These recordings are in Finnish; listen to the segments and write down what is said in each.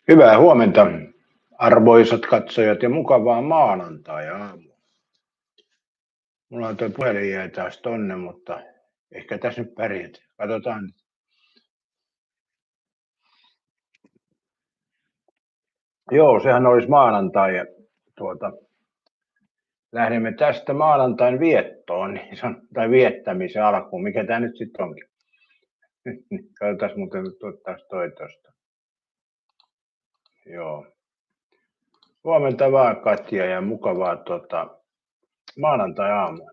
Hyvää huomenta, arvoisat katsojat, ja mukavaa maanantai-aamua. Mulla on tuo puhelin jäi taas tonne, mutta ehkä tässä nyt pärjät. Katsotaan. Joo, sehän olisi maanantai. Ja lähdemme tästä maanantain viettoon, tai viettämisen alkuun. Mikä tämä nyt sitten onkin? Katsotaan muuten taas toi tosta. Joo. Huomenta vaan, Katja, ja mukavaa maanantai-aamua.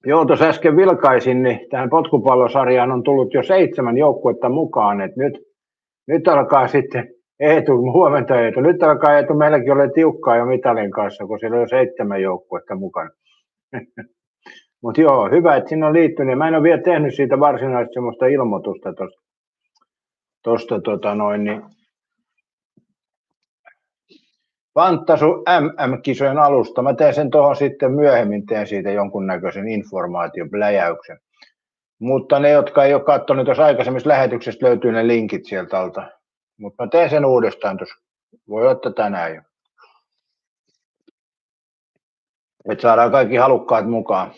Joo, tuossa äsken vilkaisin, niin tähän potkupallosarjaan on tullut jo 7 joukkuetta mukaan, että nyt alkaa sitten huomenta Eetu, nyt alkaa Eetu meilläkin olla tiukkaa jo mitalin kanssa, kun siellä on jo 7 joukkuetta mukana. Mutta joo, hyvä, että sinne on liittynyt. Mä en ole vielä tehnyt siitä varsinaista semmoista ilmoitusta tuosta Fantasu MM-kisojen alusta. Mä teen sen tuohon sitten myöhemmin, teen siitä jonkunnäköisen informaatiopläjäyksen. Mutta ne, jotka ei ole katsonut tuossa aikaisemmissa lähetyksessä, löytyy ne linkit sieltä alta. Mutta mä teen sen uudestaan tuossa. Voi ottaa tänään jo. Että saadaan kaikki halukkaat mukaan.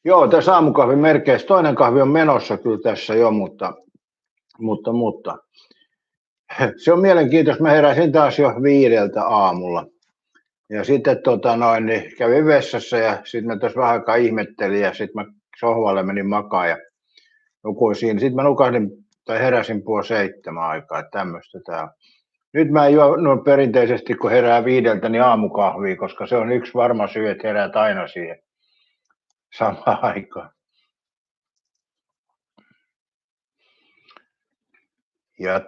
Joo, tässä aamukahvin merkeissä. Toinen kahvi on menossa kyllä tässä jo, mutta se on mielenkiintoista. Mä heräsin taas jo 5 aamulla. Ja sitten niin kävin vessassa ja sitten mä tuossa vähän aikaa ihmettelin ja sitten mä sohvalle menin makaan ja nukuin siinä. Sitten mä nukahdin tai heräsin 6:30 aikaa, että tämmöistä tää on. Nyt mä en juo perinteisesti, kun herää 5, niin aamukahvia, koska se on yksi varma syy, että heräät aina siihen samaan aikaan. Ja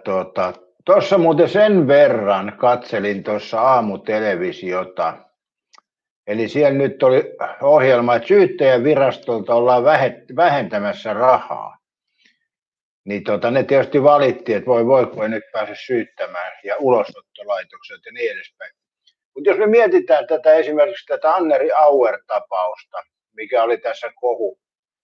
tuossa muuten sen verran katselin tuossa aamutelevisiota. Eli siellä nyt oli ohjelma, että syyttäjävirastolta ollaan vähentämässä rahaa. Niin ne tietysti valitti, että voi kun ei nyt pääse syyttämään ja ulosottolaitokset ja niin edespäin. Mutta jos me mietitään esimerkiksi tätä Anneri Auer-tapausta, mikä oli tässä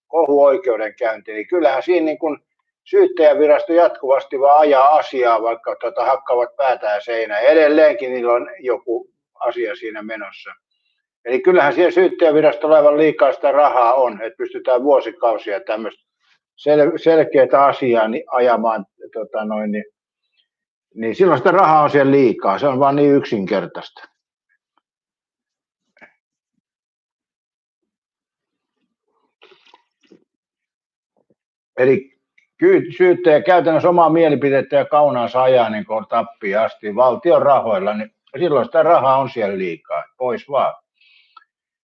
kohu-oikeudenkäynti, niin kyllähän siinä niin kun syyttäjävirasto jatkuvasti vaan ajaa asiaa, vaikka hakkavat päätään seinään. Edelleenkin niillä on joku asia siinä menossa. Eli kyllähän siellä syyttäjävirastolla aivan liikaa sitä rahaa on, että pystytään vuosikausia tämmöistä selkeää asiaa ajamaan, niin silloin sitä rahaa on siellä liikaa. Se on vaan niin yksinkertaista. Eli syyttäjä käytännössä omaa mielipidettä ja kaunaansa ajaa niin kuin tappiin asti valtion rahoilla, niin silloin sitä rahaa on siellä liikaa. Pois vaan.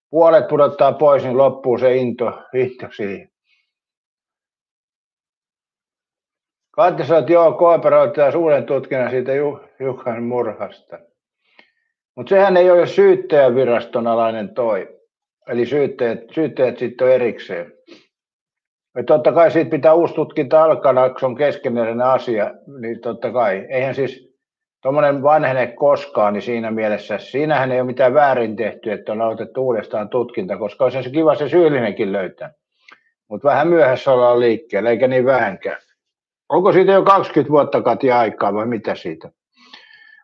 Puolet pudottaa pois, niin loppuu se into siihen. Katja sanoi, että joo, kooperoitte taas uuden tutkinnan siitä Jukan murhasta. Mutta sehän ei ole syyttäjäviraston alainen toi. Eli syyttäjät sitten on erikseen. Ja totta kai siitä pitää uusi tutkinta alkaa, kun se on keskeneräinen asia, niin totta kai. Eihän siis tuommoinen vanhene koskaan, niin siinä mielessä, siinähän ei ole mitään väärin tehty, että on aloitettu uudestaan tutkinta, koska olisi se kiva se syyllinenkin löytää. Mutta vähän myöhässä ollaan liikkeellä, eikä niin vähänkään. Onko siitä jo 20 vuotta Katja aikaa vai mitä siitä?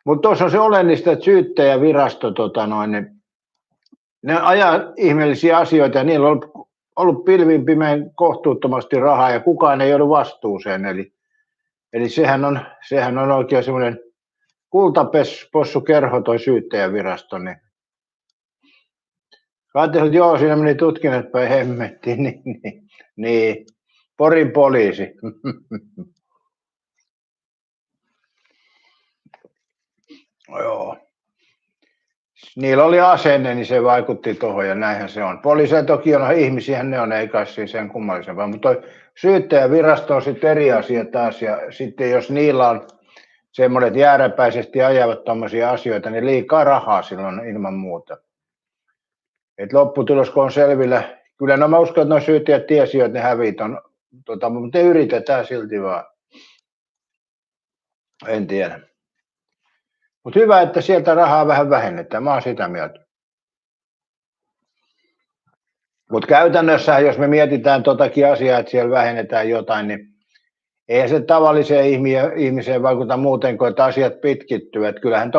Mutta tuossa on se oleellista, että syyttäjävirasto, ne ajaa ihmeellisiä asioita ja niillä on ollut pilvin pimein kohtuuttomasti rahaa ja kukaan ei joudu vastuuseen. Eli sehän on oikein semmoinen kultapossukerho toi syyttäjävirasto. Katsoin, että joo, siinä meni tutkinnat päin hemmettiin. Niin. Porin poliisi. Joo. Niillä oli asenne, niin se vaikutti tuohon ja näinhän se on. Poliiseja toki on ihmisiä, ne on, ei kai siis sen kummallisempaa, mutta syyttäjävirasto on sitten eri asia taas ja sitten jos niillä on semmoinen, että jääräpäisesti ajavat tuommoisia asioita, niin liikaa rahaa silloin ilman muuta. Et lopputulos kun on selvillä, kyllä mä uskon, että nuo syyttäjät tiesi, että ne hävit on, mutta yritetään silti vaan. En tiedä. Mutta hyvä, että sieltä rahaa vähän vähennetään. Mä oon sitä mieltä. Mutta käytännössä, jos me mietitään totakin asiaa, että siellä vähennetään jotain, niin eihän se tavalliseen ihmiseen vaikuta muuten kuin, että asiat pitkittyvät. Kyllähän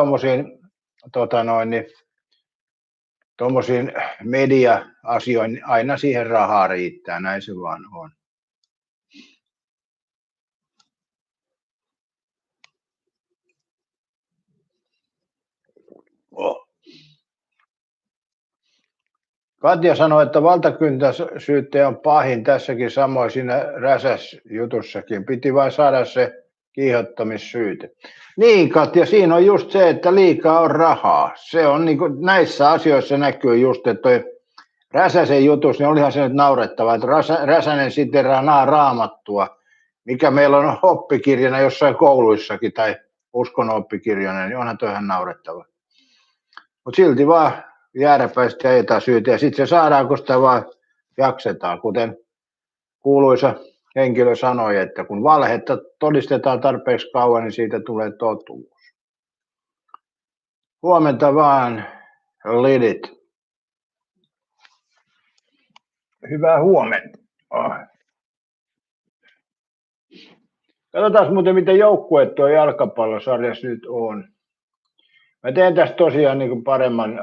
tuommoisiin media-asioihin aina siihen rahaa riittää, näin se vaan on. Katja sanoi, että valtakuntasyyttäjä on pahin tässäkin, samoin siinä Räsäs-jutussakin. Piti vain saada se kiihottamissyyte. Niin Katja, siinä on just se, että liikaa on rahaa. Se on niin kuin, näissä asioissa näkyy just, että toi Räsäsen jutus, niin olihan se nyt naurettava, että Räsänen siteraa Raamattua, mikä meillä on oppikirjana jossain kouluissakin tai uskon oppikirjana, niin onhan toi ihan naurettava. Mutta silti vaan jääräpäisesti ajetaan syytä ja sitten se saadaan, kun sitä vaan jaksetaan, kuten kuuluisa henkilö sanoi, että kun valhetta todistetaan tarpeeksi kauan, niin siitä tulee totuus. Huomenta vaan, Lidit. Hyvää huomenta. Katsotaan muuten, miten joukkueet tuo jalkapallosarjassa nyt on. Mä teen tästä tosiaan niin kuin paremman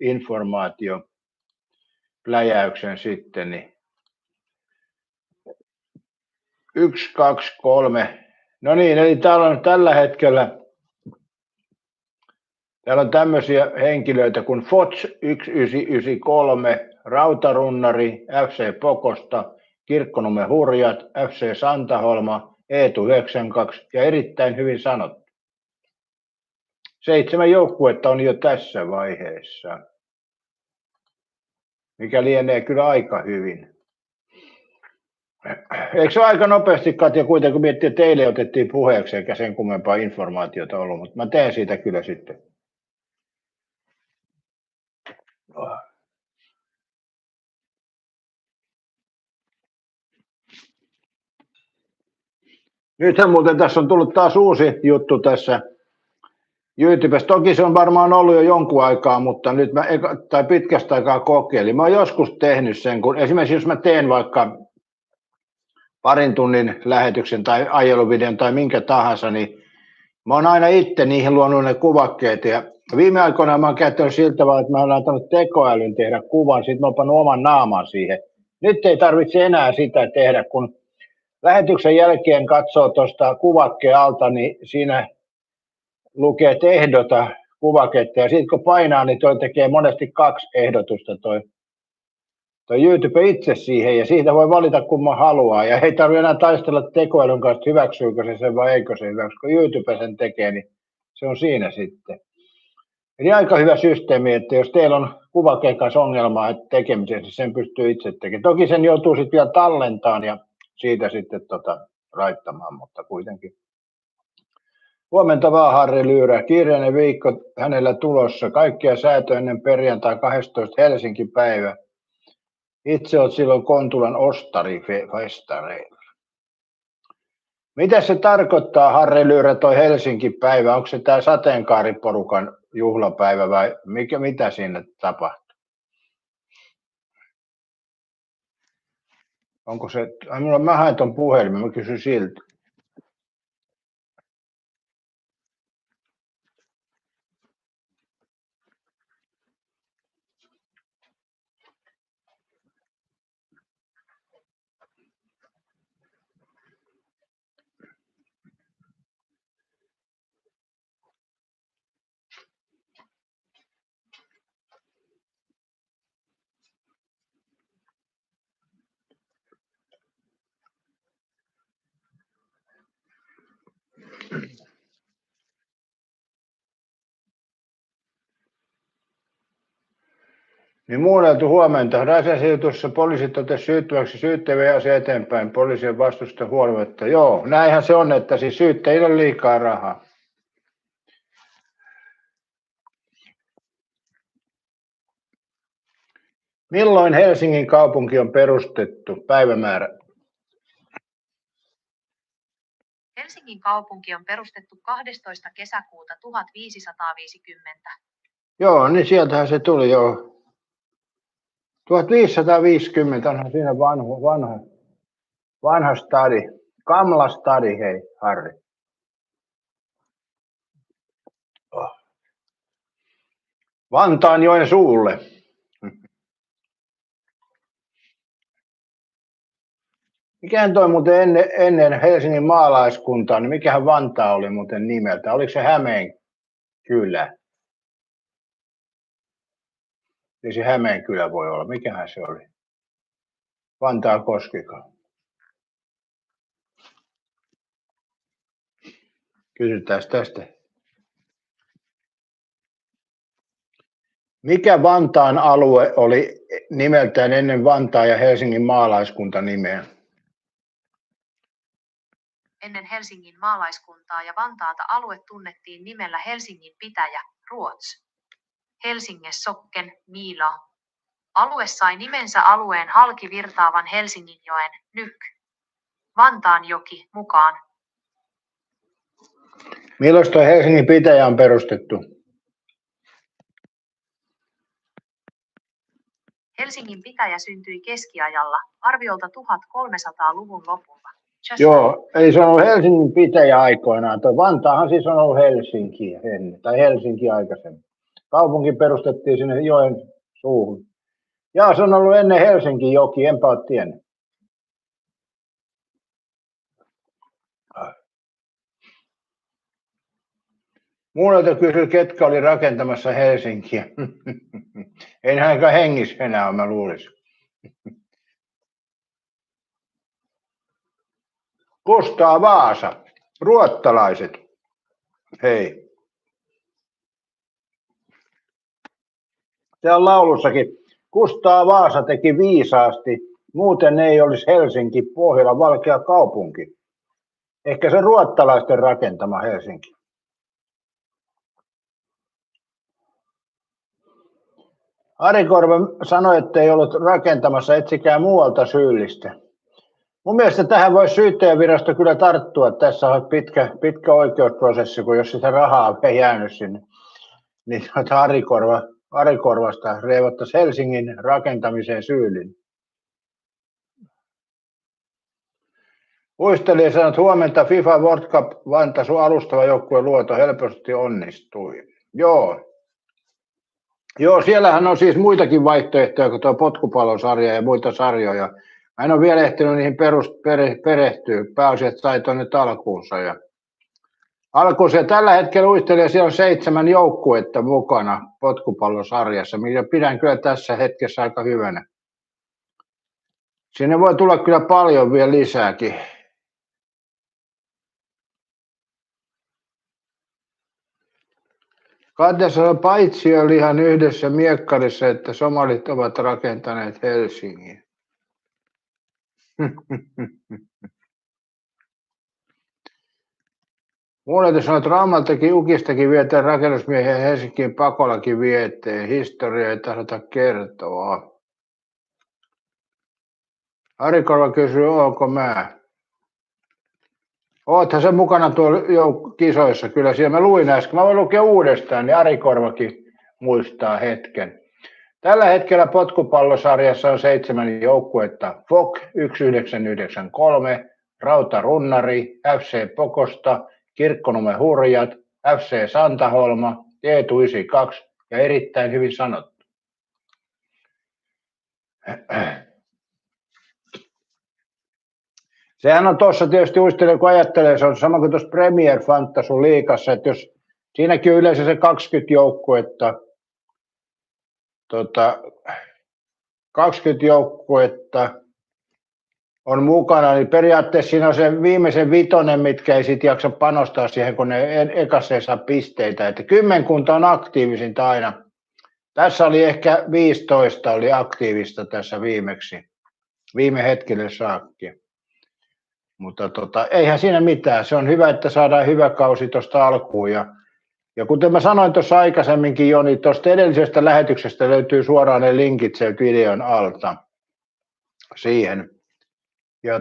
informaatiopläjäyksen sitten. Niin 1, 2, 3. No niin, eli täällä on tällä hetkellä täällä on tämmöisiä henkilöitä kuin Fots 1993, Rautarunnari, FC Pokosta, Kirkkonummen Hurjat, FC Santaholma, Eetu 92 ja erittäin hyvin sanottu. 7 joukkuetta on jo tässä vaiheessa, mikä lienee kyllä aika hyvin. Eikö se ole aika nopeasti, Katja, kuitenkin kun miettii, että teille otettiin puheeksi eikä sen kummempaa informaatiota ollut, mutta mä teen siitä kyllä sitten. Nythän muuten tässä on tullut taas uusi juttu tässä YouTubessa. Toki se on varmaan ollut jo jonkun aikaa, mutta nyt tai pitkästä aikaa kokeilin. Mä oon joskus tehnyt sen, kun esimerkiksi jos mä teen vaikka parin tunnin lähetyksen tai ajeluvideon tai minkä tahansa, niin mä oon aina itse niihin luonut ne kuvakkeet. Ja viime aikoina mä oon käyttänyt siltä tavalla, että mä oon antanut tekoälyn tehdä kuvan, sitten mä oon pannut oman naaman siihen. Nyt ei tarvitse enää sitä tehdä, kun lähetyksen jälkeen katsoo tuosta kuvakkeen alta, niin siinä lukee, että ehdota kuvaketta. Ja sitten kun painaa, niin toi tekee monesti 2 ehdotusta toi YouTube itse siihen. Ja siitä voi valita kumman haluaa. Ja ei tarvitse enää taistella tekoälyn kanssa, että hyväksyykö se sen vai eikö se hyväksy. Kun YouTube sen tekee, niin se on siinä sitten. Eli aika hyvä systeemi, että jos teillä on kuvakkeen kanssa ongelmaa tekemisessä, sen pystyy itse tekemään. Toki sen joutuu sitten vielä tallentamaan ja siitä sitten raittamaan, mutta kuitenkin. Huomenta vaan, Harri Lyyrä. Kiireinen viikko hänellä tulossa. Kaikkia säätöä ennen perjantai 12 Helsinki-päivä. Itse olet silloin Kontulan ostarifestareilla. Mitä se tarkoittaa, Harri Lyyrä, toi Helsinki-päivä? Onko se tämä sateenkaariporukan juhlapäivä vai mitä siinä tapahtuu? Onko se, mä haen ton puhelimen, mä kysyn silti. Niin muunneltu huomenta. Räsäsen jutussa poliisi totesi syyttäväksi syyttävä asia eteenpäin poliisien vastusta huolimatta. Joo, näinhän se on, että siis syyttäjillä on liikaa rahaa. Milloin Helsingin kaupunki on perustettu? Päivämäärä. Helsingin kaupunki on perustettu 12. kesäkuuta 1550. Joo, niin sieltähän se tuli jo. 1550 onhan siinä vanha stadi. Kamla stadi, hei Harri. Vantaanjoen suulle. Mikähän toi muuten ennen Helsingin maalaiskuntaa, niin mikähän Vantaa oli muuten nimeltä? Oliko se Hämeenkylä? Ei se Hämeenkylä voi olla. Mikähän se oli? Vantaa Koskiko? Kysytään tästä. Mikä Vantaan alue oli nimeltään ennen Vantaa ja Helsingin maalaiskunta nimeä? Ennen Helsingin maalaiskuntaa ja Vantaata alue tunnettiin nimellä Helsingin pitäjä, Ruots. Helsingessocken, Miila. Alue sai nimensä alueen halki virtaavan Helsinginjoen, nyt Vantaanjoki, mukaan. Milloin tuo Helsingin pitäjä on perustettu? Helsingin pitäjä syntyi keskiajalla, arviolta 1300-luvun lopulla. Joo, eli se on ollut Helsingin pitäjä aikoinaan. Tuo Vantaahan siis on ollut Helsinki ennen, tai Helsinki aikaisemmin. Kaupunki perustettiin sinne joen suuhun. Ja se on ollut ennen Helsingin joki, enpä ole tiennyt. Muulta kysyi, ketkä oli rakentamassa Helsinkiä. Ei hänekään hengissä enää ole, mä luulisin. Kustaa Vaasa, ruottalaiset. Hei. Siellä laulussakin Kustaa Vaasa teki viisaasti, muuten ei olisi Helsinki Pohjola valkea kaupunki. Ehkä se ruottalaisten rakentama Helsinki. Ari Korve sanoi, että ei ollut rakentamassa, etsikää muualta syyllistä. Mun mielestä tähän voisi syyttäjävirasto kyllä tarttua. Tässä on pitkä oikeusprosessi, kun jos sitä rahaa ei jäänyt sinne, niin Ari Korvasta reivottaisi Helsingin rakentamiseen syyllinen. Uistelija sanoi, että huomenta FIFA World Cup Vantaisu alustava joukkueen luoto helposti onnistui. Joo, siellähän on siis muitakin vaihtoehtoja kuin tuo potkupallosarja ja muita sarjoja. Mä en ole vielä ehtinyt niihin perehtyä. Pääasiat sai tuonne alkuunsa. Ja tällä hetkellä uistelija siellä on 7 joukkuetta mukana potkupallosarjassa, mitä pidän kyllä tässä hetkessä aika hyvänä. Sinne voi tulla kyllä paljon vielä lisääkin. Katja sanoi, paitsi oli ihan yhdessä miekkarissa, että somalit ovat rakentaneet Helsingin. Muualta sanoi, että Raumaltakin Ukistakin vieteen rakennusmiehen ja Helsinkiin pakollakin vieteen. Historia ei tahdota kertoa. Ari Korva kysyy, oonko mä? Oothan se mukana tuolla kisoissa, kyllä siellä mä luin äsken. Mä voin lukea uudestaan, niin Ari Korvakin muistaa hetken. Tällä hetkellä potkupallosarjassa on 7 joukkuetta. FOK 1993, Rauta Runnari, FC Pokosta, Kirkkonummen Hurjat, FC Santaholma, Eetu 92 ja erittäin hyvin sanottu. Sehän on tuossa tietysti uistelija, kun ajattelee, se on sama kuin tuossa Premier Fantasy liigassa, että jos siinäkin on yleensä se 20 joukkuetta on mukana, niin periaatteessa siinä on se viimeisen 5, mitkä ei sitten jaksa panostaa siihen, kun ne ekassa ei saa pisteitä. Että 10 on aktiivisinta aina. Tässä oli ehkä 15 oli aktiivista tässä viimeksi, viime hetkelle saakka. Mutta eihän siinä mitään. Se on hyvä, että saadaan hyvä kausi tuosta alkuun. Ja kuten mä sanoin tuossa aikaisemminkin jo, niin tuosta edellisestä lähetyksestä löytyy suoraan ne linkit sen videon alta siihen. Ja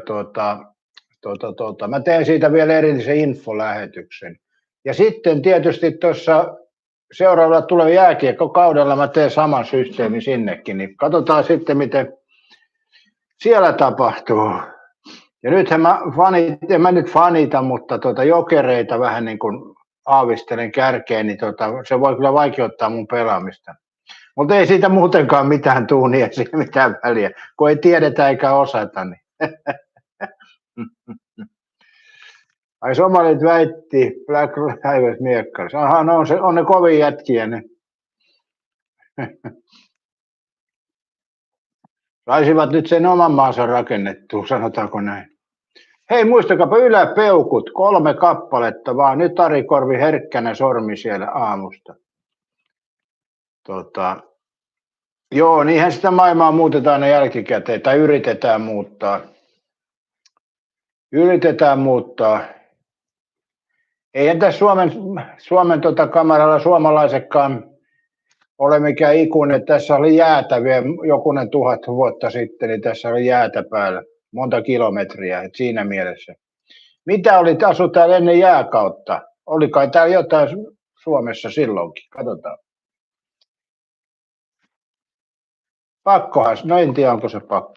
mä teen siitä vielä erillisen infolähetyksen. Ja sitten tietysti tuossa seuraavalla tulee jääkiekkokaudella mä teen saman systeemin sinnekin, niin katsotaan sitten miten siellä tapahtuu. Ja nythän en mä nyt fanita, mutta Jokereita vähän niin kuin aavistelen kärkeen, niin se voi kyllä vaikeuttaa mun pelaamista. Mutta ei siitä muutenkaan mitään tule, niin ei siinä mitään väliä, kun ei tiedetä eikä osata. Niin. Ai somalit väitti Black Lives Miekkaris. Aha, no on ne kovin jätkiä. Ne. Saisivat nyt sen oman maansa rakennettua, sanotaanko näin. Hei, muistakaapa yläpeukut, 3 kappaletta vaan. Nyt Ari Korvi herkkänä sormi siellä aamusta. Joo, niinhän sitä maailmaa muutetaan aina jälkikäteen, tai yritetään muuttaa. Eihän tässä Suomen kamaralla suomalaisetkaan ole mikään ikuinen. Tässä oli jäätä vielä jokunen 1000 vuotta sitten, niin tässä oli jäätä päällä. Monta kilometriä, et siinä mielessä. Mitä oli asu täällä ennen jääkautta? Oli kai täällä jotain Suomessa silloinkin, katsotaan. Pakkohan, no en tiedä onko se pakko.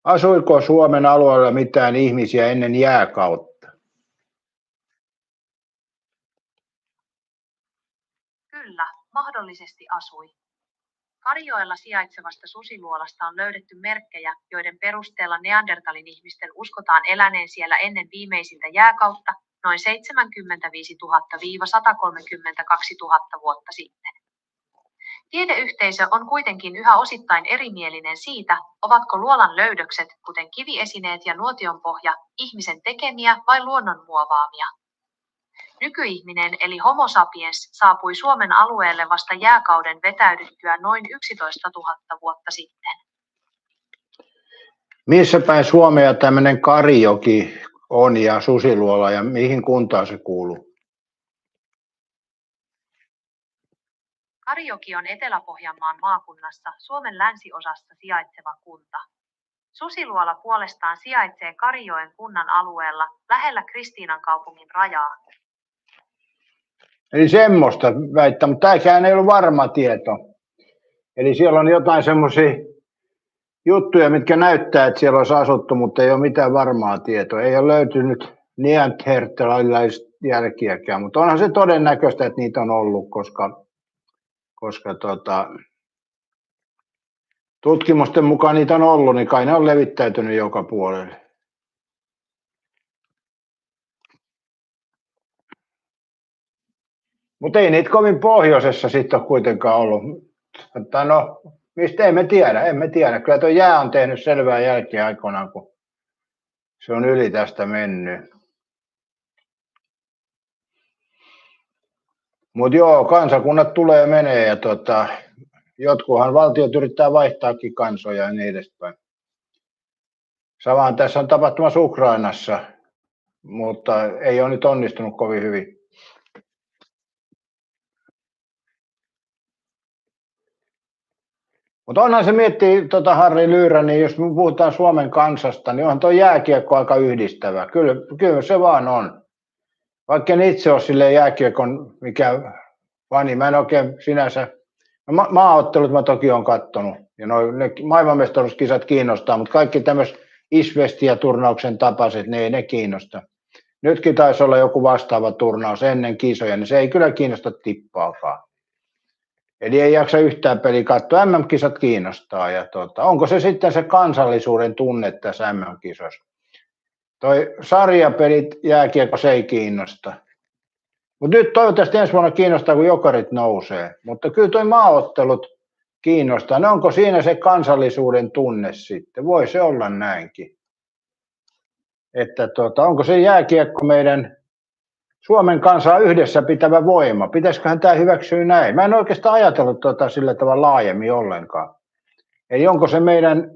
Asuiko Suomen alueella mitään ihmisiä ennen jääkautta? Kyllä, mahdollisesti asui. Karijoella sijaitsevasta susiluolasta on löydetty merkkejä, joiden perusteella Neandertalin ihmisten uskotaan eläneen siellä ennen viimeisintä jääkautta, noin 75 000–132 000 vuotta sitten. Tiedeyhteisö on kuitenkin yhä osittain erimielinen siitä, ovatko luolan löydökset, kuten kiviesineet ja nuotionpohja, ihmisen tekemiä vai luonnon muovaamia. Nykyihminen eli Homo sapiens saapui Suomen alueelle vasta jääkauden vetäydyttyä noin 11 000 vuotta sitten. Missä päin Suomea tämmöinen Karijoki on ja susiluola ja mihin kuntaan se kuuluu? Karijoki on Etelä-Pohjanmaan maakunnassa Suomen länsiosassa sijaitseva kunta. Susiluola puolestaan sijaitsee Karijoen kunnan alueella lähellä Kristiinankaupungin rajaa. Eli semmoista väittää, mutta tämäkään ei ollut varma tieto. Eli siellä on jotain semmoisia juttuja, mitkä näyttää, että siellä olisi asuttu, mutta ei ole mitään varmaa tietoa. Ei ole löytynyt neandertalaisista jälkiäkään, mutta onhan se todennäköistä, että niitä on ollut, koska tutkimusten mukaan niitä on ollut, niin kai ne on levittäytynyt joka puolelle. Mutta ei niitä kovin pohjoisessa sitten ole kuitenkaan ollut. No, mistä emme tiedä. Kyllä tuo jää on tehnyt selvää jälkeä aikoinaan, kun se on yli tästä mennyt. Mutta joo, kansakunnat tulee ja menee ja jotkuhan valtiot yrittää vaihtaakin kansoja ja niin edespäin. Samaan tässä on tapahtumassa Ukrainassa, mutta ei ole nyt onnistunut kovin hyvin. Mutta onhan se miettii Harri Lyyrä, niin jos me puhutaan Suomen kansasta, niin onhan tuo jääkiekko aika yhdistävä. Kyllä se vaan on. Vaikka en itse ole silleen jääkiekon mikä fani, mä en oikein sinänsä, maaottelut mä toki olen katsonut, ja ne maailmanmestaruuskisat kiinnostaa, mutta kaikki tämmöiset Isvestia-turnauksen tapaiset, ne ei ne kiinnosta. Nytkin taisi olla joku vastaava turnaus ennen kisoja, niin se ei kyllä kiinnosta tippaakaan. Eli ei jaksa yhtään peliä katsoa, MM-kisat kiinnostaa, ja onko se sitten se kansallisuuden tunne tässä MM-kisossa? Toi sarjapelit jääkiekko se ei kiinnosta. Mutta nyt toivottavasti ensi vuonna kiinnostaa, kun Jokerit nousee. Mutta kyllä toi maaottelut kiinnostaa. No onko siinä se kansallisuuden tunne sitten? Voi se olla näinkin. Että onko se jääkiekko meidän Suomen kansaa yhdessä pitävä voima? Pitäisiköhän tämä hyväksyä näin? Mä en oikeastaan ajatellut sillä tavalla laajemmin ollenkaan. Eli onko se meidän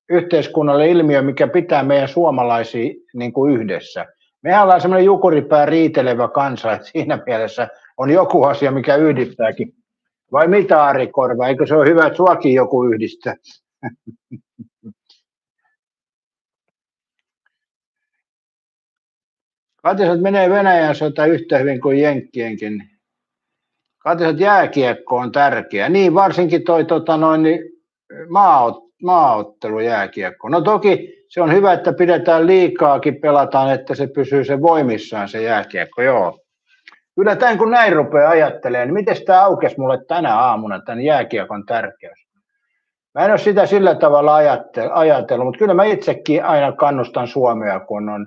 yhteiskunnalle ilmiö, mikä pitää meidän suomalaisia niin kuin yhdessä? Mehän ollaan semmoinen jukuripää riitelevä kansa, että siinä mielessä on joku asia, mikä yhdistääkin. Vai mitä, Ari Korva? Eikö se ole hyvä, että suakin joku yhdistää? Katisat menee Venäjän sota yhtä hyvin kuin Jenkkienkin. Katisat jääkiekko on tärkeä. Niin varsinkin toi maaottelujääkiekko. No toki se on hyvä, että pidetään liikaakin, pelataan, että se pysyy se voimissaan se jääkiekko, joo. Kyllä tämän kun näin rupeaa ajattelemaan, niin miten tämä aukesi mulle tänä aamuna, tämän jääkiekon tärkeys? Mä en ole sitä sillä tavalla ajatellut, mutta kyllä mä itsekin aina kannustan Suomea, kun on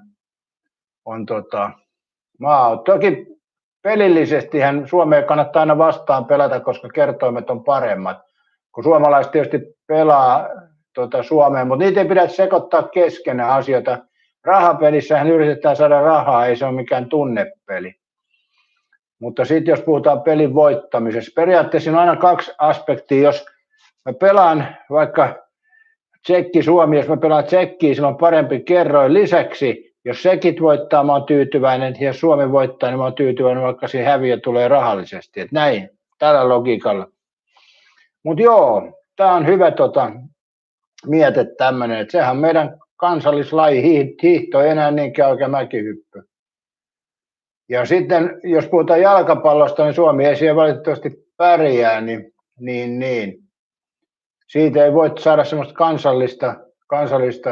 toki pelillisestihän Suomea kannattaa aina vastaan pelata, koska kertoimet on paremmat, kun suomalaiset tietysti pelaa Suomeen, mutta niitä ei pidä sekoittaa keskenään asioita. Rahapelissähän yritetään saada rahaa, ei se ole mikään tunnepeli. Mutta sitten jos puhutaan pelin voittamisesta, periaatteessa on aina kaksi aspektia. Jos mä pelaan vaikka Tsekki-Suomi, jos mä pelaan Tsekkiä, sillä on parempi kerroin. Lisäksi, jos Tsekit voittaa, mä oon tyytyväinen, ja Suomi voittaa, niin mä oon tyytyväinen, vaikka se häviö tulee rahallisesti. Et näin, tällä logiikalla. Mutta joo, tää on hyvä miete tämmöinen, että sehän on meidän kansallislaji, hiihto ei enää niinkään oikein mäkihyppy. Ja sitten, jos puhutaan jalkapallosta, niin Suomi ei siellä valitettavasti pärjää, niin siitä ei voi saada semmoista kansallista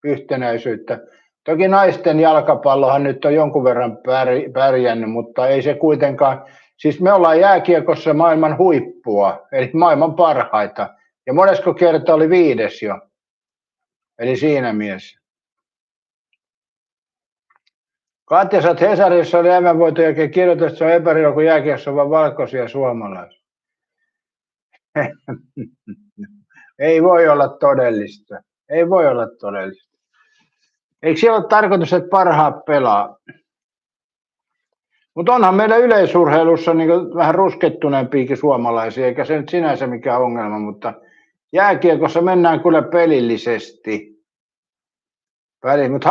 yhtenäisyyttä. Toki naisten jalkapallohan nyt on jonkun verran pärjännyt, mutta ei se kuitenkaan, siis me ollaan jääkiekossa maailman huippua, eli maailman parhaita, ja monesko kerta oli 5. jo, eli siinä mielessä. Katjasat Hesarissa oli MM-voiton jälkeen kirjoitus, että se on epäreilua, kun jääkiekossa on vain valkoisia suomalaisia. Ei voi olla todellista. Ei voi olla todellista. Eikö siellä ole tarkoitus, että parhaat pelaa? Mutta onhan meillä yleisurheilussa niin vähän ruskettuneempiakin suomalaisia, eikä se nyt sinänsä mikään ongelma, mutta jääkiekossa mennään kyllä pelillisesti. Mutta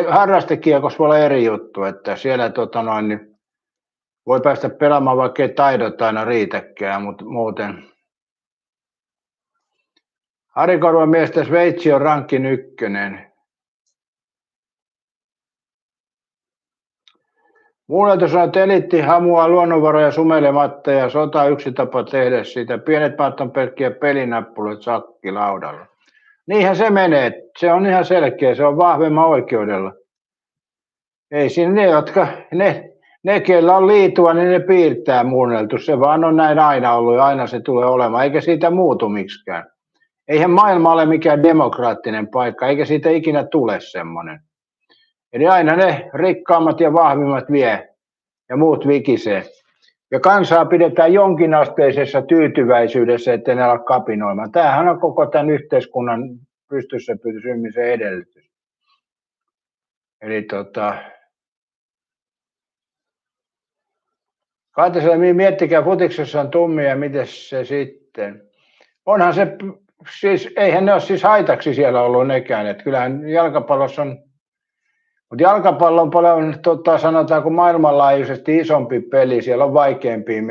harrastekiekossa voi olla eri juttu, että siellä niin voi päästä pelaamaan, vaikka ei taidot aina riitäkään, mutta muuten. Harri Korvan mielestä Sveitsi on rankin 1. Muunneltu sanoo, että eliitti hamuaa luonnonvaroja sumeilematta ja sota on yksi tapa tehdä siitä. Pienet maat on pelkkiä pelinappuloita sakkilaudalla. Niinhän se menee. Se on ihan selkeä. Se on vahvemman oikeudella. Ei siinä ne keillä on liitua, niin ne piirtää muunneltu. Se vaan on näin aina ollut ja aina se tulee olemaan. Eikä siitä muutu miksikään. Eihän maailma ole mikään demokraattinen paikka, eikä siitä ikinä tule semmoinen. Eli aina ne rikkaammat ja vahvimmat vie ja muut vikisee. Ja kansaa pidetään jonkinasteisessa tyytyväisyydessä, ettei ne ala kapinoimaan. Tämähän on koko tämän yhteiskunnan pystyssä pysymisen edellytys. Eli Kaitasella miettikää, futiksessa on tummia, miten se sitten. Onhan se, siis eihän ne ole siis haitaksi siellä ollut nekään, että kyllähän jalkapallossa on, mutta jalkapallo on paljon, sanotaanko maailmanlaajuisesti isompi peli, siellä on vaikeampia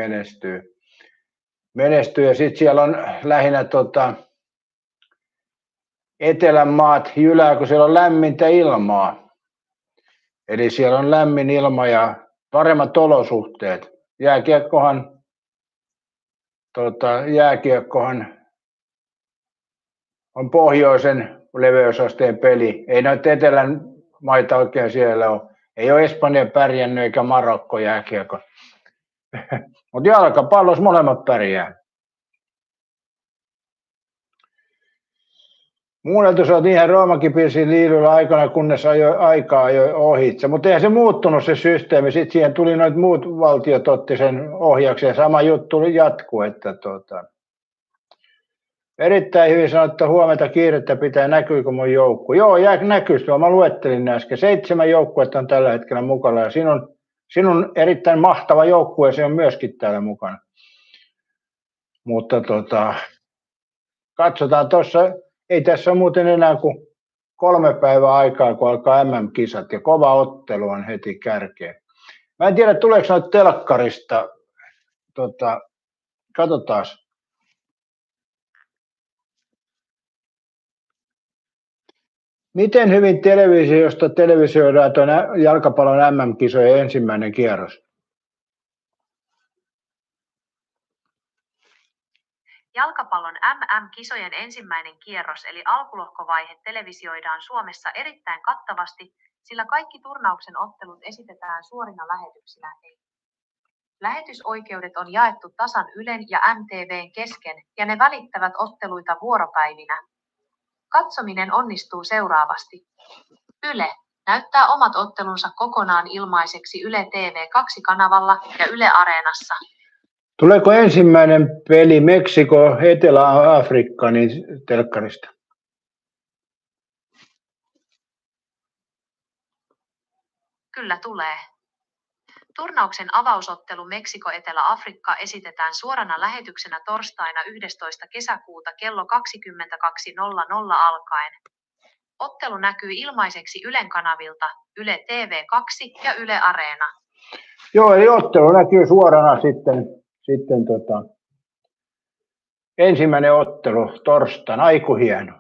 menestyä ja sitten siellä on lähinnä etelän maat jylää, kun siellä on lämmintä ilmaa. Eli siellä on lämmin ilma ja paremmat olosuhteet. Jääkiekkohan on pohjoisen leveysasteen peli. Ei näitä etelän maita oikein siellä ole. Ei ole Espanja pärjännyt eikä Marokko jääkiekko. Mutta jalkapallossa molemmat pärjää. Muunneltu sä oot ihan Roomankin piirsin liidulla aikana, kunnes aikaa ajoi ohitse. Mutta eihän se muuttunut se systeemi. Sitten siihen tuli noit muut valtiot otti sen ohjakseen. Sama juttu jatkuu. Että erittäin hyvin sanottu, huomenta kiirettä pitää, näkyykö mun joukkue. Joo, näkyy. Mä luettelin äsken. 7 joukkuetta on tällä hetkellä mukana. Ja sinun erittäin mahtava joukkue, se on myöskin täällä mukana. Mutta katsotaan tuossa. Ei tässä ole muuten enää kuin 3 päivää aikaa, kun alkaa MM-kisat ja kova ottelu on heti kärkeen. Mä en tiedä, tuleeko noita telkkarista. Katsotaan. Miten hyvin televisiosta televisioidaan tuon jalkapallon MM-kisojen ensimmäinen kierros? Jalkapallon MM-kisojen ensimmäinen kierros eli alkulohkovaihe televisioidaan Suomessa erittäin kattavasti, sillä kaikki turnauksen ottelut esitetään suorina lähetyksinä. Lähetysoikeudet on jaettu tasan Ylen ja MTV:n kesken ja ne välittävät otteluita vuoropäivinä. Katsominen onnistuu seuraavasti. Yle näyttää omat ottelunsa kokonaan ilmaiseksi Yle TV2-kanavalla ja Yle Areenassa. Tuleeko ensimmäinen peli Meksiko Etelä-Afrikka niin telkkarista? Kyllä tulee. Turnauksen avausottelu Meksiko-Etelä-Afrikka esitetään suorana lähetyksenä torstaina 11. kesäkuuta kello 22.00 alkaen. Ottelu näkyy ilmaiseksi Ylen kanavilta, Yle TV2 ja Yle Areena. Joo, eli ottelu näkyy suorana sitten ensimmäinen ottelu torstaina, aiku hieno.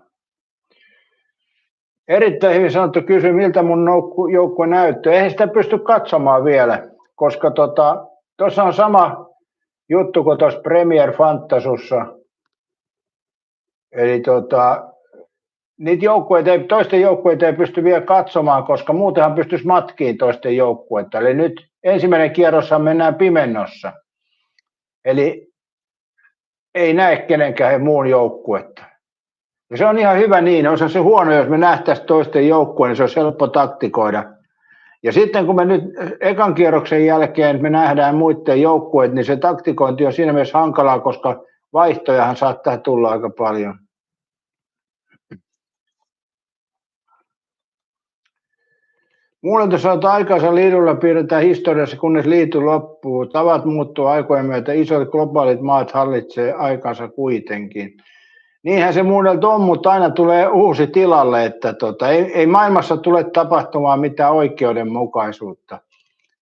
Erittäin hyvin sanottu, kysy miltä mun joukkue näyttää. Eihän sitä pysty katsomaan vielä, koska tuossa on sama juttu kuin tuossa Premier Fantasussa. Eli niitä toisten joukkueita ei pysty vielä katsomaan, koska muutenhan pystyisi matkiin toisten joukkueita. Eli nyt ensimmäinen kierroshan mennään pimennossa. Eli ei näe kenenkään muun joukkuetta. Ja se on ihan hyvä niin. On se huono, jos me nähtäisiin toisten joukkueen, niin se olisi helppo taktikoida. Ja sitten kun me nyt ekan kierroksen jälkeen me nähdään muiden joukkueet, niin se taktikointi on siinä mielessä hankalaa, koska vaihtojahan saattaa tulla aika paljon. Muualta sanotaan aikansa liidulla piirretään historiassa, kunnes liity loppuu. Tavat muuttuu aikojen myötä, isot globaalit maat hallitsee aikansa kuitenkin. Niinhän se muualta on, mutta aina tulee uusi tilalle, että ei maailmassa tule tapahtumaan mitään oikeudenmukaisuutta.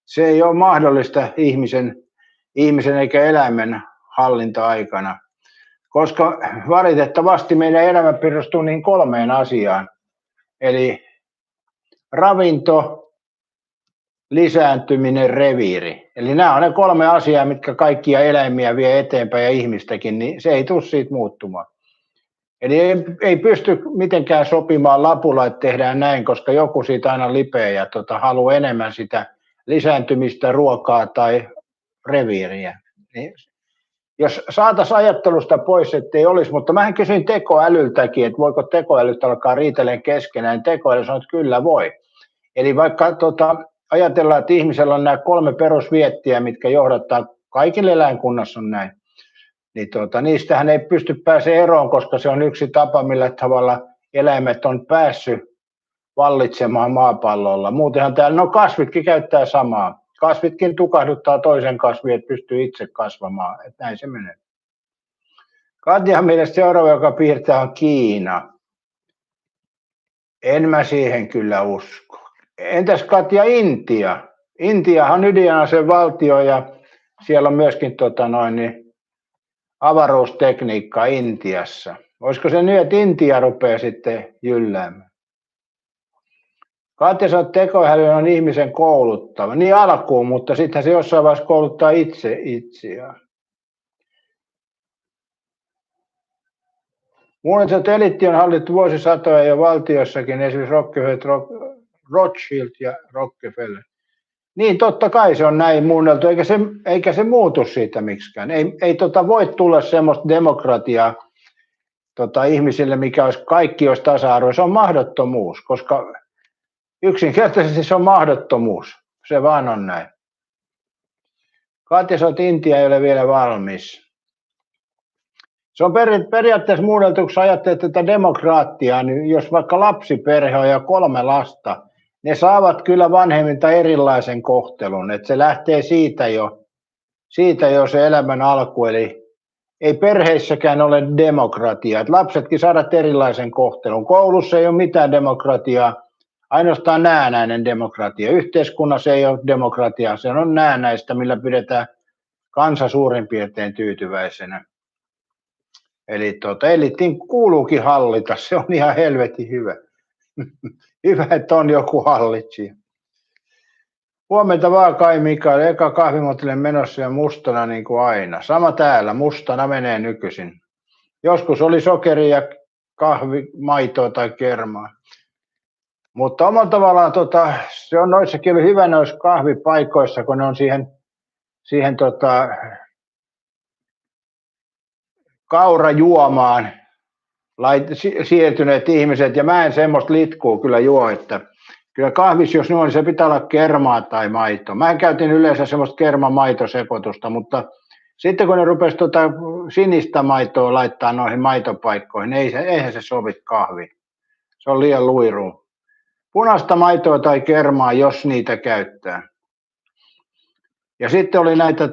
Se ei ole mahdollista ihmisen eikä eläimen hallinta-aikana, koska valitettavasti meidän elämä perustuu niin 3 asiaan, eli ravinto, lisääntyminen, reviiri. Eli nämä on ne 3 asiaa, mitkä kaikkia eläimiä vie eteenpäin ja ihmistäkin, niin se ei tule siitä muuttumaan. Eli ei pysty mitenkään sopimaan lapulla, että tehdään näin, koska joku siitä aina lipeää ja haluaa enemmän sitä lisääntymistä, ruokaa tai reviiriä. Niin jos saataisiin ajattelusta pois, ettei olisi, mutta mähän kysyin tekoälyltäkin, että voiko tekoälyt alkaa riitelemään keskenään. Tekoäly sanoi, että kyllä voi. Eli vaikka ajatellaan, että ihmisellä on nämä 3 perusviettiä, mitkä johdattaa, kaikille eläinkunnassa on näin, niin niistähän ei pysty pääsemään eroon, koska se on yksi tapa, millä tavalla eläimet on päässyt vallitsemaan maapallolla. Muutenhan täällä, kasvitkin käyttää samaa. Kasvitkin tukahduttaa toisen kasvin, että pystyy itse kasvamaan. Että näin se menee. Katjan mielestä seuraava, joka piirtää, on Kiina. En mä siihen kyllä usko. Entäs Katja Intia? Intiahan on ydinaseen valtio ja siellä on myöskin avaruustekniikkaa Intiassa. Olisiko se nyt, että Intia rupeaa sitten jylläämään? Katja sanoo, että tekoäly on ihmisen kouluttava. Niin alkuun, mutta sitten se jossain vaiheessa kouluttaa itseään. Muun eliitti on hallittu vuosisatoja jo valtiossakin, esimerkiksi Rothschild ja Rockefeller. Niin totta kai se on näin muunneltu, eikä se muutu siitä miksikään. Ei voi tulla semmoista demokratiaa ihmisille, mikä olisi, kaikki olisi tasa-arvo. Se on mahdottomuus, koska yksinkertaisesti se on mahdottomuus. Se vaan on näin. Katja sanoo, että Intia ei ole vielä valmis. Se on periaatteessa muunneltu, kun ajattelee tätä demokraattiaa, niin jos vaikka lapsiperhe on ja 3 lasta, ne saavat kyllä vanhemmilta erilaisen kohtelun, että se lähtee siitä jo se elämän alku, eli ei perheissäkään ole demokratiaa, että lapsetkin saavat erilaisen kohtelun. Koulussa ei ole mitään demokratiaa, ainoastaan näennäinen demokratia. Yhteiskunnassa ei ole demokratiaa, se on näennäistä, millä pidetään kansa suurin piirtein tyytyväisenä. Eli eliittiin kuuluukin hallita, se on ihan helvetin hyvä. Hyvä, että on joku hallitsija. Huomenta vaan Kai Mikael, eka kahvimotille menossa ja mustana niin kuin aina. Sama täällä, mustana menee nykyisin. Joskus oli sokeri ja kahvi, maitoa tai kermaa. Mutta omalla tavallaan se on noissakin oli hyvä noissa kahvipaikoissa, kun ne on siihen kaurajuomaan siirtyneet ihmiset, ja mä en semmoista litkua kyllä juo, että kyllä kahvissa, jos niin se pitää olla kermaa tai maito. Mä käytin yleensä semmoista kerma-maitosekoitusta, mutta sitten kun ne rupesi sinistä maitoa laittaa noihin maitopaikkoihin, niin eihän se sovi kahvi. Se on liian luiru. Punaista maitoa tai kermaa, jos niitä käyttää. Ja sitten oli näitä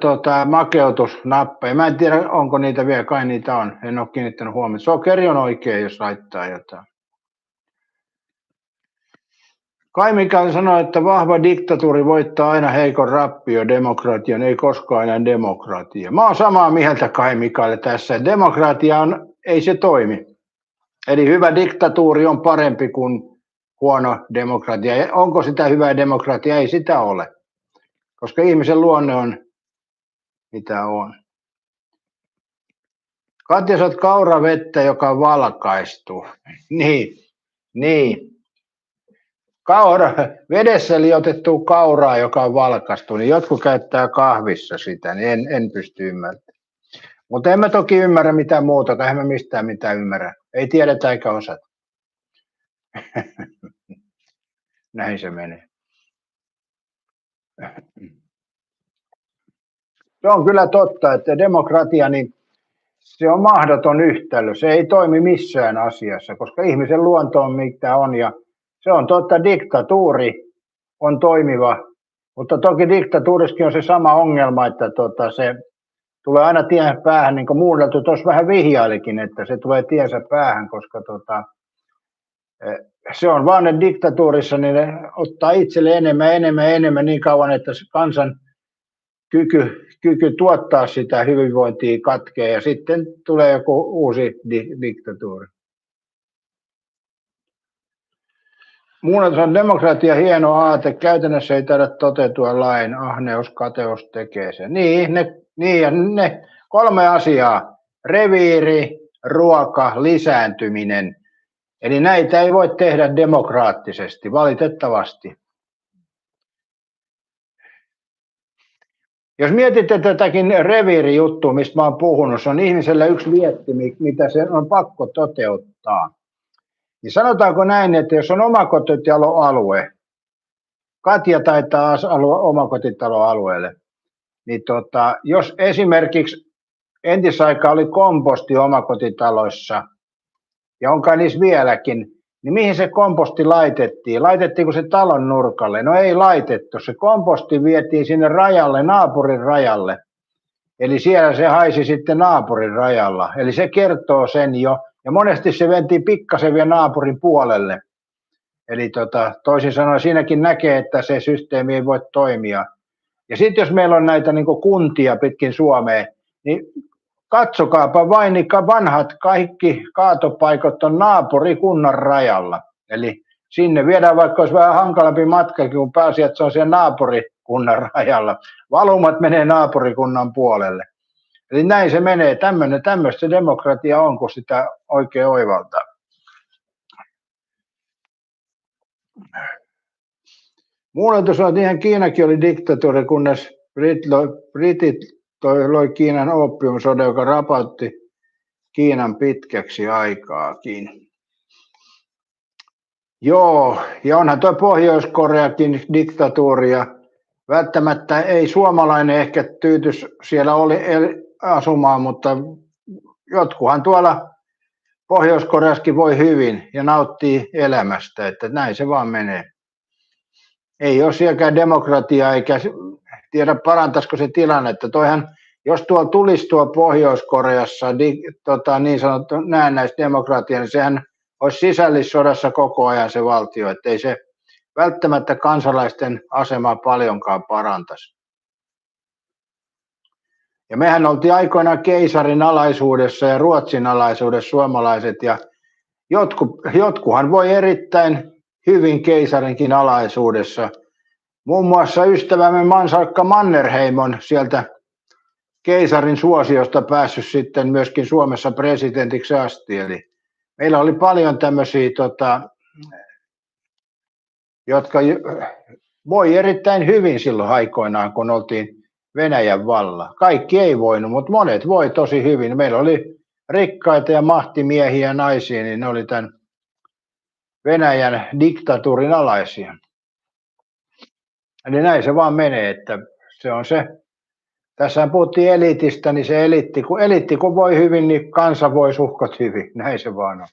makeutusnappeja. Mä en tiedä, onko niitä vielä, kai niitä on. En ole kiinnittänyt huomioon. Sokeri on oikein, jos laittaa jotain. Kai Mikael sanoi, että vahva diktatuuri voittaa aina heikon rappio, demokratian ei koskaan enää demokratia. Mä oon samaa mieltä Kai Mikael tässä. Demokratia ei se toimi. Eli hyvä diktatuuri on parempi kuin huono demokratia. Onko sitä hyvää demokratia? Ei sitä ole. Koska ihmisen luonne on mitä on. Katja, sä oot kauravettä, joka valkaistuu. Niin. Vedessä liotettua kauraa, joka on valkaistu, niin jotkut käyttää kahvissa sitä, niin en pysty ymmärtämään. Mutta en mä toki ymmärrä mitään muuta, eihän mä mistään mitään ymmärrä. Ei tiedetä eikä osata. Näin se menee. Se on kyllä totta, että demokratia, niin se on mahdoton yhtälö. Se ei toimi missään asiassa, koska ihmisen luonto on mitä on. Ja se on totta, diktatuuri on toimiva, mutta toki diktatuurissakin on se sama ongelma, että se tulee aina tiensä päähän, niin kuin muudeltu tuossa vähän vihjailikin, että se tulee tiensä päähän, koska se on vaan, että diktatuurissa niin ne ottaa itselle enemmän niin kauan, että se kansan kyky tuottaa sitä hyvinvointia katkee ja sitten tulee joku uusi diktatuuri. Muunneltus on demokratia hieno aate, käytännössä ei taida toteutua lain, ahneus, kateus tekee sen. Ne 3 asiaa, reviiri, ruoka, lisääntyminen. Eli näitä ei voi tehdä demokraattisesti, valitettavasti. Jos mietitte tätäkin reviirijuttua, mistä mä oon puhunut, se on ihmisellä yksi vietti, mitä se on pakko toteuttaa. Niin sanotaanko näin, että jos on omakotitaloalue, Katja taitaa asua omakotitaloalueelle, niin jos esimerkiksi entisaikaan oli komposti omakotitaloissa, ja on kai niissä vieläkin, niin mihin se komposti laitettiin? Laitettiinko se talon nurkalle? No ei laitettu. Se komposti vietiin sinne rajalle, naapurin rajalle. Eli siellä se haisi sitten naapurin rajalla. Eli se kertoo sen jo. Ja monesti se ventiin pikkasen vielä naapurin puolelle. Eli toisin sanoen siinäkin näkee, että se systeemi ei voi toimia. Ja sitten jos meillä on näitä niin kuin kuntia pitkin Suomea, niin katsokaapa vain, niin vanhat kaikki kaatopaikat on naapurikunnan rajalla. Eli sinne viedään, vaikka olisi vähän hankalampi matka, kun pääsi, että se on siellä naapurikunnan rajalla. Valumat menee naapurikunnan puolelle. Eli näin se menee. Tämmöistä se demokratia on, kun sitä oikein oivaltaa. Muunneltus on, että ihan Kiinakin oli diktatuuri, kunnes britit loi Kiinan oopiumisodan, joka rapautti Kiinan pitkäksi aikaakin. Joo, ja onhan tuo Pohjois-Koreakin diktatuuri, ja välttämättä ei suomalainen ehkä tyytys siellä asumaan, mutta jotkuhan tuolla Pohjois-Koreassakin voi hyvin ja nauttii elämästä, että näin se vaan menee. Ei ole sielläkään demokratiaa, eikä tiedä parantaisiko se tilannetta. Toihan, jos tuolla tulisi tuo Pohjois-Koreassa niin sanottu näennäisdemokratia, niin sehän olisi sisällissodassa koko ajan se valtio, että ei se välttämättä kansalaisten asemaa paljonkaan parantaisi. Ja mehän oltiin aikoinaan keisarin alaisuudessa ja Ruotsin alaisuudessa suomalaiset, ja Jotkuhan voi erittäin hyvin keisarinkin alaisuudessa. Muun muassa ystävämme Mansalkka Mannerheim on sieltä keisarin suosiosta päässyt sitten myöskin Suomessa presidentiksi asti. Eli meillä oli paljon tämmöisiä, jotka voi erittäin hyvin silloin aikoinaan, kun oltiin Venäjän valla. Kaikki ei voinut, mutta monet voi tosi hyvin. Meillä oli rikkaita ja mahtimiehiä ja naisia, niin ne oli tämän Venäjän diktatuurin alaisia. Eli näin se vaan menee, että se on se. Tässä puhuttiin eliitistä, niin se eliitti kun voi hyvin, niin kansa voi suhkot hyvin. Näin se vaan on.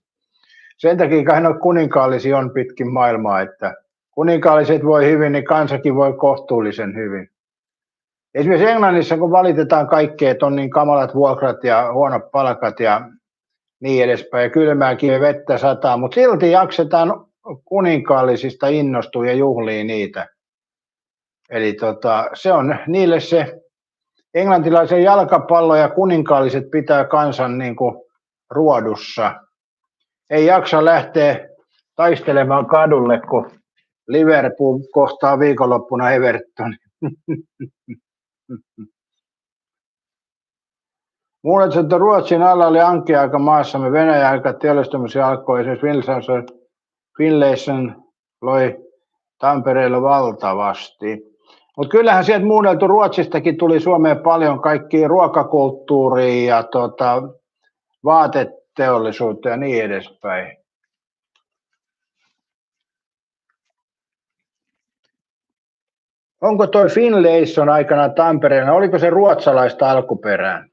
Sen takia kai noita kuninkaallisia on pitkin maailmaa, että kuninkaalliset voi hyvin, niin kansakin voi kohtuullisen hyvin. Esimerkiksi Englannissa, kun valitetaan kaikkea, että on niin kamalat vuokrat ja huonot palkat ja niin edespäin, ja kylmääkin ja vettä sataa, mutta silti jaksetaan kuninkaallisista innostua ja juhlii niitä. Eli se on niille se englantilaisen jalkapallo ja kuninkaalliset pitää kansan niin kuin ruodussa. Ei jaksa lähteä taistelemaan kadulle, kun Liverpool kohtaa viikonloppuna Everton. Muulta, että Ruotsin alla oli ankea-aika maassamme. Venäjän aika teollistumisen alkoi. Esimerkiksi Finlayson loi Tampereella valtavasti. Mutta kyllähän sieltä muunneltu Ruotsistakin tuli Suomeen paljon kaikkia ruokakulttuuria ja vaateteollisuutta ja niin edespäin. Onko toi Finlayson aikana Tampereella, oliko se ruotsalaista alkuperää?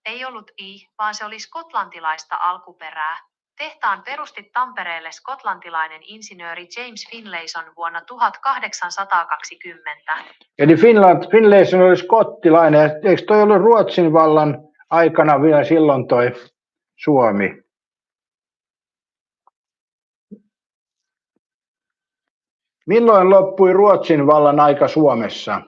Ei ollut vaan se oli skotlantilaista alkuperää. Tehtaan perusti Tampereelle skotlantilainen insinööri James Finlayson vuonna 1820. Eli Finlayson oli skottilainen. Eikö toi ollut Ruotsin vallan aikana vielä silloin toi Suomi? Milloin loppui Ruotsin vallan aika Suomessa?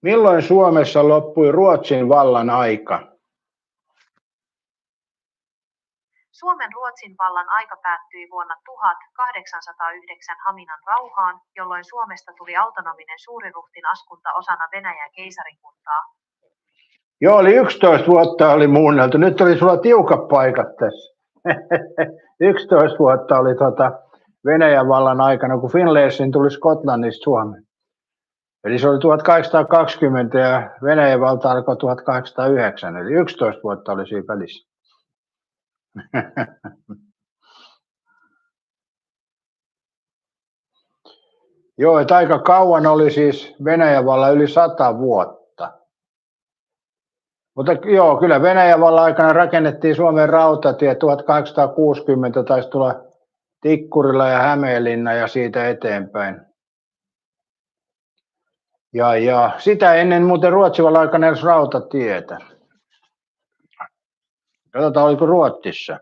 Milloin Suomessa loppui Ruotsin vallan aika? Suomen Ruotsin vallan aika päättyi vuonna 1809 Haminan rauhaan, jolloin Suomesta tuli autonominen suuriruhtinaskunta osana Venäjän keisarikuntaa. Joo, oli 11 vuotta oli muunneltu. Nyt oli sulla tiukat paikat tässä. 11 vuotta oli Venäjän vallan aikana, kun Finlayson tuli Skotlannista Suomeen. Eli se oli 1820 ja Venäjän valta alkoi 1809, eli 11 vuotta oli siinä välissä. Joo, että aika kauan oli siis Venäjän vallan yli 100 vuotta. Mutta joo, kyllä Venäjän vallan aikana rakennettiin Suomen rautatie 1860, taisi tulla Tikkurila ja Hämeenlinna ja siitä eteenpäin. Ja sitä ennen muuten Ruotsin vallan aikana edes rautatietä. Katsotaan, oliko Ruotsissa.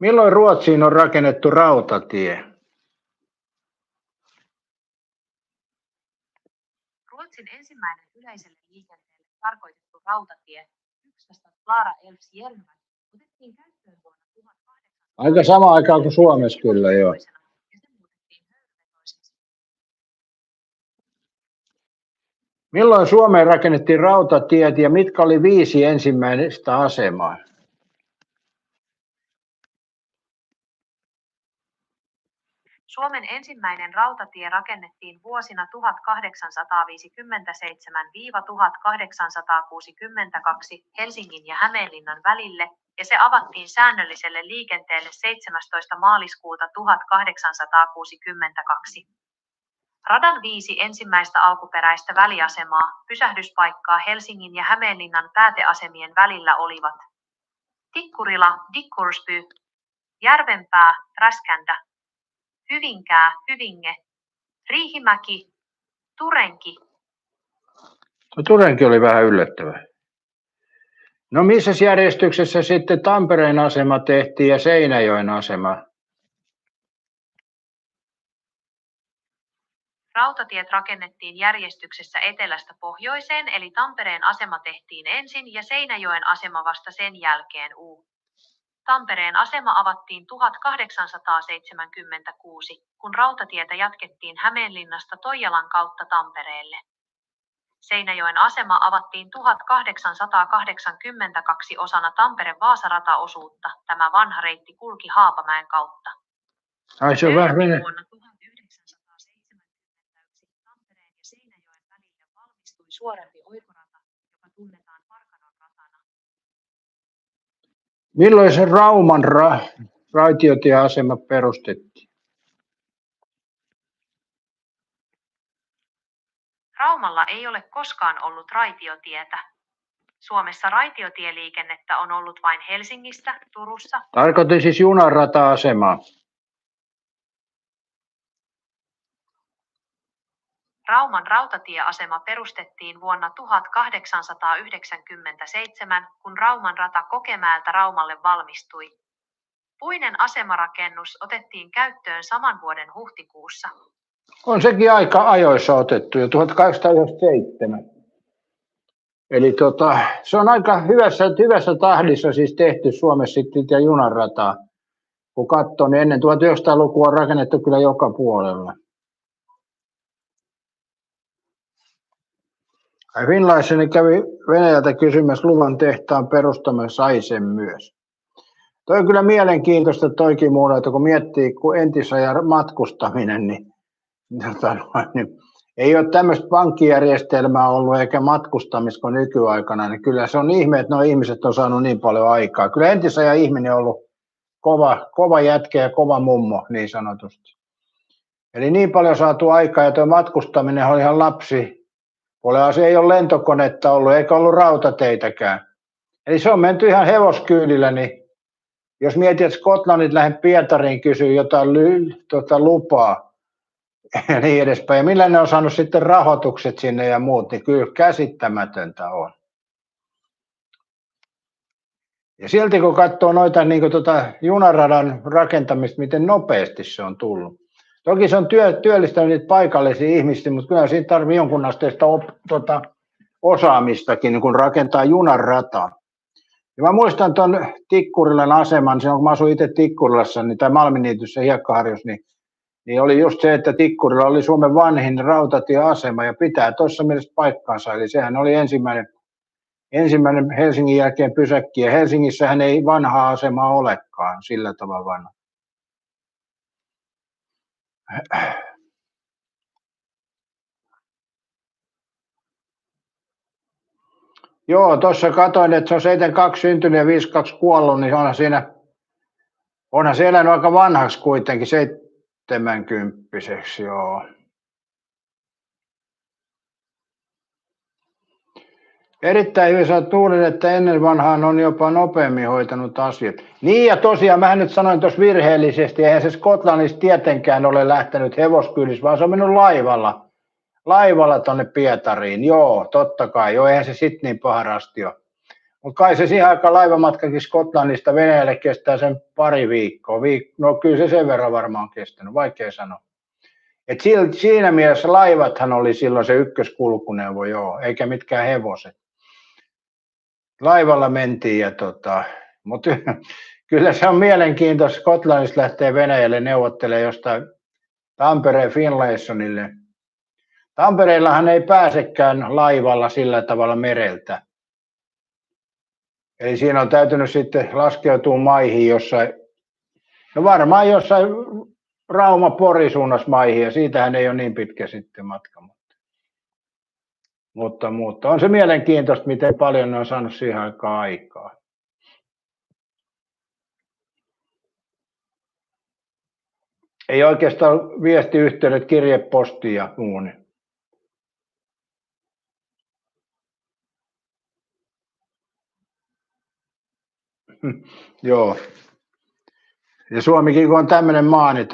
Milloin Ruotsiin on rakennettu rautatie? Ruotsin ensimmäinen yleiselle liikenteelle tarkoitettu rautatie, Yksasta Klara Elfsjärven, otettiin käyttöön vuonna 1800. Aika sama aikaan kuin Suomessa kyllä, joo. Milloin Suomeen rakennettiin rautatiet ja mitkä oli 5 ensimmäistä asemaa? Suomen ensimmäinen rautatie rakennettiin vuosina 1857–1862 Helsingin ja Hämeenlinnan välille, ja se avattiin säännölliselle liikenteelle 17. maaliskuuta 1862. Radan 5 ensimmäistä alkuperäistä väliasemaa, pysähdyspaikkaa Helsingin ja Hämeenlinnan pääteasemien välillä olivat Tikkurila, Dickorsby, Järvenpää, Räskändä, Hyvinkää, Hyvinge, Riihimäki, Turenki. Turenki oli vähän yllättävä. No missä järjestyksessä sitten Tampereen asema tehtiin ja Seinäjoen asema? Rautatiet rakennettiin järjestyksessä etelästä pohjoiseen, eli Tampereen asema tehtiin ensin ja Seinäjoen asema vasta sen jälkeen. Tampereen asema avattiin 1876, kun rautatietä jatkettiin Hämeenlinnasta Toijalan kautta Tampereelle. Seinäjoen asema avattiin 1882 osana Tampere-Vaasa-rataosuutta. Tämä vanha reitti kulki Haapamäen kautta. Vuonna 1971 Tampereen ja Seinäjoen välille valmistui suorempi oikorata, joka tunnetaan Parkanon ratana. Milloin se Rauman raitiotieasema perustettiin? Raumalla ei ole koskaan ollut raitiotietä. Suomessa raitiotieliikennettä on ollut vain Helsingistä, Turussa. Tarkoitin siis junarata-asemaa. Rauman rautatieasema perustettiin vuonna 1897, kun Rauman rata Kokemäeltä Raumalle valmistui. Puinen asemarakennus otettiin käyttöön saman vuoden huhtikuussa. On sekin aika ajoissa otettu jo 1897. Eli se on aika hyvässä tahdissa siis tehty Suomessa sitten ja junarataa. Kun katsoo, niin ennen 1900-lukua on rakennettu kyllä joka puolella. Finlayssani kävi Venäjältä kysymässä luvan tehtaan perustamassa, sai sen myös. Toi on kyllä mielenkiintoista toikin muuta, että kun miettii, kun entisajan matkustaminen, niin ei ole tämmöistä pankkijärjestelmää ollut eikä matkustamista kuin nykyaikana, niin kyllä se on ihme, että nuo ihmiset on saanut niin paljon aikaa. Kyllä entisajan ihminen on ollut kova jätkä ja kova mummo niin sanotusti. Eli niin paljon saatu aikaa ja tuo matkustaminen on ihan se ei ole lentokonetta ollut eikä ollut rautateitäkään. Eli se on menty ihan hevoskyydillä, niin jos mietit, että Skotlannit lähden Pietariin kysyy jotain lupaa ja niin edespäin, ja millä ne on saanut sitten rahoitukset sinne ja muut, niin kyllä käsittämätöntä on. Ja silti kun katsoo noita junaradan rakentamista, miten nopeasti se on tullut. Toki se on työllistänyt niitä paikallisia ihmisiä, mutta kyllä siinä tarvitsee jonkun asteista osaamistakin, niin kun rakentaa junarataa. Ja mä muistan tuon Tikkurilan aseman, silloin kun mä asuin itse Tikkurilassa, niin tämä Malminiityssä Hiekkaharjussa, niin oli just se, että Tikkurila oli Suomen vanhin rautatieasema ja pitää tuossa mielessä paikkaansa. Eli sehän oli ensimmäinen Helsingin jälkeen pysäkki, ja Helsingissähän ei vanhaa asemaa olekaan sillä tavalla vanha. Joo, tuossa katsoin, että se on 72 syntynyt ja 52 kuollut, niin onhan se elänyt aika vanhaksi kuitenkin, 70-vuotiaaksi, joo. Erittäin hyvin sä luulen, että ennen vanhaan on jopa nopeammin hoitanut asiat. Niin ja tosiaan, mä nyt sanoin tuossa virheellisesti, eihän se Skotlannissa tietenkään ole lähtenyt hevoskyydissä, vaan se on mennyt laivalla tonne Pietariin. Joo, totta kai, joo, eihän se sitten niin paharasti ole. Mutta kai se siihen aikaan laivamatkakin Skotlannista Venäjälle kestää sen pari viikkoa. No kyllä se sen verran varmaan on kestänyt, vaikea sanoa. Et siinä mielessä laivathan oli silloin se ykköskulkuneuvo, joo, eikä mitkään hevoset. Laivalla mentiin, mutta kyllä se on mielenkiintoista. Skotlannista lähtee Venäjälle neuvottelemaan jostain Tampereen Finlaysonille. Tampereellahan ei pääsekään laivalla sillä tavalla mereltä. Eli siinä on täytynyt sitten laskeutua maihin jossain, no varmaan jossain Rauma-Pori suunnassa maihin, ja siitähän ei ole niin pitkä sitten matka. Mutta on se mielenkiintoista, miten paljon ne on saanut siihen aikaa. Ei oikeastaan viestiyhteydet, kirjeposti ja muu. Joo. Ja Suomikin, kun on tämmöinen maa, niin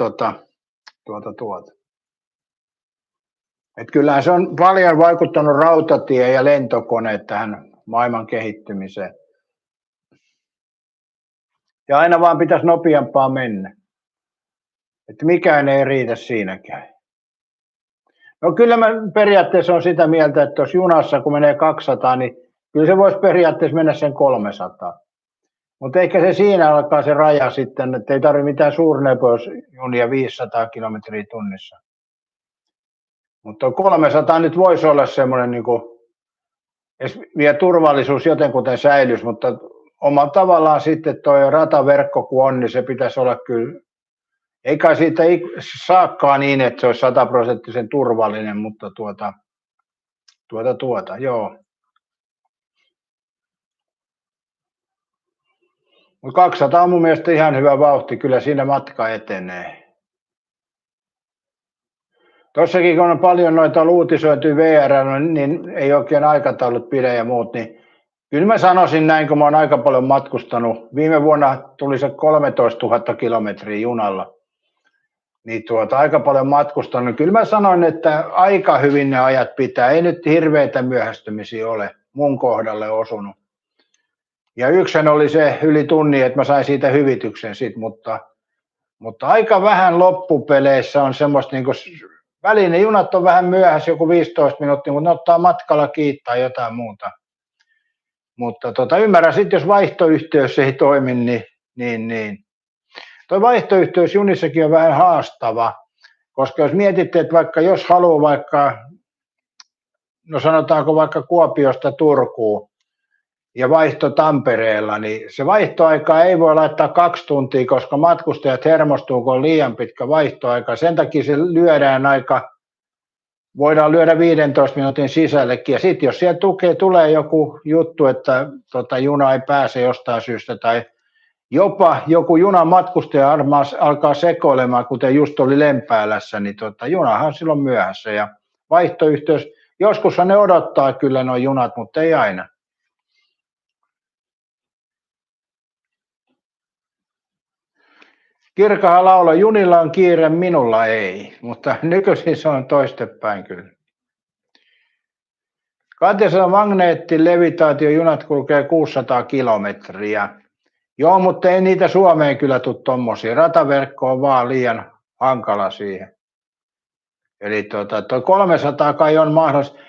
Et kyllähän se on paljon vaikuttanut rautatie ja lentokoneet tähän maailman kehittymiseen. Ja aina vaan pitäisi nopeampaa mennä. Että mikään ei riitä siinäkään. No kyllä mä periaatteessa on sitä mieltä, että jos junassa kun menee 200, niin kyllä se voisi periaatteessa mennä sen 300. Mutta ehkä se siinä alkaa se raja sitten, että ei tarvitse mitään suurnopeusjunia 500 kilometriä tunnissa. Mutta 300 nyt voisi olla semmoinen, niin kuin, vielä turvallisuus jotenkuten säilyisi, mutta omalla tavallaan sitten tuo rataverkko kun on, niin se pitäisi olla kyllä, eikä siitä saakaan niin, että se olisi 100% turvallinen, mutta joo. Mutta 200 on mun mielestä ihan hyvä vauhti, kyllä siinä matka etenee. Tossakin kun on paljon noita uutisointia VR, niin ei oikein aikataulut pidä ja muut, niin kyllä mä sanoisin näin, kun mä oon aika paljon matkustanut. Viime vuonna tuli se 13 000 kilometriä junalla, niin aika paljon matkustanut. Kyllä mä sanoin, että aika hyvin ne ajat pitää. Ei nyt hirveitä myöhästymisiä ole mun kohdalle osunut. Ja yksihän oli se yli tunnin, että mä sain siitä hyvityksen sit, mutta aika vähän loppupeleissä on semmoista, niin kuin, väliin ne junat on vähän myöhässä, joku 15 minuuttia, mutta ne ottaa matkalla kiittää jotain muuta. Mutta ymmärrän sitten, jos vaihtoyhteys ei toimi, niin. Tuo vaihtoyhteys junissakin on vähän haastava, koska jos mietitte, että vaikka jos haluaa vaikka, no sanotaanko vaikka Kuopiosta Turkuun ja vaihto Tampereella, niin se vaihtoaika ei voi laittaa 2 tuntia, koska matkustajat hermostuu, kun on liian pitkä vaihtoaika. Sen takia se voidaan lyödä 15 minuutin sisällekin. Ja sitten jos siellä tulee joku juttu, että juna ei pääse jostain syystä tai jopa joku junan matkustaja alkaa sekoilemaan, kuten just oli Lempäälässä, niin junahan on silloin myöhässä. Ja vaihtoyhteys, joskushan ne odottaa kyllä nuo junat, mutta ei aina. Kirkahan laula, junilla on kiire, minulla ei, mutta nykyisin se on toistepäin kyllä. Katjassa magneettilevitaatiojunat kulkee 600 kilometriä. Joo, mutta ei niitä Suomeen kyllä tule tommosia. Rataverkko on vaan liian hankala siihen. Eli tuo 300 kai on mahdollista.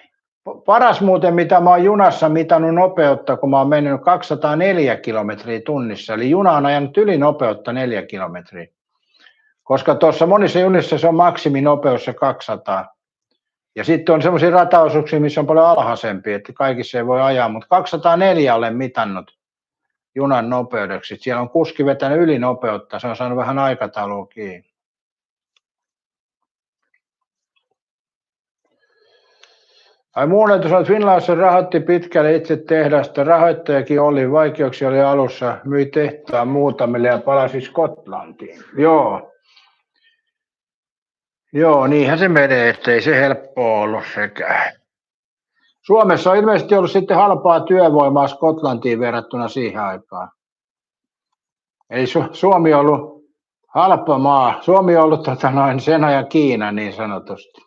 Paras muuten, mitä mä oon junassa mitannut nopeutta, kun mä oon mennyt 204 kilometriä tunnissa. Eli juna on ajanut yli nopeutta 4 kilometriä. Koska tuossa monissa junissa se on maksiminopeus se 200. Ja sitten on semmoisia rataosuuksia, missä on paljon alhaisempi, että kaikissa ei voi ajaa. Mutta 204 olen mitannut junan nopeudeksi. Siellä on kuski vetänyt yli nopeutta. Se on saanut vähän aikataulua kiinni. Ai muunneltu on, että Finlands rahoitti pitkälle itse tehdasta. Rahoittajakin oli, vaikeuksia oli alussa, myi tehtaan muutamille ja palasi Skotlantiin. Joo, niinhän se menee, ettei se helppoa ollut sekään. Suomessa on ilmeisesti ollut sitten halpaa työvoimaa Skotlantiin verrattuna siihen aikaan. Eli Suomi on ollut halpa maa. Suomi on ollut sen ajan Kiina niin sanotusti.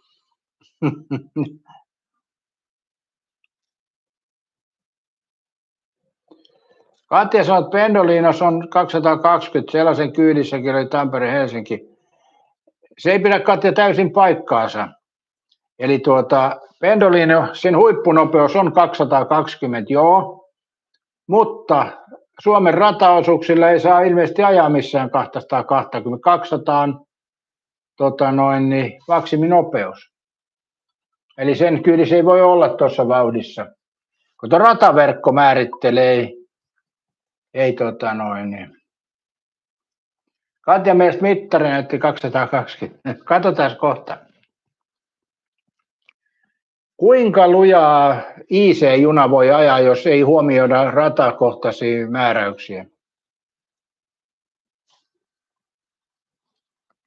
Katja sanoi, että Pendolinos on 220, sellaisen kyydissäkin oli Tampere-Helsinki. Se ei pidä Katja täysin paikkaansa. Eli Pendolino, sen huippunopeus on 220, joo, mutta Suomen rataosuuksilla ei saa ilmeisesti ajaa missään 220. 200 on maksiminopeus. Eli sen kyydissä ei voi olla tuossa vauhdissa. Kun tuo rataverkko määrittelee, ei Katja mielestä mittari näytti 220. Katsotaan kohta. Kuinka lujaa IC-juna voi ajaa, jos ei huomioida ratakohtaisia määräyksiä?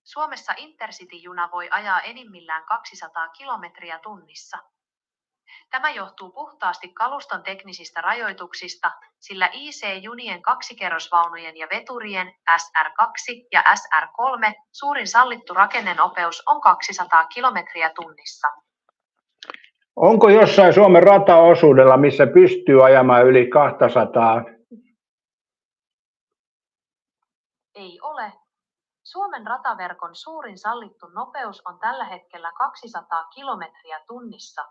Suomessa Intercity-juna voi ajaa enimmillään 200 kilometriä tunnissa. Tämä johtuu puhtaasti kaluston teknisistä rajoituksista, sillä IC-junien kaksikerrosvaunujen ja veturien SR2 ja SR3 suurin sallittu rakennenopeus on 200 kilometriä tunnissa. Onko jossain Suomen rataosuudella, missä pystyy ajamaan yli 200? Suomen rataverkon suurin sallittu nopeus on tällä hetkellä 200 kilometriä tunnissa.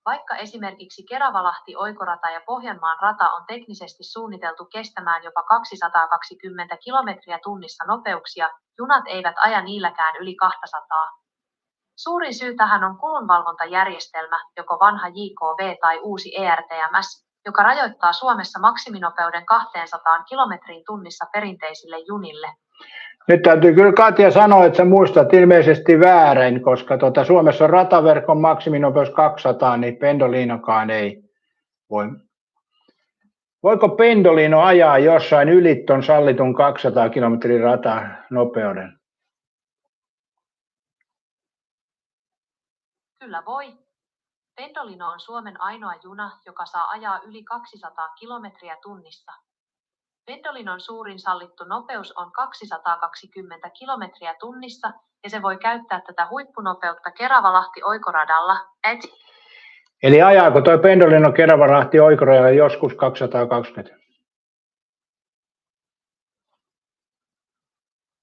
Vaikka esimerkiksi Keravalahti-oikorata ja Pohjanmaan rata on teknisesti suunniteltu kestämään jopa 220 kilometriä tunnissa nopeuksia, junat eivät aja niilläkään yli 200. Suurin syy tähän on kulunvalvontajärjestelmä, joko vanha JKV tai uusi ERTMS, joka rajoittaa Suomessa maksiminopeuden 200 kilometriin tunnissa perinteisille junille. Nyt täytyy kyllä Katja sanoa, että sä muistat ilmeisesti väärin, koska Suomessa on rataverkon maksiminopeus 200, niin Pendolinokaan ei voi. Voiko Pendolino ajaa jossain yli ton sallitun 200 kilometrin ratanopeuden? Kyllä voi. Pendolino on Suomen ainoa juna, joka saa ajaa yli 200 kilometriä tunnissa. Pendolinon suurin sallittu nopeus on 220 kilometriä tunnissa ja se voi käyttää tätä huippunopeutta Keravalahti-oikoradalla. Eli ajaako toi Pendolino Keravalahti-oikoradalla joskus 220?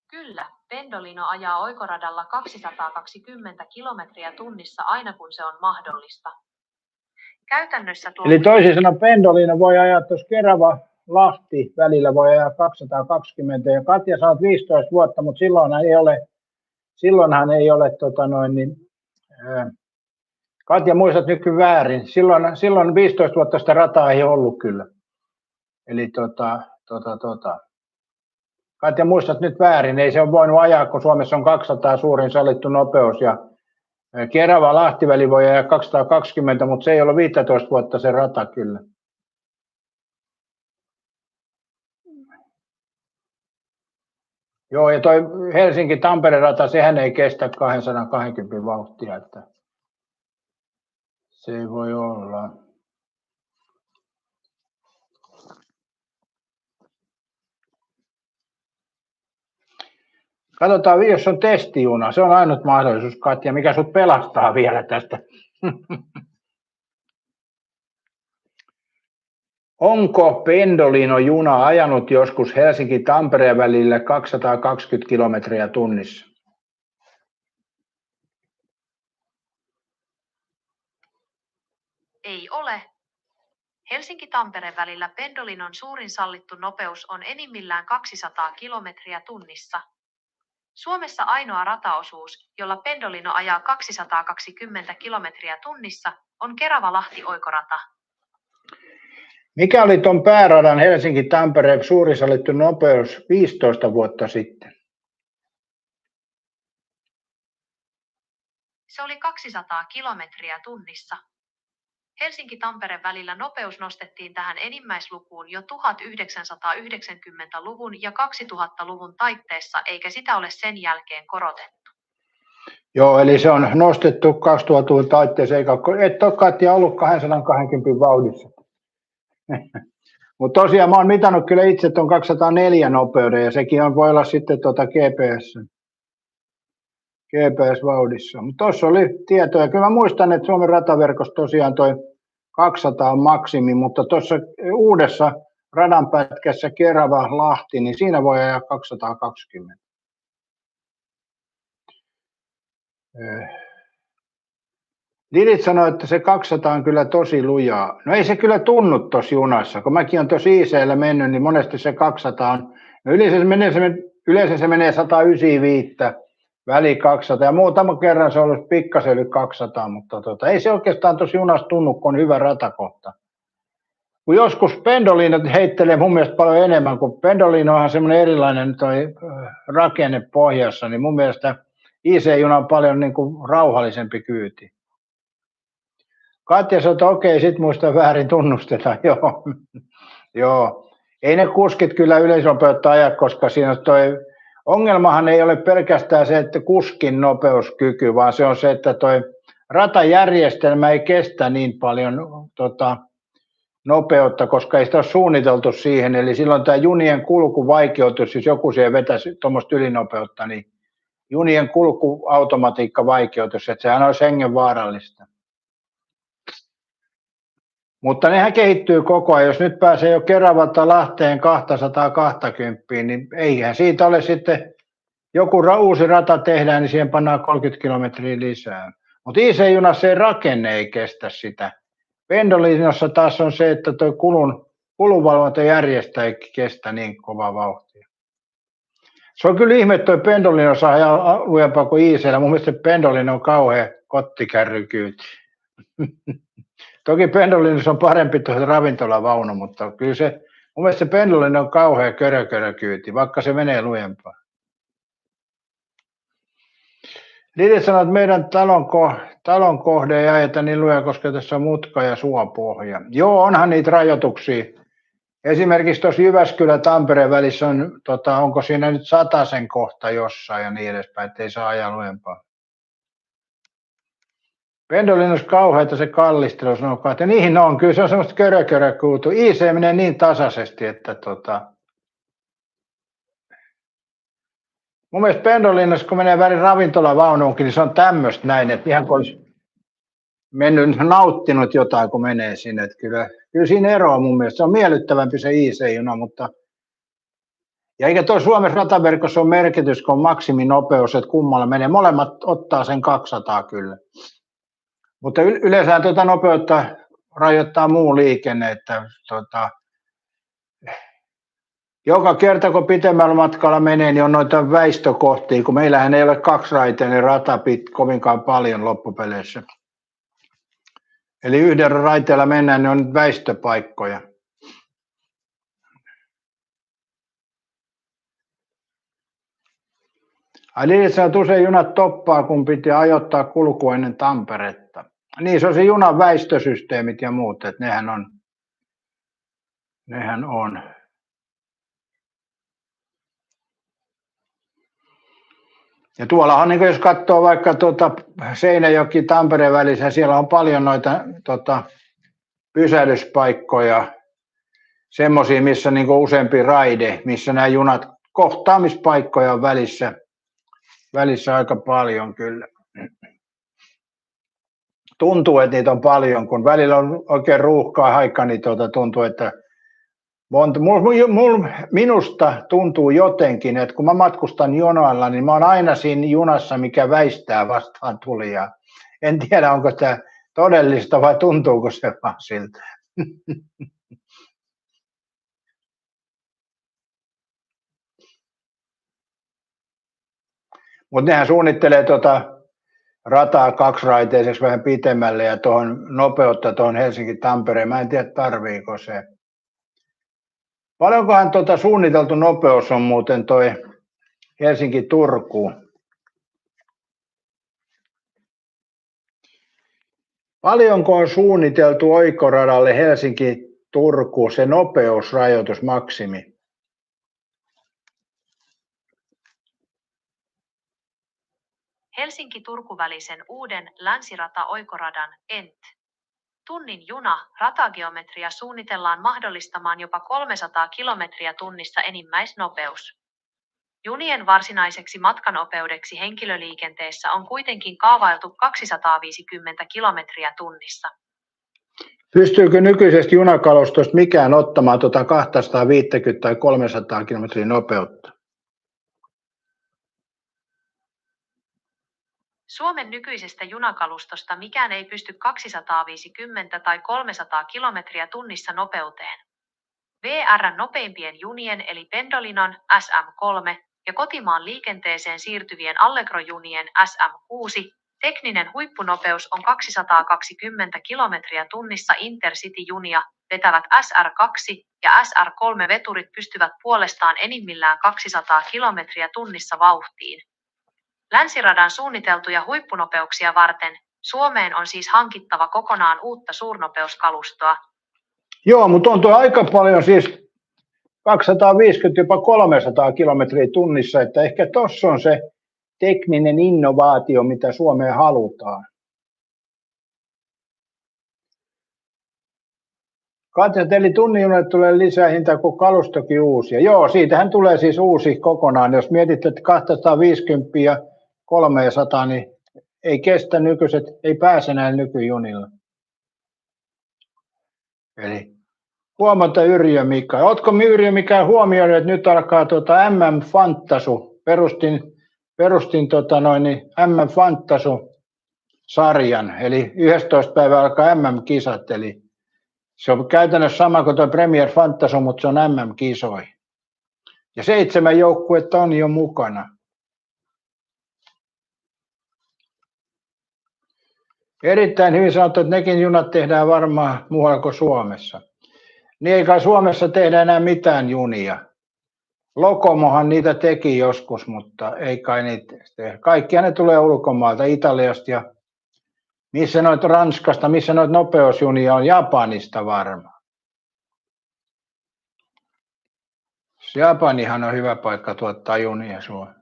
Kyllä, Pendolino ajaa oikoradalla 220 kilometriä tunnissa aina kun se on mahdollista. Käytännössä Eli toisin sanoen Pendolino voi ajaa tuossa Kerava-Lahti välillä voi ajaa 220 ja Katja sä oot 15 vuotta, mutta silloinhan ei ole Katja muistat nyt kyllä väärin. Silloin 15 vuotta sitä rataa ei ollut kyllä. Eli Katja muistat nyt väärin, ei se ole voinut ajaa, kun Suomessa on 200 suurin sallittu nopeus ja Kerava-Lahti-väli voi ajaa 220, mutta se ei ole 15 vuotta se rata kyllä. Joo, ja toi Helsinki-Tampere-rata, sehän ei kestä 220 vauhtia, että se ei voi olla. Katsotaan, jos on testijuna. Se on ainut mahdollisuus, Katja, mikä sut pelastaa vielä tästä. Onko Pendolino-juna ajanut joskus Helsinki-Tampereen välillä 220 kilometriä tunnissa? Ei ole. Helsinki-Tampere välillä Pendolinon suurin sallittu nopeus on enimmillään 200 kilometriä tunnissa. Suomessa ainoa rataosuus, jolla Pendolino ajaa 220 kilometriä tunnissa, on Keravalahti-oikorata. Mikä oli tuon pääradan Helsinki-Tampere suurin sallittu nopeus 15 vuotta sitten? Se oli 200 kilometriä tunnissa. Helsinki-Tampere välillä nopeus nostettiin tähän enimmäislukuun jo 1990-luvun ja 2000-luvun taitteessa, eikä sitä ole sen jälkeen korotettu. Joo, eli se on nostettu 2000-luvun taitteessa, eikä et ole Katja ollut 220 vauhdissa. Mutta tosiaan mä oon mitannut kyllä itse tuon 204 nopeuden ja sekin voi olla sitten GPS-vauhdissa. Mutta tuossa oli tietoja. Kyllä mä muistan, että Suomen rataverkossa tosiaan toi 200 on maksimi, mutta tuossa uudessa radanpätkässä Kerava-Lahti, niin siinä voi ajaa 220. Lilit sanoi, että se 200 on kyllä tosi lujaa. No ei se kyllä tunnu tuossa junassa. Kun mäkin olen tuossa IC:llä mennyt, niin monesti se 200 on. No yleensä se menee 195, väli 200 ja muutaman kerran se on ollut pikkasen yli 200, mutta ei se oikeastaan tuossa junassa tunnu, kun on hyvä ratakohta. Kun joskus Pendolino heittelee mun mielestä paljon enemmän, kun Pendolino on semmoinen erilainen toi rakenne pohjassa, niin mun mielestä IC-juna on paljon niin kuin rauhallisempi kyyti. Katja sanoi, että okei, sit muista väärin tunnustetaan, joo. Joo. Ei ne kuskit kyllä yleisnopeutta aja, koska siinä toi ongelmahan ei ole pelkästään se, että kuskin nopeuskyky, vaan se on se, että toi ratajärjestelmä ei kestä niin paljon nopeutta, koska ei sitä ole suunniteltu siihen, eli silloin tämä junien kulku vaikeutus, jos joku siihen vetäisi tuommoista ylinopeutta, niin junien kulkuautomatiikka vaikeutus, että sehän olisi hengenvaarallista. Mutta nehän kehittyy koko ajan. Jos nyt pääsee jo Keravalta Lahteen 220, niin eihän siitä ole sitten joku uusi rata tehdään, niin siihen pannaan 30 kilometriä lisää. Mutta IC-junassa se rakenne ei kestä sitä. Pendolinossa taas on se, että tuo kulunvalvontajärjestelmä ei kestä niin kovaa vauhtia. Se on kyllä ihme, että tuo Pendolino saa ajaa lujempaa kuin IC-llä. Mun mielestä Pendolino on kauhean kottikärrykyyti. Toki Pendolinossa on parempi tuo ravintolavaunu, mutta kyllä se, mun mielestä se Pendolino on kauhean körökyyti, vaikka se menee lujempaa. Lili sanoi, että meidän talon kohde ei ajeta niin luja, koska tässä on mutka ja suopohja. Joo, onhan niitä rajoituksia. Esimerkiksi tuossa Jyväskylä-Tampereen välissä on, onko siinä nyt 100 kohta jossain ja niin edespäin, ettei saa ajaa lujempaa. Pendolinossa kauheita se kallistelu, sanokaa, että niihin on, kyllä se on semmoista körökuutu. IC menee niin tasaisesti, että mun mielestä Pendolinossa, kun menee väliin ravintolavaunuunkin, niin se on tämmöistä näin, että ihan kun olisi mennyt, nauttinut jotain, kun menee sinne. Että kyllä siinä eroa mun mielestä. Se on miellyttävämpi se IC-juna, mutta ja eikä tuo Suomen rataverkossa ole merkitys, kun on maksiminopeus, että kummalla menee. Molemmat ottaa sen 200 kyllä. Mutta yleensä tuota nopeutta rajoittaa muu liikenne, että joka kerta kun pitemmällä matkalla menee, niin on noita väistökohtia, kun meillähän ei ole kaksiraiteinen rata kovinkaan paljon loppupeleissä. Eli yhden raiteella mennään, niin on väistöpaikkoja. Lili sanoi, että usein junat toppaa, kun piti ajoittaa kulku ennen Tamperetta. Niin, se on se junan väistösysteemit ja muut, että nehän on. Ja tuollahan, niin jos katsoo vaikka Seinäjoki Tampereen välissä, siellä on paljon noita pysähdyspaikkoja, semmoisia, missä niin useampi raide, missä nämä junat, kohtaamispaikkoja on välissä aika paljon kyllä. Tuntuu, että niitä on paljon, kun välillä on oikein ruuhkaa aika, niin tuntuu, että minusta tuntuu jotenkin, että kun mä matkustan jonoilla, niin mä oon aina siinä junassa, mikä väistää vastaan tulijaa. En tiedä, onko tämä todellista vai tuntuuko se vaan siltä. Mutta nehän suunnittelee rataa kaksiraiteiseksi vähän pitemmälle ja tuohon nopeutta tuohon Helsinki-Tampereen. Mä en tiedä, tarviiko se. Paljonkohan suunniteltu nopeus on muuten toi Helsinki-Turku? Paljonko on suunniteltu oikoradalle Helsinki-Turku se nopeusrajoitus maksimi? Helsinki-Turku-välisen uuden länsirata-oikoradan ENT. Tunnin juna, ratageometria suunnitellaan mahdollistamaan jopa 300 kilometriä tunnissa enimmäisnopeus. Junien varsinaiseksi matkanopeudeksi henkilöliikenteessä on kuitenkin kaavailtu 250 kilometriä tunnissa. Pystyykö nykyisestä junakalustosta mikään ottamaan 250 tai 300 kilometriä nopeutta? Suomen nykyisestä junakalustosta mikään ei pysty 250 tai 300 kilometriä tunnissa nopeuteen. VR:n nopeimpien junien eli Pendolinon SM3 ja kotimaan liikenteeseen siirtyvien Allegro-junien SM6 tekninen huippunopeus on 220 kilometriä tunnissa. Intercity-junia vetävät SR2 ja SR3-veturit pystyvät puolestaan enimmillään 200 kilometriä tunnissa vauhtiin. Länsiradan suunniteltuja huippunopeuksia varten Suomeen on siis hankittava kokonaan uutta suurnopeuskalustoa. Joo, mutta on tuo aika paljon siis 250 jopa 300 kilometriä tunnissa, että ehkä tuossa on se tekninen innovaatio, mitä Suomeen halutaan. Katja, eli tunnin junille tulee lisää hintaa kuin kalustokin uusia. Joo, siitähän tulee siis uusi kokonaan. Jos mietit, että 250 ja 300, niin ei kestä nykyiset, ei pääse näillä nykyjunilla. Eli huomata Yrjö Mika. Ootko Yrjö Mika huomioinut, että nyt alkaa MM Fantasu? Perustin perustin M-Fantasu-sarjan, eli 11. päivä alkaa MM-kisat, eli se on käytännössä sama kuin tuo Premier Fantasu, mutta se on MM-kisoi. Ja 7 joukkuetta on jo mukana. Erittäin hyvin sanottu, että nekin junat tehdään varmaan muualla kuin Suomessa. Niin ei kai Suomessa tehdä enää mitään junia. Lokomohan niitä teki joskus, mutta ei kai niitä tehdä. Kaikkia ne tulee ulkomailta, Italiasta ja missä noita Ranskasta, missä noita nopeusjunia on, Japanista varmaan. Japanihan on hyvä paikka tuottaa junia Suomeen.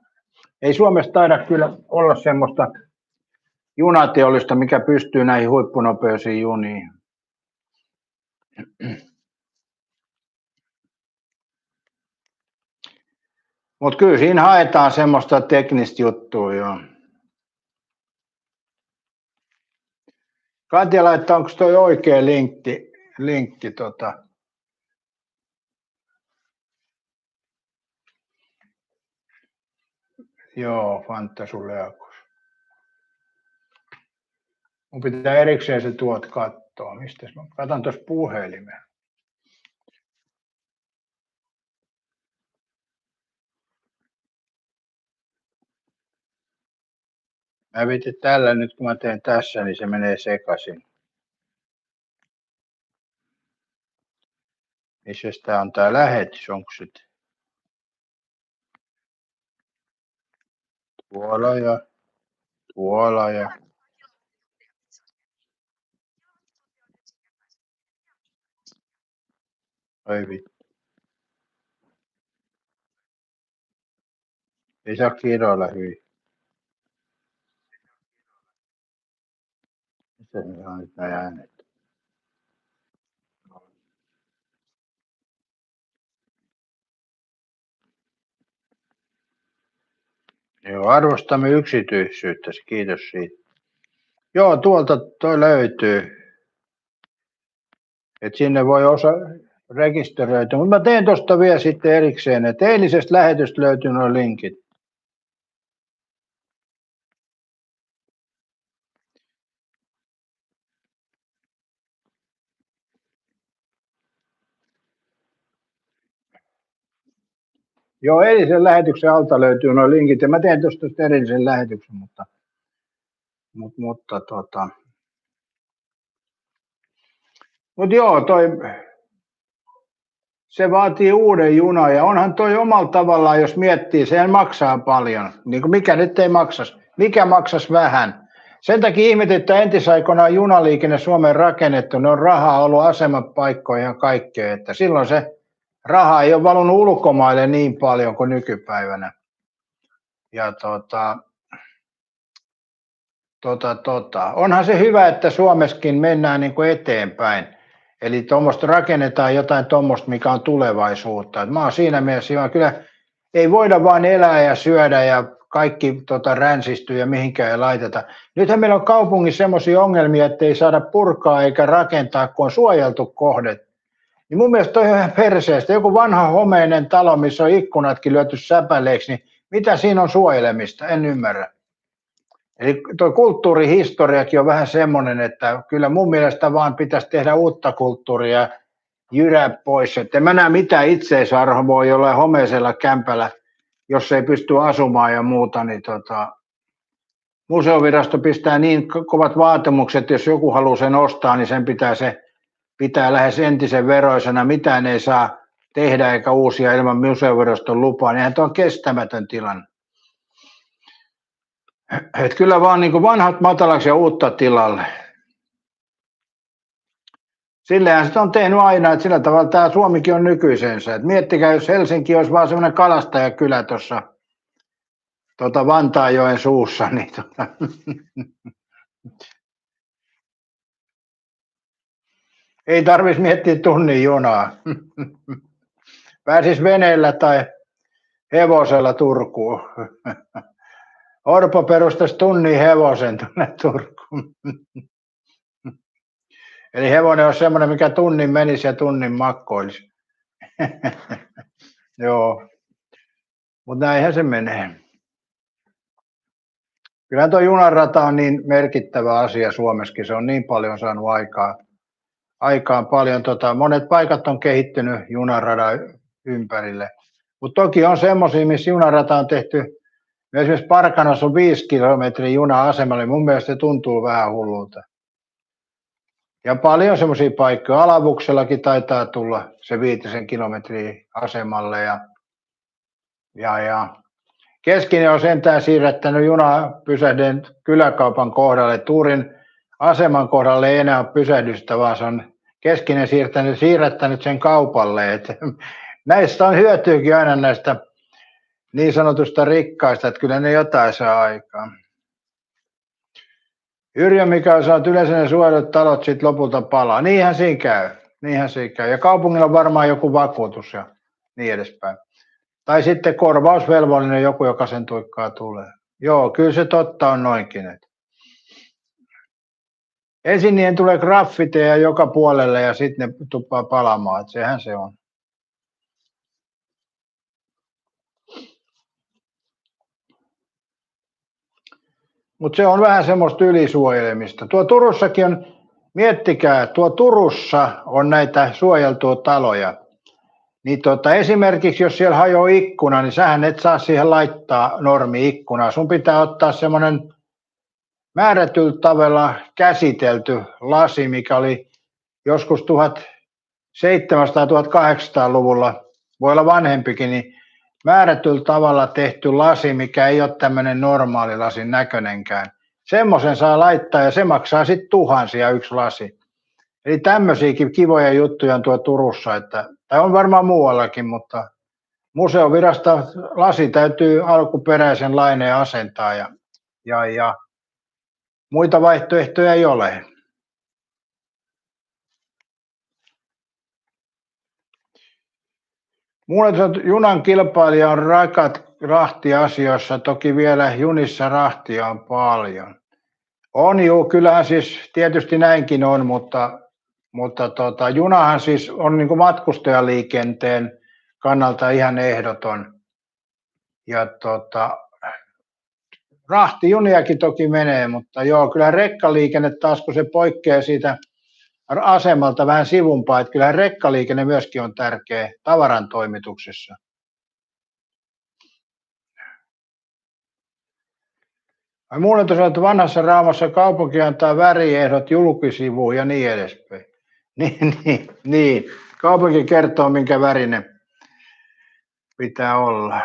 Ei Suomessa taida kyllä olla semmoista junateollista, mikä pystyy näihin huippunopeisiin juniin. Mutta kyllä siinä haetaan semmoista teknistä juttua jo. Katja laittaa, onko toi oikea linkki Joo, Fantasuleakos. Mun pitää erikseen se tuot katsoa. Mistäs mä katson tuossa puhelimeen. Mä viitin tällä nyt, kun mä teen tässä, niin se menee sekaisin. Missä tää on tää lähetys? Onko se tuolla ja Oi vittu. Ei saa kiroilla hyvin. Mitä ne on nyt nämä äänet? Joo, arvostamme yksityisyyttä, kiitos siitä. Joo, tuolta toi löytyy. Et sinne voi rekisteröityä, mutta mä teen tuosta vielä sitten erikseen, että eilisestä lähetystä löytyy nuo linkit. Joo, eilisen lähetyksen alta löytyy nuo linkit ja mä teen tuosta erillisen lähetyksen, mutta joo, se vaatii uuden junan ja onhan toi omalla tavallaan, jos miettii, sehän maksaa paljon. Niin kuin mikä nyt ei maksas, mikä maksas vähän. Sen takia ihmetin, että entisaikoinaan junaliikenne Suomeen rakennettu, ne on rahaa ollut asemapaikkoihin ja kaikkea, että silloin se raha ei ole valunut ulkomaille niin paljon kuin nykypäivänä. Ja onhan se hyvä, että Suomessakin mennään niin kuin eteenpäin. Eli tuommoista rakennetaan jotain tuommoista, mikä on tulevaisuutta. Et mä oon siinä mielessä, kyllä ei voida vain elää ja syödä ja kaikki ränsistyy ja mihinkään ei laiteta. Nythän meillä on kaupungissa semmoisia ongelmia, että ei saada purkaa eikä rakentaa, kun on suojeltu kohde. Niin mun mielestä toi on ihan perseestä. Joku vanha homeinen talo, missä on ikkunatkin lyöty säpäleiksi, niin mitä siinä on suojelemista? En ymmärrä. Eli tuo kulttuurihistoriakin on vähän semmoinen, että kyllä mun mielestä vaan pitäisi tehdä uutta kulttuuria jyrää pois. Että en mä näe mitään itseisarvoa jollain homeisella kämpällä, jos ei pysty asumaan ja muuta. Niin museovirasto pistää niin kovat vaatimukset, että jos joku haluaa sen ostaa, niin sen pitää lähes entisen veroisena. Mitään ei saa tehdä eikä uusia ilman museoviraston lupaa. Niin tuo on kestämätön tilanne. Et kyllä vaan niin kuin vanhat matalaksi ja uutta tilalle. Sillehän sitä on tehnyt aina, että sillä tavalla tämä Suomikin on nykyisensä. Et miettikää, jos Helsinki olisi vaan semmoinen kalastajakylä tuossa Vantaanjoen suussa, niin ei tarvitsisi miettiä tunnin junaa. Pääsisi veneellä tai hevosella Turkuun. Orpo perustasi tunnin hevosen tuonne Turkuun. Eli hevonen on semmoinen, mikä tunnin menisi ja tunnin makkoilisi. Joo, mutta näinhän se menee. Kyllä tuo junarata on niin merkittävä asia Suomessakin. Se on niin paljon saanut aikaan paljon. Monet paikat on kehittynyt junaradan ympärille. Mutta toki on semmoisia, missä junarata on tehty. Esimerkiksi Parkanossa on 5 kilometrin juna-asemalle. Mun mielestä se tuntuu vähän hullulta. Ja paljon semmoisia paikkoja. Alavuksellakin taitaa tulla se 5 kilometriä asemalle. Ja Keskinen on sentään siirrättänyt junapysähdin kyläkaupan kohdalle. Tuurin aseman kohdalle ei enää ole pysähdystä, vaan se on Keskinen siirrättänyt sen kaupalle. Näistä on hyötyäkin aina näistä niin sanotusta rikkaista, että kyllä ne jotain saa aikaan. Yrjö Mikael sanoo, että yleensä ne suojelut talot sitten lopulta palaa. Niinhän siinä käy. Ja kaupungilla on varmaan joku vakuutus ja niin edespäin. Tai sitten korvausvelvollinen joku, joka sen tuikkaa tulee. Joo, kyllä se totta on noinkin. Ensin niiden tulee graffiteja joka puolelle ja sitten ne tuppaa palamaan. Että sehän se on. Mutta se on vähän semmoista ylisuojelemista. Tuo Turussakin on, miettikää, Turussa on näitä suojeltuja taloja. Niin esimerkiksi jos siellä hajoaa ikkuna, niin sähän et saa siihen laittaa normi-ikkunaa. Sun pitää ottaa semmoinen määrätyllä tavalla käsitelty lasi, mikä oli joskus 1700-1800-luvulla, voi olla vanhempikin, niin määrätyllä tavalla tehty lasi, mikä ei ole tämmöinen normaali lasin näköinenkään. Semmoisen saa laittaa ja se maksaa sitten tuhansia yksi lasi. Eli tämmöisiäkin kivoja juttuja on tuo Turussa, tai on varmaan muuallakin, mutta museovirasta lasi täytyy alkuperäisen laineen asentaa ja muita vaihtoehtoja ei ole. Junan kilpailija on rakat rahtiasioissa, toki vielä junissa rahtia on paljon. On juu, kyllähän siis tietysti näinkin on, mutta junahan siis on niin kuin matkustajaliikenteen kannalta ihan ehdoton. Ja rahtijuniakin toki menee, mutta joo, kyllä rekkaliikenne taas, kun se poikkeaa siitä asemalta vähän sivumpaa, että kyllä rekkaliikenne myöskin on tärkeä tavaran toimituksessa. Muunneltu sanoo, että vanhassa Raamassa kaupunki antaa väriehdot julkisivuun ja niin edespäin. Niin. Kaupunki kertoo, minkä värinen pitää olla.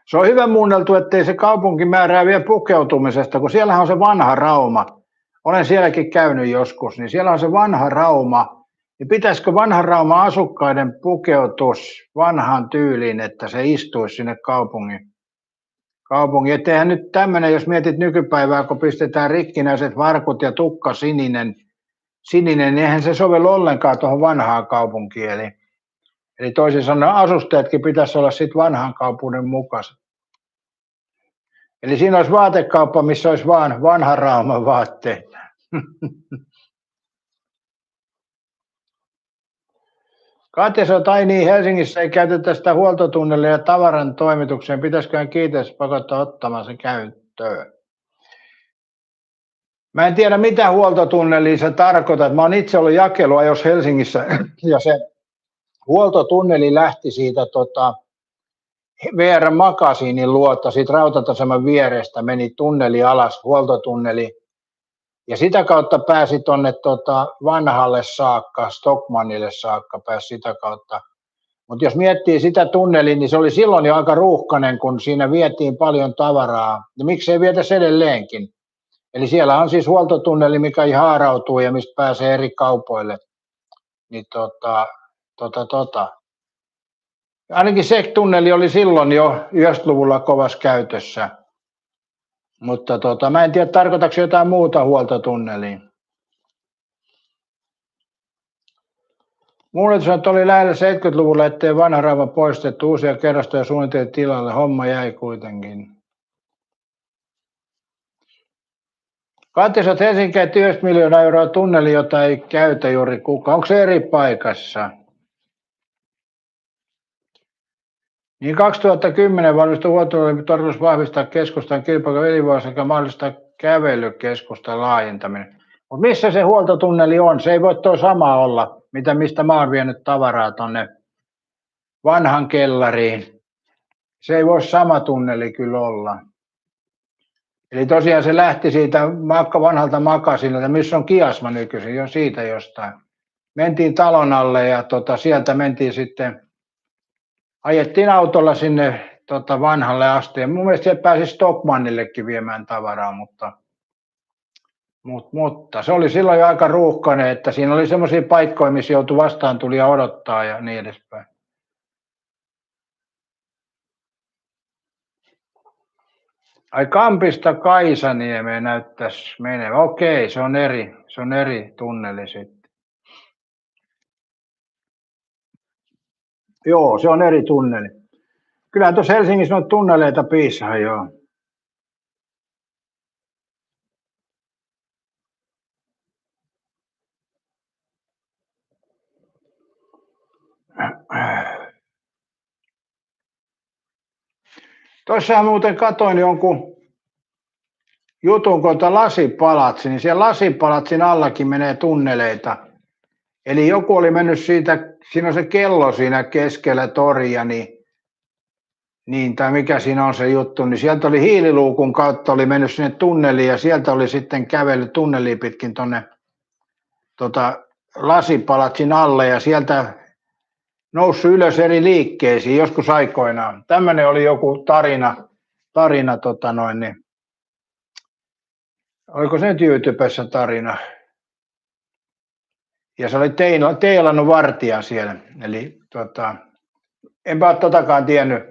Se on hyvä muunneltu, ettei se kaupunki määrää vielä pukeutumisesta, kun siellähän on se vanha Rauma. Olen sielläkin käynyt joskus, niin siellä on se vanha Rauma. Niin pitäisikö vanhan Rauman asukkaiden pukeutus vanhaan tyyliin, että se istuisi sinne kaupungin. Etteihän nyt tämmöinen, jos mietit nykypäivää, kun pistetään rikkinäiset varkut ja tukka sininen, niin eihän se sovellu ollenkaan tuohon vanhaan kaupunkiin. Eli toisin sanoen asusteetkin pitäisi olla sitten vanhan kaupungin mukaiset. Eli siinä olisi vaatekauppa, missä olisi vaan vanhan Rauman vaatteet. Katja sanoo, että niin, Helsingissä ei käytetä sitä huoltotunnelia ja tavaran toimitukseen. Pitäisiköhän kiinteästi pakottaa ottamaan se käyttöön? Mä en tiedä, mitä huoltotunnelia sä tarkoitat. Mä oon itse ollut jakeluajossa Helsingissä ja se huoltotunneli lähti siitä VR-makasiinin luota, siitä rautataseman vierestä, meni tunneli alas, huoltotunneli. Ja sitä kautta pääsi tuonne vanhalle saakka, Stockmannille saakka pääsi sitä kautta. Mutta jos miettii sitä tunnelia, niin se oli silloin jo aika ruuhkainen, kun siinä vietiin paljon tavaraa. Ja miksei vietäisi edelleenkin? Eli siellä on siis huoltotunneli, mikä haarautuu ja mistä pääsee eri kaupoille. Niin Ainakin se tunneli oli silloin jo 90-luvulla kovassa käytössä. Mutta mä en tiedä, tarkoitatko jotain muuta huoltotunnelia. Mulle sanoi, että oli lähellä 70-luvulla, ettei vanha Rauma poistettu, uusia kerrostoja suunniteltiin tilalle. Homma jäi kuitenkin. Katja sanoi, että Helsingin käytti 9 miljoonaa euroa tunneli, jota ei käytä juuri kukaan. Onko se eri paikassa? Niin 2010 valmistui huoltotoimi tarkoitus vahvistaa keskustan kilpailukykyä elinvoimaa sekä mahdollistaa kävelykeskustan laajentaminen. Mutta missä se huoltotunneli on? Se ei voi tuo sama olla, mistä mä oon vienyt tavaraa tonne vanhan kellariin. Se ei voi sama tunneli kyllä olla. Eli tosiaan se lähti siitä vanhalta makasinilta, missä on Kiasma nykyisin, jo siitä jostain. Mentiin talon alle ja sieltä mentiin sitten, ajettiin autolla sinne vanhalle asti. Ja mun mielestä sieltä pääsi Stockmannillekin viemään tavaraa, mutta se oli silloin jo aika ruuhkainen, että siinä oli semmoisia paikkoja, missä joutui vastaan tuli ja odottaa ja niin edespäin. Ai Kampista Kaisaniemeen näyttäisi menevän. Okei, se on eri tunneli sitten. Joo, se on eri tunneli. Kyllähän tuossa Helsingissä on tunneleita piisaa, joo. Tuossa muuten katoin jonkun jutun, kun Lasipalatsi, niin siellä Lasipalatsin allakin menee tunneleita. Eli joku oli mennyt siitä, siinä on se kello siinä keskellä toria, niin tai mikä siinä on se juttu, niin sieltä oli hiililuukun kautta oli mennyt sinne tunneliin ja sieltä oli sitten kävellyt tunneliin pitkin tuonne Lasipalatsin alle ja sieltä noussut ylös eri liikkeisiin joskus aikoinaan. Tämmöinen oli joku tarina niin. Oliko se nyt YouTubessa tarina? Ja se oli teilannut vartija siellä. Eli enpä ole totakaan tiennyt,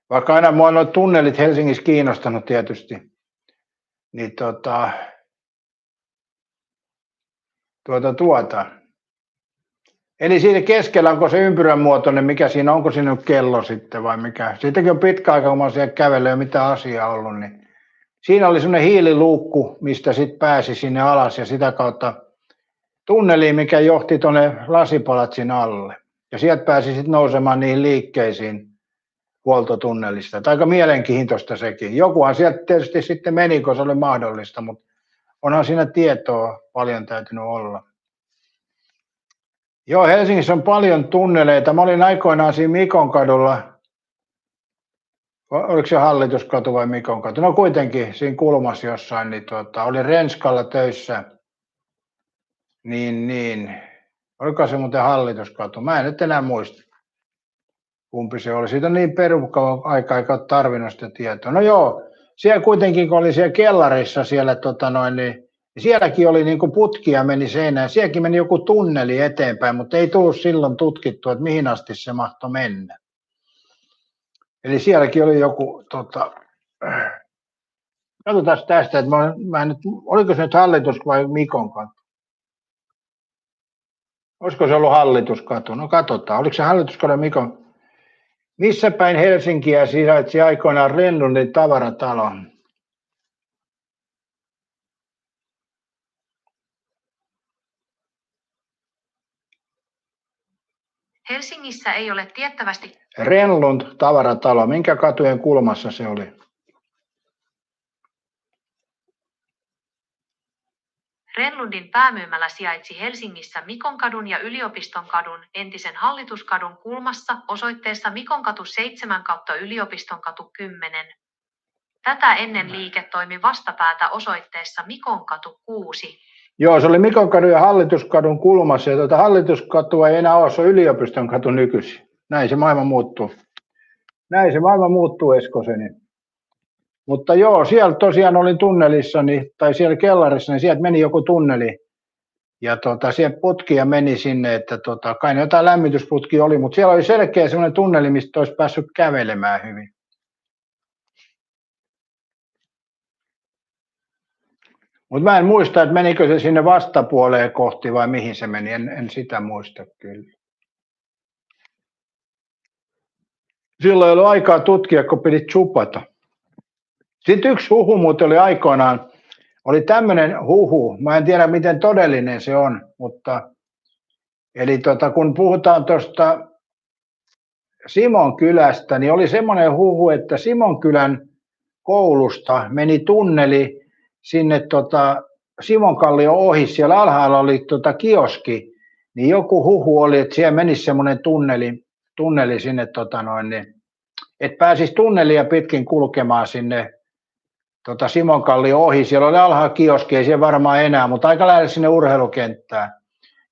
vaikka aina mua on tunnelit Helsingissä kiinnostanut tietysti. Niin Eli siinä keskellä onko se ympyrän muotoinen, mikä siinä, onko siinä kello sitten vai mikä? Siitäkin on pitkä aika, kun mä oon siellä kävellyt ja mitä asiaa ollut, niin siinä oli semmoinen hiililuukku, mistä sitten pääsi sinne alas ja sitä kautta tunneliin, mikä johti tuonne Lasipalatsin alle. Ja sieltä pääsi sitten nousemaan niihin liikkeisiin huoltotunnelista. Aika mielenkiintoista sekin. Jokuhan sieltä tietysti sitten meni, kun se oli mahdollista, mutta onhan siinä tietoa paljon täytynyt olla. Joo, Helsingissä on paljon tunneleita. Mä olin aikoinaan siinä Mikonkadulla. Oliko se Hallituskatu vai Mikonkatu? No kuitenkin siinä kulmassa jossain, niin oli Renskalla töissä. Niin. Oliko se muuten Hallituskatu? Mä en nyt enää muista, kumpi se oli. Siitä on niin perukka aika, eikä ole tarvinnut sitä tietoa. No joo, siellä kuitenkin, kun oli siellä kellarissa siellä, niin sielläkin oli niin kuin putkia meni seinään. Sielläkin meni joku tunneli eteenpäin, mutta ei tullut silloin tutkittua, että mihin asti se mahtoi mennä. Eli sielläkin oli joku, katsotaan tästä, että mä nyt, oliko se nyt Hallitus vai Mikonkatu? Olisiko se ollut Hallituskatu? No katsotaan, oliko se Hallituskatu Mikon? Missä päin Helsinkiä sijaitsi aikoinaan Rennundin tavaratalo? Helsingissä ei ole tiettävästi. Rennund tavaratalo, minkä katujen kulmassa se oli? Rennundin päämyymälä sijaitsi Helsingissä Mikonkadun ja Yliopistonkadun, entisen Hallituskadun kulmassa osoitteessa Mikonkatu 7/Yliopistonkatu 10. Tätä ennen liike toimi vastapäätä osoitteessa Mikonkatu 6. Joo, se oli Mikonkadun ja Hallituskadun kulmassa ja Hallituskatua ei enää ole, se on Yliopistonkatu nykyisin. Näin se maailma muuttuu, Eskoseni. Mutta joo, siellä tosiaan olin tunnelissa, tai siellä kellarissa, niin sieltä meni joku tunneli. Ja siellä putkia meni sinne, että kai ne jotain lämmitysputkia oli, mutta siellä oli selkeä sellainen tunneli, mistä olisi päässyt kävelemään hyvin. Mutta mä en muista, että menikö se sinne vastapuoleen kohti vai mihin se meni, en sitä muista kyllä. Silloin ei ollut aikaa tutkia, kun piti chupata. Sitten yksi huhu muuten oli aikoinaan, oli tämmöinen huhu, mä en tiedä miten todellinen se on, mutta eli kun puhutaan tuosta Simonkylästä, niin oli semmoinen huhu, että Simonkylän koulusta meni tunneli sinne Simonkallion ohi. Siellä alhaalla oli kioski, niin joku huhu oli, että siellä menisi semmoinen tunneli sinne, että pääsisi tunnelia pitkin kulkemaan sinne Simonkallion ohi. Siellä oli alhaalla kioski, ei siellä varmaan enää, mutta aika lähellä sinne urheilukenttään.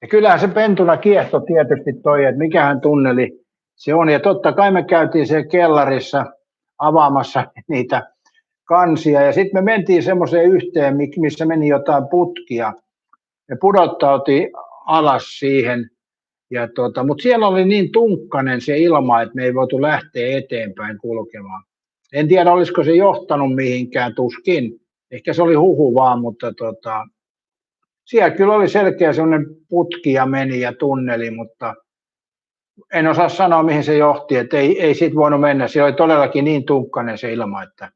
Ja kyllähän se pentuna kiehto tietysti toi, että mikähän tunneli se on. Ja totta kai me käytiin siellä kellarissa avaamassa niitä kansia. Ja sitten me mentiin semmoiseen yhteen, missä meni jotain putkia. Me pudottautiin alas siihen. Mutta siellä oli niin tunkkainen se ilma, että me ei voitu lähteä eteenpäin kulkemaan. En tiedä, olisiko se johtanut mihinkään, tuskin. Ehkä se oli huhu vaan, mutta siellä kyllä oli selkeä semmoinen putki ja meni ja tunneli, mutta en osaa sanoa mihin se johti, että ei siitä voinut mennä. Siellä oli todellakin niin tunkkainen se ilma, että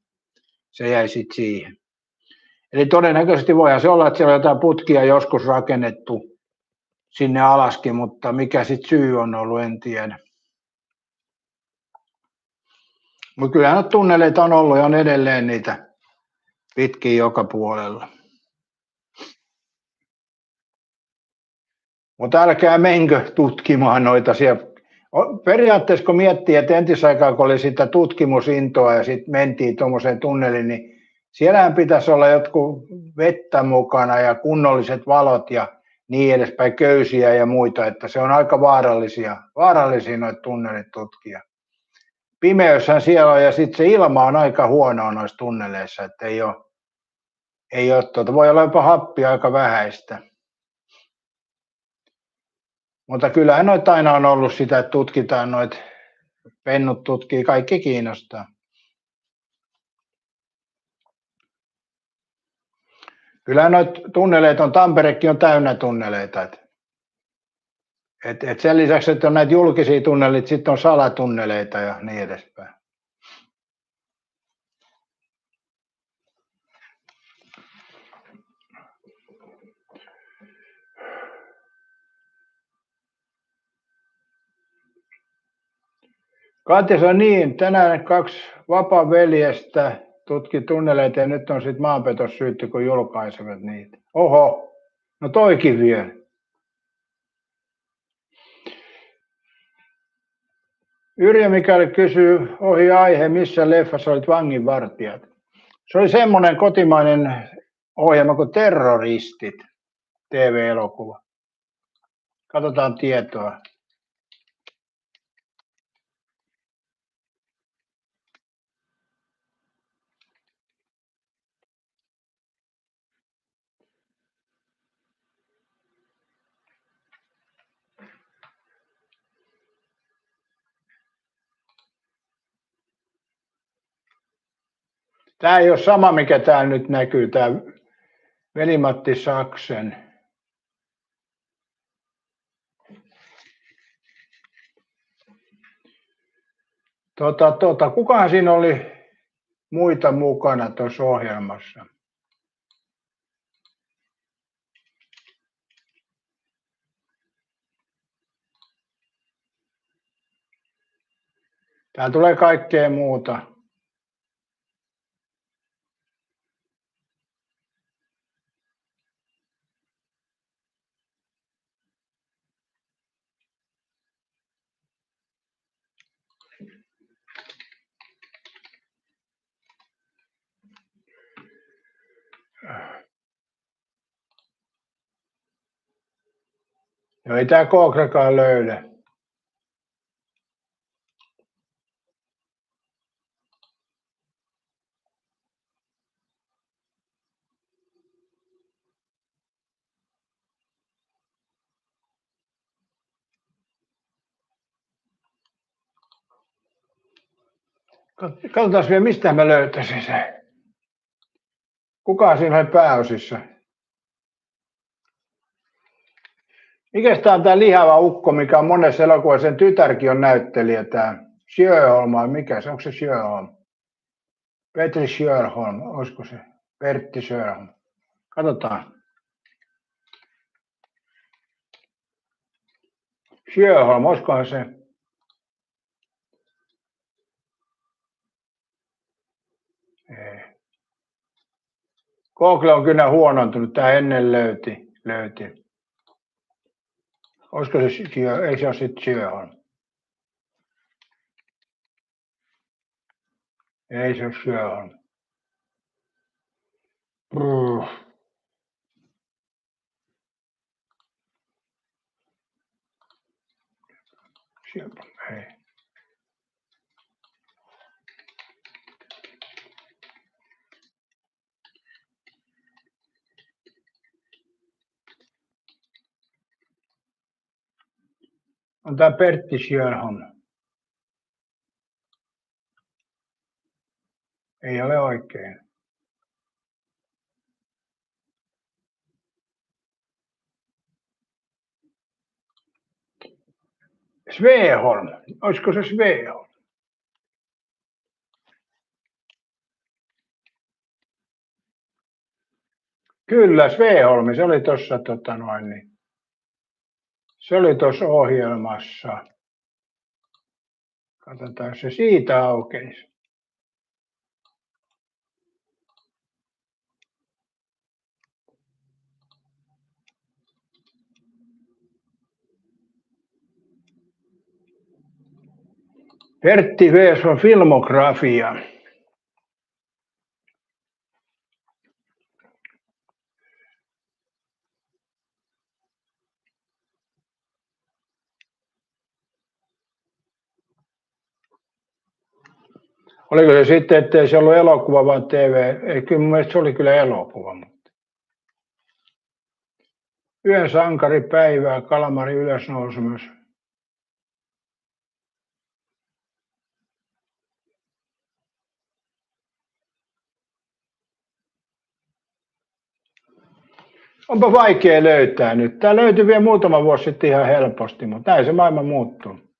se jäi sitten siihen. Eli todennäköisesti voihan se olla, että siellä on jotain putkia joskus rakennettu sinne alaskin, mutta mikä sitten syy on ollut, en tiedä. Mutta kyllähän noita tunneleita on ollut ja on edelleen niitä pitkin joka puolella. Mutta älkää menkö tutkimaan noita siellä. Periaatteessa kun miettii, että entisaikaan kun oli sitä tutkimusintoa ja sitten mentiin tuommoiseen tunneliin, niin siellähän pitäisi olla jotkut vettä mukana ja kunnolliset valot ja niin edespäin, köysiä ja muita, että se on aika vaarallisia noita tunnelit tutkia. Pimeyshän siellä on ja sitten se ilma on aika huonoa noissa tunneleissa, että ei ole voi olla jopa happia aika vähäistä. Mutta kyllähän noita aina on ollut sitä, että tutkitaan noita, pennut tutkii, kaikki kiinnostaa. Kyllähän noita tunneleita on, Tamperekin on täynnä tunneleita. Et sen lisäksi, että on näitä julkisia tunneleita, sitten on salatunneleita ja niin edespäin. Katja sanoi niin, tänään 2 vapaaveljestä tutki tunneleita ja nyt on sitten maanpetos syytty, kun julkaisevat niitä. Oho, no toikin vielä. Yrjö Mikael kysyy ohi aihe, missä leffassa olit vanginvartijat. Se oli semmoinen kotimainen ohjelma kuin Terroristit, TV-elokuva. Katsotaan tietoa. Tämä ei ole sama, mikä täällä nyt näkyy, tämä Veli-Matti Saksen. Kukahan siinä oli muita mukana tuossa ohjelmassa? Täällä tulee kaikkea muuta. No ei tämä Kookrakaan löydä. Katsotaan vielä, mistä mä löytäisin sen. Kuka siinä oli pääosissa? Mikäs tää on tää lihava ukko, mikä on monessa elokuvassa, sen tytärkin on näyttelijä tää Sjöholm, mikä se, onko se Sjöholm? Petri Sjöholm, olisiko se? Pertti Sjöholm. Katsotaan. Sjöholm, olisikohan se? Google on kyllä huonontunut. Tämä ennen löyti. Olisiko se Sjö? Ei se ole sitten Sjöholm. Ei se ole Sjöholm. Sjöholm, ei. On tämä Pertti Sjöholm. Ei ole oikein. Sveholm. Olisiko se Sveholm? Kyllä, Sveholm. Se oli tuossa se oli tuossa ohjelmassa. Katsotaan, jos se siitä aukeisi. Pertti Veson filmografia. Oliko se sitten, ettei se ollut elokuva, vaan TV? Ei, kyllä mun mielestä se oli kyllä elokuva. Mutta. Yön sankari päivää, Kalmari ylösnousemus. Onpa vaikea löytää nyt. Tämä löytyi vielä muutama vuosi sitten ihan helposti, mutta näin se maailma muuttuu.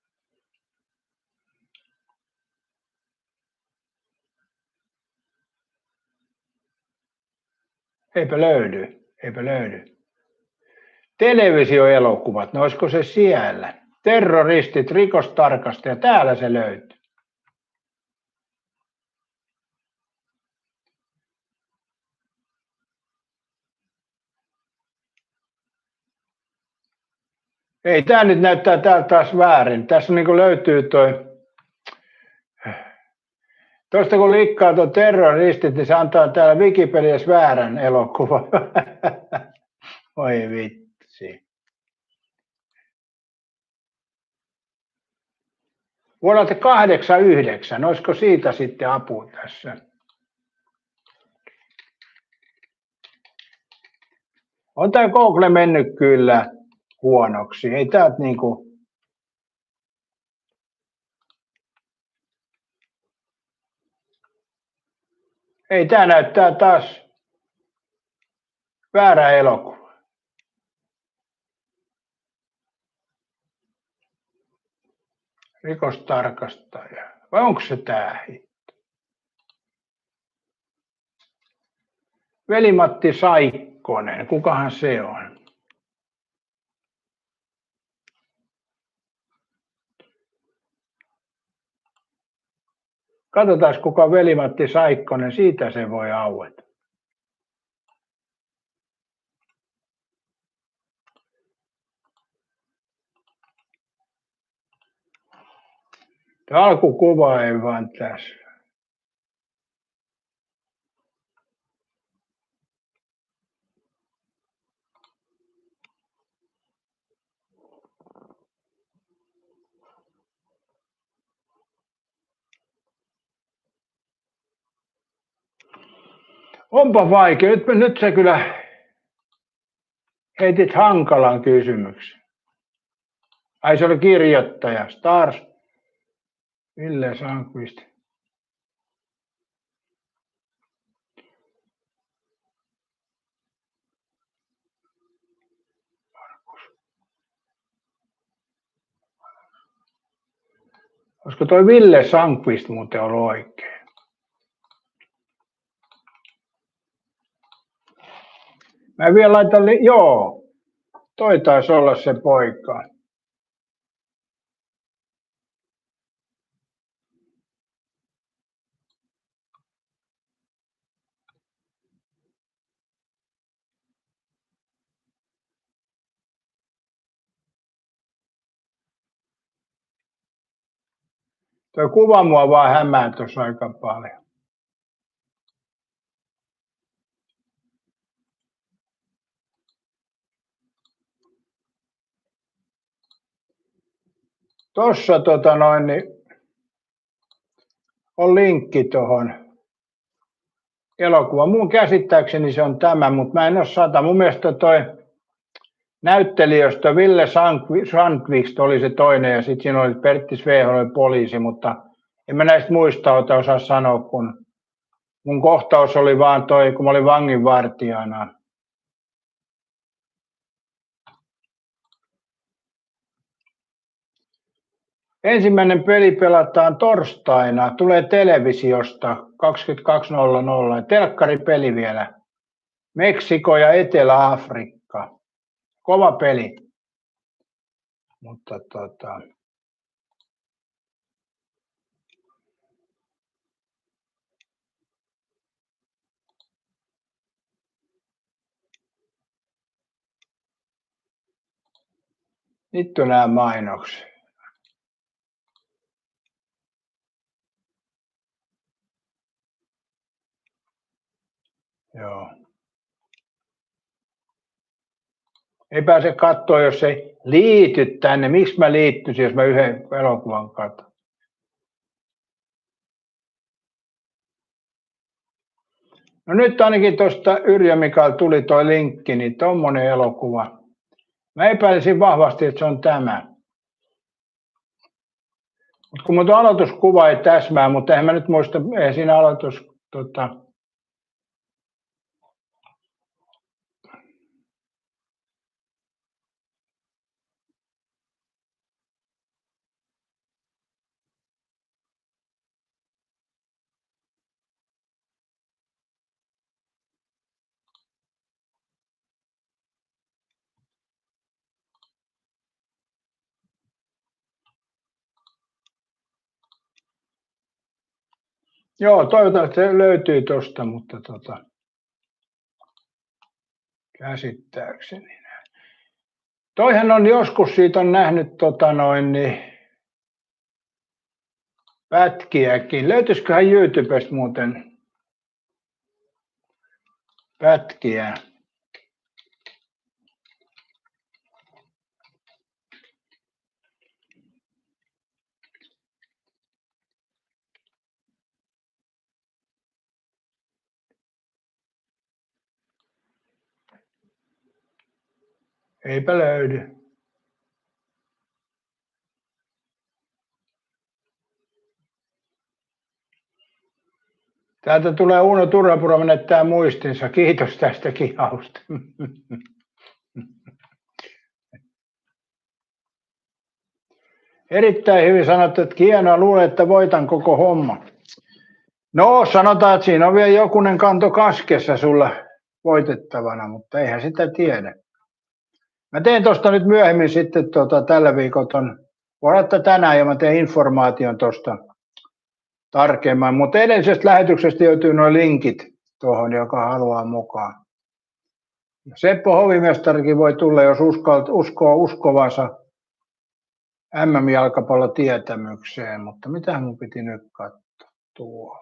Eipä löydy. Televisioelokuvat, no olisiko se siellä? Terroristit, rikostarkastaja, täällä se löytyy. Ei, tämä nyt näyttää täältä taas väärin. Tässä niin löytyy tuosta kun likkaa tuon terroristit, niin se antaa täällä Wikipediassa väärän elokuvan. Oi vitsi. Vuodelta 1989, olisiko siitä sitten apu tässä? On tämä Google mennyt kyllä huonoksi. Ei täältä niinku. Ei, tämä näyttää taas väärä elokuva. Rikostarkastaja. Vai onko se tämä? Veli-Matti Saikkonen. Kukahan se on? Katsotaan, kuka Veli-Matti Saikkonen. Siitä se voi aueta. Tämä alkukuva ei vaan tässä. Onpa vaikea. Nyt sä kyllä heitit hankalan kysymyksen. Ai se oli kirjoittaja. Stars. Ville Sandqvist. Olisiko toi Ville Sandqvist muuten ollut oikein? Mä vielä laitan, joo, toi taisi olla se poika. Tuo kuva mua vaan hämää tuossa aika paljon. Tuossa niin on linkki tuohon elokuvaan. Mun käsittääkseni se on tämä, mutta mä en ole sata. Mun mielestä toi näyttelijöistä Ville Sandqvist oli se toinen ja sitten siinä oli Pertti Sveho, oli poliisi, mutta en mä näistä muista osaa sanoa, kun mun kohtaus oli vaan toi, kun mä olin vanginvartijana. Ensimmäinen peli pelataan torstaina, tulee televisiosta 22.00, telkkaripeli vielä. Meksiko ja Etelä-Afrikka. Kova peli. Mutta nyt on nämä mainokset. Joo. Ei pääse katsoa, jos ei liity tänne. Miksi mä liittyisin, jos mä yhden elokuvan katson? No nyt ainakin tuosta Yrjö Mikael tuli toi linkki, niin tommonen elokuva. Mä epäilisin vahvasti, että se on tämä. Mutta kun mun aloituskuva ei täsmää, mutta eihän mä nyt muista, ei siinä aloitus... Joo, toivottavasti se löytyy tuosta, mutta käsittääkseni. Toihan on joskus siitä on nähnyt pätkiäkin. Löytyisiköhän YouTubesta muuten pätkiä? Eipä löydy. Täältä tulee Uno Turhapuro menettää muistinsa. Kiitos tästä kihausta. Erittäin hyvin sanottu, että hienoa, luulen, että voitan koko homma. No, sanotaan, että siinä on vielä jokunen kanto kaskessa sulla voitettavana, mutta eihän sitä tiedä. Mä teen tuosta nyt myöhemmin sitten tällä viikolla voi olla tänään ja mä teen informaation tuosta tarkemmin, mutta edellisestä lähetyksestä löytyy nuo linkit tuohon, joka haluaa mukaan. Seppo Hovimestarikin voi tulla, jos uskoo uskovansa MM-jalkapallotietämykseen, mutta mitä mun piti nyt katsoa tuo?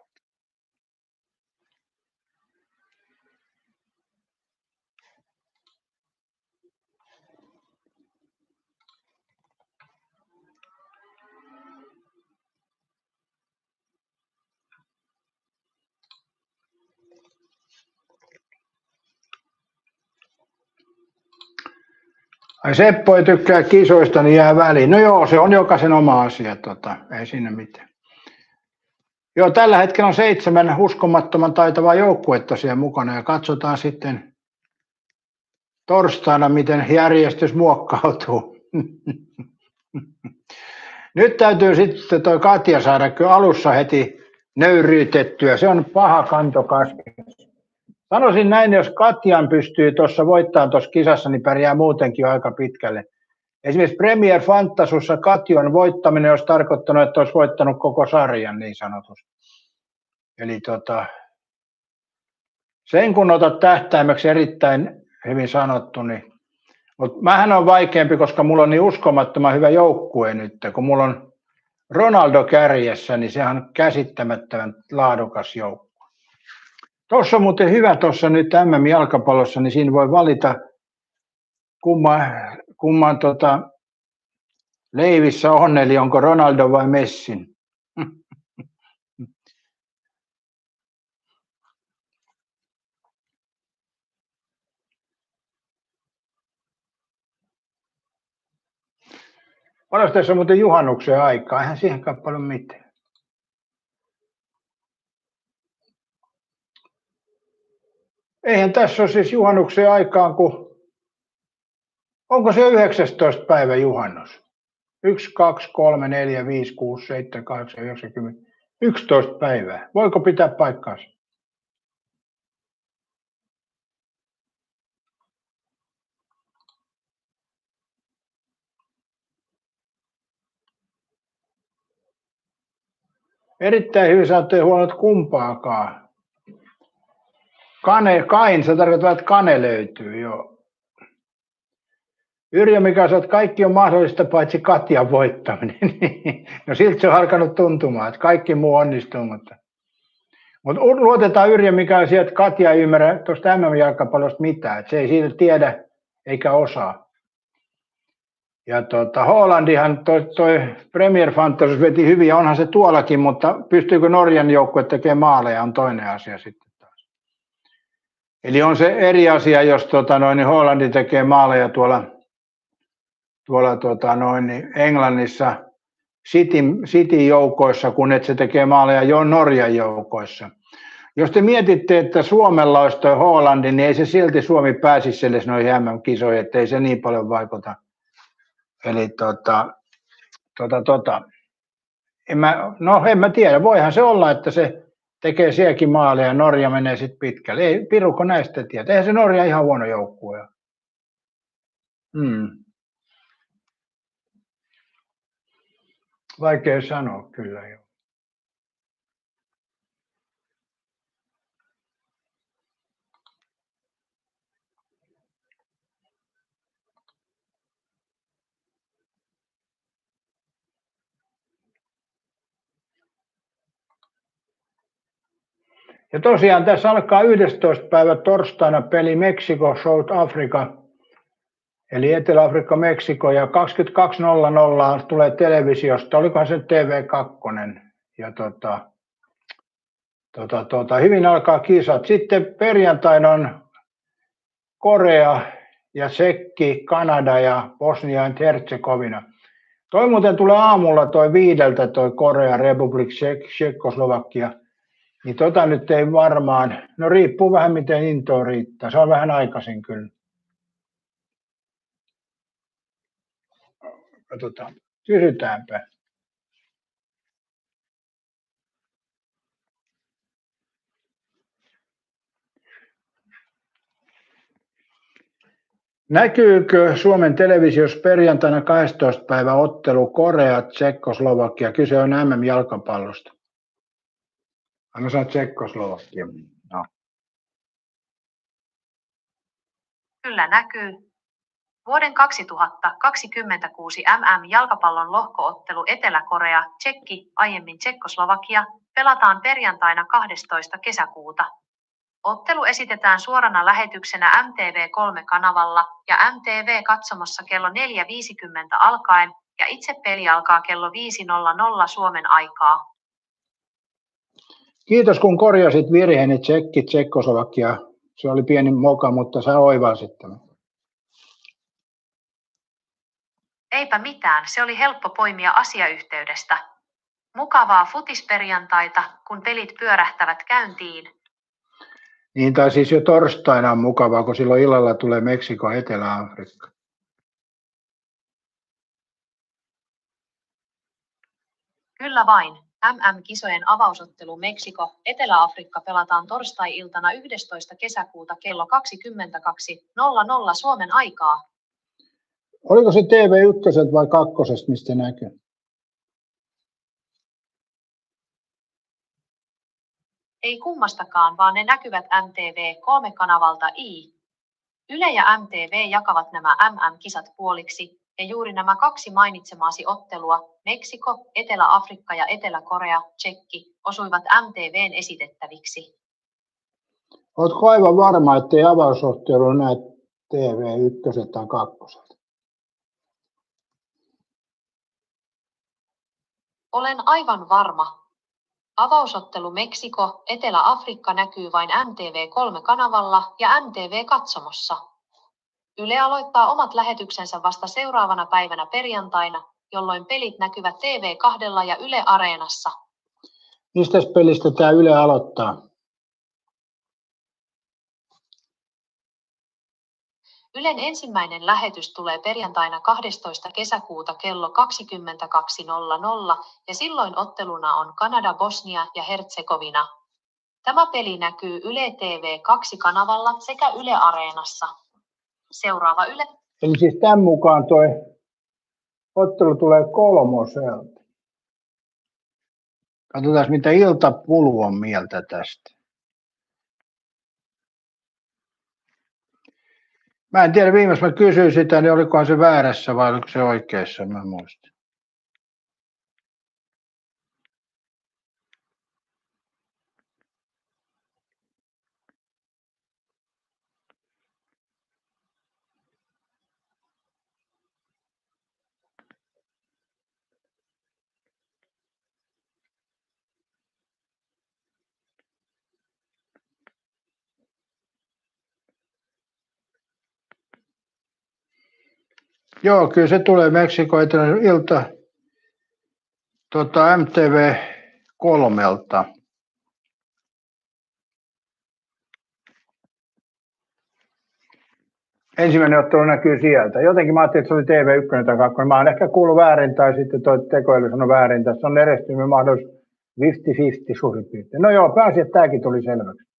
Ai Seppo ei tykkää kisoista, niin jää väliin. No joo, se on jokaisen oma asia, ei siinä mitään. Joo, tällä hetkellä on 7 uskomattoman taitavaa joukkuetta siellä mukana ja katsotaan sitten torstaina, miten järjestys muokkautuu. Nyt täytyy sitten toi Katja saada kyllä alussa heti nöyryytettyä. Se on paha kanto kaskessa. Sanoisin näin, jos Katjan pystyy tuossa voittamaan tuossa kisassa, niin pärjää muutenkin aika pitkälle. Esimerkiksi Premier Fantasussa Katjon voittaminen olisi tarkoittanut, että olisi voittanut koko sarjan niin sanotusti. Eli sen kun otat tähtäimeksi erittäin hyvin sanottu, niin mutta mähän on vaikeampi, koska mulla on niin uskomattoman hyvä joukkue nyt, kun mulla on Ronaldo kärjessä, niin sehän on käsittämättömän laadukas joukko. Tuossa on muuten hyvä tuossa nyt MM-jalkapallossa, niin siinä voi valita kumman leivissä on, eli onko Ronaldo vai Messin. Paljon tässä on muuten juhannuksen aikaa, eihän siihenkään paljon mitään. Eihän tässä ole siis juhannuksen aikaan, kun onko se 19. päivä juhannus? 1, 2, 3, 4, 5, 6, 7, 8, 9, 10, 11 päivää. Voiko pitää paikkaansa? Erittäin hyvin, sä oot huomannut kumpaakaan. Kain, se tarkoittaa, että kane löytyy, joo. Yrjö Mika sanoo, että kaikki on mahdollista paitsi Katjan voittaminen. No siltä se on alkanut tuntumaan, että kaikki muu onnistuu, mutta luotetaan Yrjö Mika siihen, että Katja ei ymmärrä tuosta MM-jalkapallosta mitään, että se ei siitä tiedä eikä osaa. Ja Haalandihan toi Premier Fantasy veti hyvin, ja onhan se tuollakin, mutta pystyykö Norjan joukkue tekemään maaleja, on toinen asia sitten taas. Eli on se eri asia, jos Haalandi tekee maaleja tuolla Englannissa Cityn joukoissa, kun et se tekee maaleja jo Norjan joukoissa. Jos te mietitte, että Suomella olisi toi Haalandi, niin ei se silti Suomi pääsisi edes noihin MM-kisoihin, ettei se niin paljon vaikuta. Eli en mä tiedä, voihan se olla, että se tekee sielläkin maaleja ja Norja menee sitten pitkälle. Ei piruko näistä tiedä. Eihän se Norja ihan huono joukkue. Vaikea sanoa kyllä jo. Ja tosiaan tässä alkaa 11. päivä torstaina peli Meksiko, South Africa, eli Etelä-Afrikka, Meksiko, ja 22.00 tulee televisiosta, olikohan se TV2, ja hyvin alkaa kisat. Sitten perjantaina on Korea ja Tsekki, Kanada ja Bosnia ja Herzegovina. Toi muuten tulee aamulla toi 5 toi Korea, Republic Tšekkoslovakia. Niin nyt ei varmaan, no riippuu vähän miten intoa riittää, se on vähän aikaisin kyllä. Katsotaan, kysytäänpä. Näkyykö Suomen televisiossa perjantaina 12. päivä ottelu Korea, Tšekkoslovakia? Kyse on MM-jalkapallosta. Anna sanoa Tšekkoslovakia. No. Kyllä näkyy. Vuoden 2026 MM-jalkapallon lohkoottelu Etelä-Korea, Tsekki, aiemmin Tšekkoslovakia, pelataan perjantaina 12. kesäkuuta. Ottelu esitetään suorana lähetyksenä MTV3-kanavalla ja MTV-katsomossa kello 4.50 alkaen, ja itse peli alkaa kello 5.00 Suomen aikaa. Kiitos kun korjasit virheeni Tsekki, Tšekkoslovakia. Se oli pieni moka, mutta sä oivalsit tämän. Eipä mitään, se oli helppo poimia asiayhteydestä. Mukavaa futisperjantaita, kun pelit pyörähtävät käyntiin. Niin, tai siis jo torstaina on mukavaa, kun silloin illalla tulee Meksiko, Etelä-Afrikka. Kyllä vain. MM-kisojen avausottelu Meksiko, Etelä-Afrikka pelataan torstai-iltana 11. kesäkuuta kello 22.00 Suomen aikaa. Oliko se TV1 vai 2, mistä näkyy? Ei kummastakaan, vaan ne näkyvät MTV3-kanavalta I. Yle ja MTV jakavat nämä MM-kisat puoliksi, ja juuri nämä kaksi mainitsemaasi ottelua, Meksiko, Etelä-Afrikka ja Etelä-Korea, Tšekki, osuivat MTV:n esitettäviksi. Oletko aivan varma, ettei avausottelu näe TV1 tai 2? Olen aivan varma. Avausottelu Meksiko, Etelä-Afrikka näkyy vain MTV3-kanavalla ja MTV-katsomossa. Yle aloittaa omat lähetyksensä vasta seuraavana päivänä perjantaina, jolloin pelit näkyvät TV2 ja Yle Areenassa. Mistä pelistä tämä Yle aloittaa? Ylen ensimmäinen lähetys tulee perjantaina 12. kesäkuuta kello 22.00 ja silloin otteluna on Kanada, Bosnia ja Hertsegovina. Tämä peli näkyy Yle TV2-kanavalla sekä Yle Areenassa. Seuraava Yle. Eli siis tämän mukaan tuo ottelu tulee 3. Katsotaan, mitä Ilta-Pulu on mieltä tästä. Mä en tiedä, viimeis mä kysyin sitä, niin olikohan se väärässä vai oliko se oikeassa, mä muistan. Joo, kyllä se tulee Meksiko ilta MTV3. Ensimmäinen ottelu näkyy sieltä. Jotenkin mä ajattelin, että se oli TV1 tai 2. Mä oon ehkä kuullut väärin tai sitten toi tekoäly sanoi väärin. Tässä on erehtynyt mahdollisuus 50-50 suurin piirtein. No joo, pääsi, että tämäkin tuli selväksi.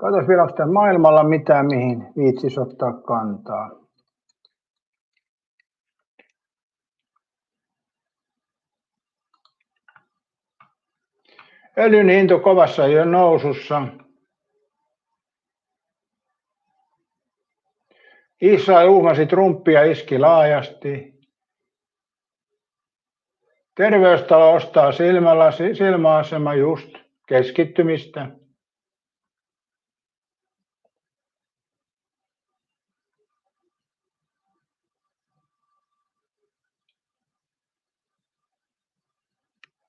Katsotaan vielä, onko tässä maailmalla mitään, mihin viitsisi ottaa kantaa. Öljyn hinta kovassa jo nousussa. Israel uhmasi Trumpia, iski laajasti. Terveystalo ostaa silmäasema just keskittymistä.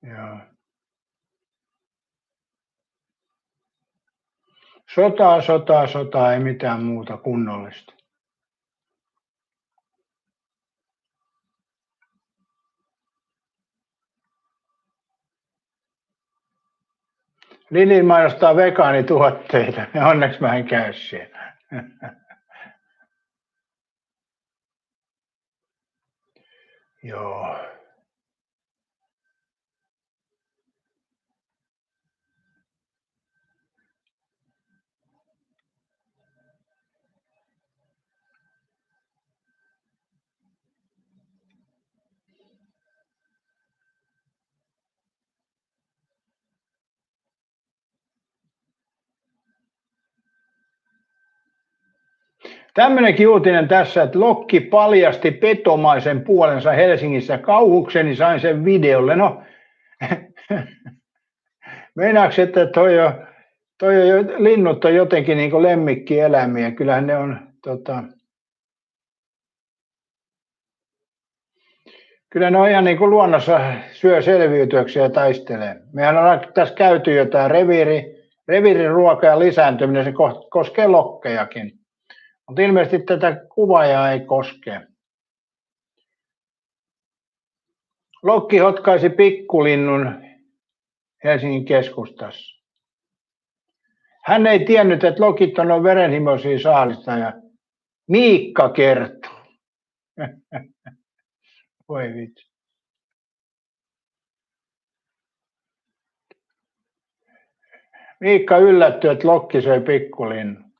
Joo. Sotaa, ei mitään muuta kunnollista. Lidl mainostaa vegaanituotteita, ja onneksi mä en käy siellä. Joo. Tämmöinenkin uutinen tässä, että Lokki paljasti petomaisen puolensa Helsingissä. Kauhukseni sain sen videolle. No, meinaaks, että linnut on jotenkin niin kuin lemmikkieläimiä. Kyllähän ne on, kyllä ne on ihan niin kuin luonnossa syö selviytyäksi ja taistelee. Mehän on tässä käyty jotain reviiriruoka ja lisääntyminen, se koskee lokkejakin. Mutta ilmeisesti tätä kuvaajaa ei koske. Lokki hotkaisi pikkulinnun Helsingin keskustassa. Hän ei tiennyt, että lokit on verenhimoisia saalistajia. Miikka kertoo. Voi vitsi. Miikka yllättyi, että lokki söi pikkulinnun.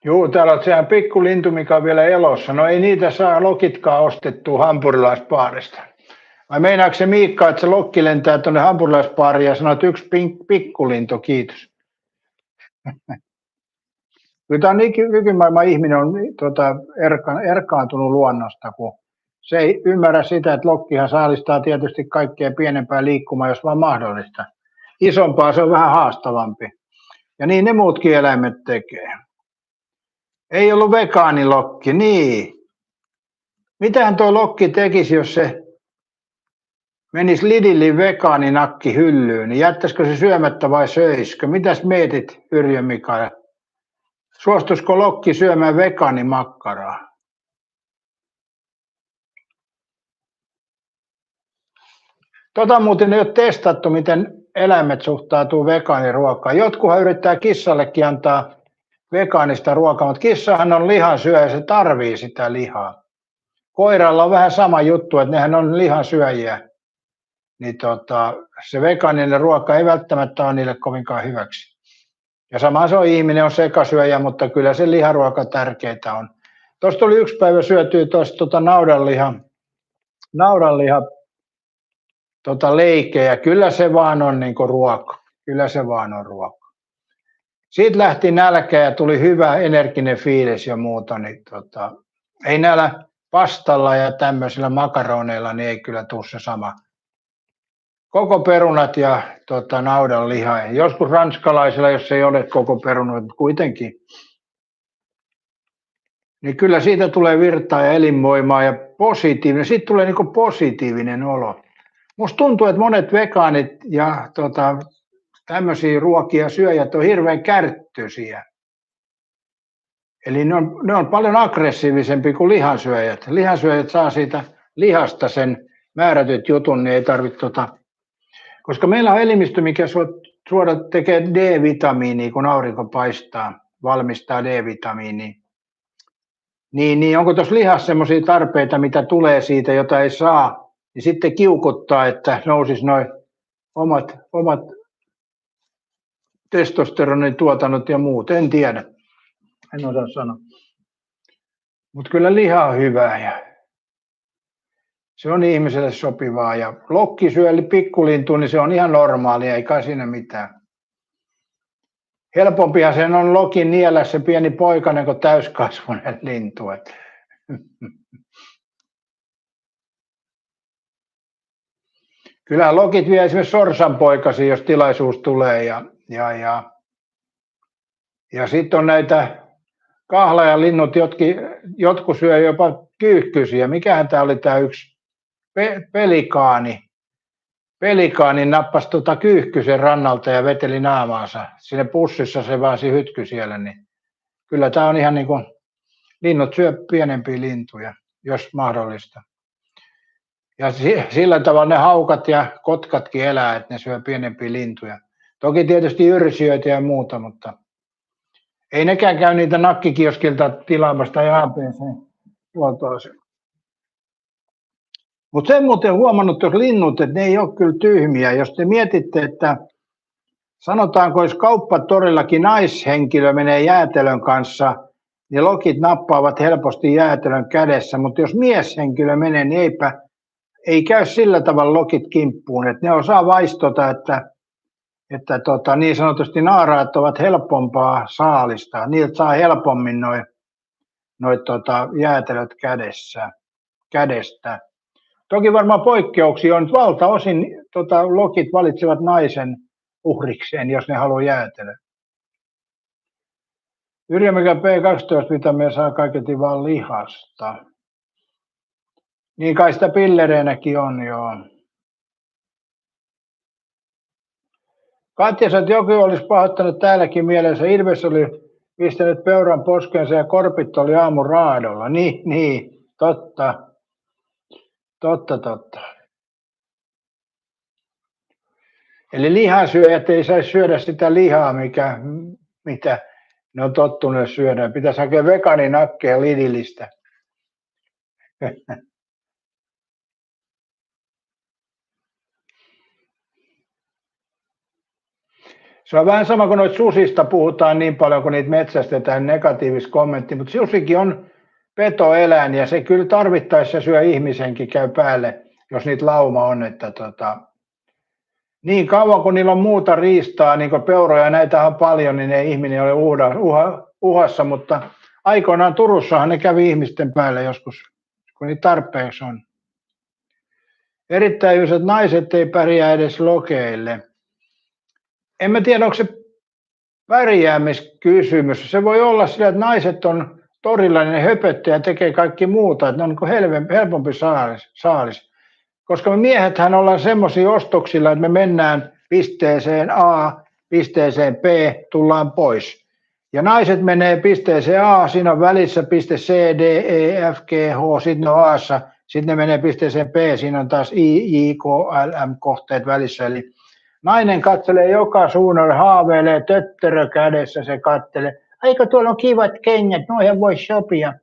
Juu, täällä on sehän pikkulintu, mikä on vielä elossa. No ei niitä saa lokitkaan ostettua hampurilaisbaarista. Vai meinaako se Miikka, että se lokki lentää tuonne hampurilaisbaariin ja sanoo, että yksi pikkulintu, kiitos. Kyllä tämä nykymaailman ihminen on erkaantunut luonnosta, kun se ei ymmärrä sitä, että lokkihan saalistaa tietysti kaikkea pienempää liikkumaa, jos vaan mahdollista. Isompaa se on vähän haastavampi. Ja niin ne muutkin eläimet tekee. Ei ollut vegaanilokki, niin. Mitähän tuo lokki tekisi, jos se menisi Lidlin vegaaninakki hyllyyn, niin jättäisikö se syömättä vai söisikö? Mitäs mietit, Yrjö Mikael? Suostuisiko lokki syömään vegaanimakkaraa? Muuten ei ole testattu, miten eläimet suhtautuu vegaaniruokaan. Jotkuhan yrittää kissallekin antaa vegaanista ruokaa, mutta kissahan on lihansyöjä ja se tarvii sitä lihaa. Koiralla on vähän sama juttu, että nehän on lihansyöjiä. Niin se vegaaninen ruoka ei välttämättä ole niille kovinkaan hyväksi. Ja sama se on, ihminen on sekasyöjä, mutta kyllä se liharuoka tärkeää on. Tuosta oli yksi päivä syötyä tuosta naudanliha leikejä. Kyllä se vaan on niinku ruoka. Kyllä se vaan on ruoka. Siitä lähti nälkä ja tuli hyvä energinen fiilis ja muuta. Niin ei näillä pastalla ja tämmöisillä makaroneilla niin ei kyllä tule se sama. Koko perunat ja naudanliha. Joskus ranskalaisilla, jos ei ole koko perunat, mutta kuitenkin. Niin kyllä siitä tulee virtaa ja elinvoimaa ja positiivinen. Siitä tulee niinku positiivinen olo. Musta tuntuu, että monet vegaanit ja tämmöisiä ruokia syöjät on hirveän kärttyisiä. Eli ne on paljon aggressiivisempi kuin lihansyöjät. Lihansyöjät saa siitä lihasta sen määrätyt jutun, niin ei tarvitse koska meillä on elimistö, mikä tekee D-vitamiinia, kun aurinko paistaa, valmistaa D-vitamiinia. Niin onko tuossa lihassa sellaisia tarpeita, mitä tulee siitä, jota ei saa, niin sitten kiukuttaa, että nousisi noin omat testosteronin tuotannot ja muut. En tiedä, en osaa sanoa. Mutta kyllä liha on hyvää ja se on ihmiselle sopivaa. Ja lokki syö pikkulintu, niin se on ihan normaalia, ei kai siinä mitään. Helpompihan sen on lokin niellä se pieni poikainen kuin täyskasvuinen lintu. Kyllä lokit vie esimerkiksi sorsanpoikasi, jos tilaisuus tulee. Ja sitten on näitä kahlajalinnut, jotkut syö jopa kyyhkysiä. Mikähän tämä oli tämä yksi pelikaani? Pelikaani nappasi kyyhkysen rannalta ja veteli naamaansa. Siinä pussissa se vaan se hytky siellä. Niin kyllä tämä on ihan niin kuin linnut syö pienempiä lintuja, jos mahdollista. Ja sillä tavalla ne haukat ja kotkatkin elää, että ne syö pienempiä lintuja. Toki tietysti yrsijöitä ja muuta, mutta ei nekään käy niitä nakkikioskilta tilaamasta ja ABC-huoltoasema. Mutta sen muuten huomannut tuossa linnut, että ne ei ole kyllä tyhmiä. Jos te mietitte, että sanotaanko, jos kauppatorillakin naishenkilö menee jäätelön kanssa, niin lokit nappaavat helposti jäätelön kädessä, mutta jos mieshenkilö menee, niin ei käy sillä tavalla lokit kimppuun. Että ne osaa vaistota, että niin sanotusti naaraat ovat helpompaa saalista. Niiltä saa helpommin noit jäätelöt kädestä. Toki varmaan poikkeuksia on, valtaosin lokit valitsevat naisen uhrikseen, jos ne haluaa jäätelöä. Yrjämikä B12-vitamiinia saa kaiketi vaan lihasta. Niin kai sitä pillereinäkin on, joo. Katja sanoi, että joku olisi pahoittanut täälläkin mielensä. Ilves oli pistänyt peuran poskeensa ja korpit oli aamun raadolla. Niin, totta. Eli lihansyöjät ei saisi syödä sitä lihaa, mitä ne on tottuneet syödä. Pitäisi hakea vegaaninakkeja Lidlistä. Se on vähän sama kuin noita susista puhutaan niin paljon, kun niitä metsästetään, negatiivista kommentti, mutta susikin on petoeläin ja se kyllä tarvittaessa syö ihmisenkin, käy päälle, jos niitä lauma on, että niin kauan kun niillä on muuta riistaa, niin kuin peuroja, näitä on paljon, niin ei ihminen ole uhassa, mutta aikoinaan Turussahan ne kävi ihmisten päälle joskus, kun niitä tarpeeksi on. Erittäin hyvät naiset ei pärjää edes lokeille. En mä tiedä, onko se pärjäämiskysymys. Se voi olla sillä, että naiset on torilla, niin ne höpöttää ja tekee kaikki muuta, että ne on helpompi saalis. Koska me miehethän ollaan semmoisia ostoksilla, että me mennään pisteeseen A, pisteeseen B, tullaan pois. Ja naiset menee pisteeseen A, siinä on välissä piste C, D, E, F, G, H, sitten ne on A:ssa, sitten ne menee pisteeseen B, siinä on taas I, J, K, L, M kohteet välissä. Eli nainen katselee joka suunnalle, haaveilee, tötterö kädessä se katselee. Aika tuolla on kivat kengät, noihän voi sopia.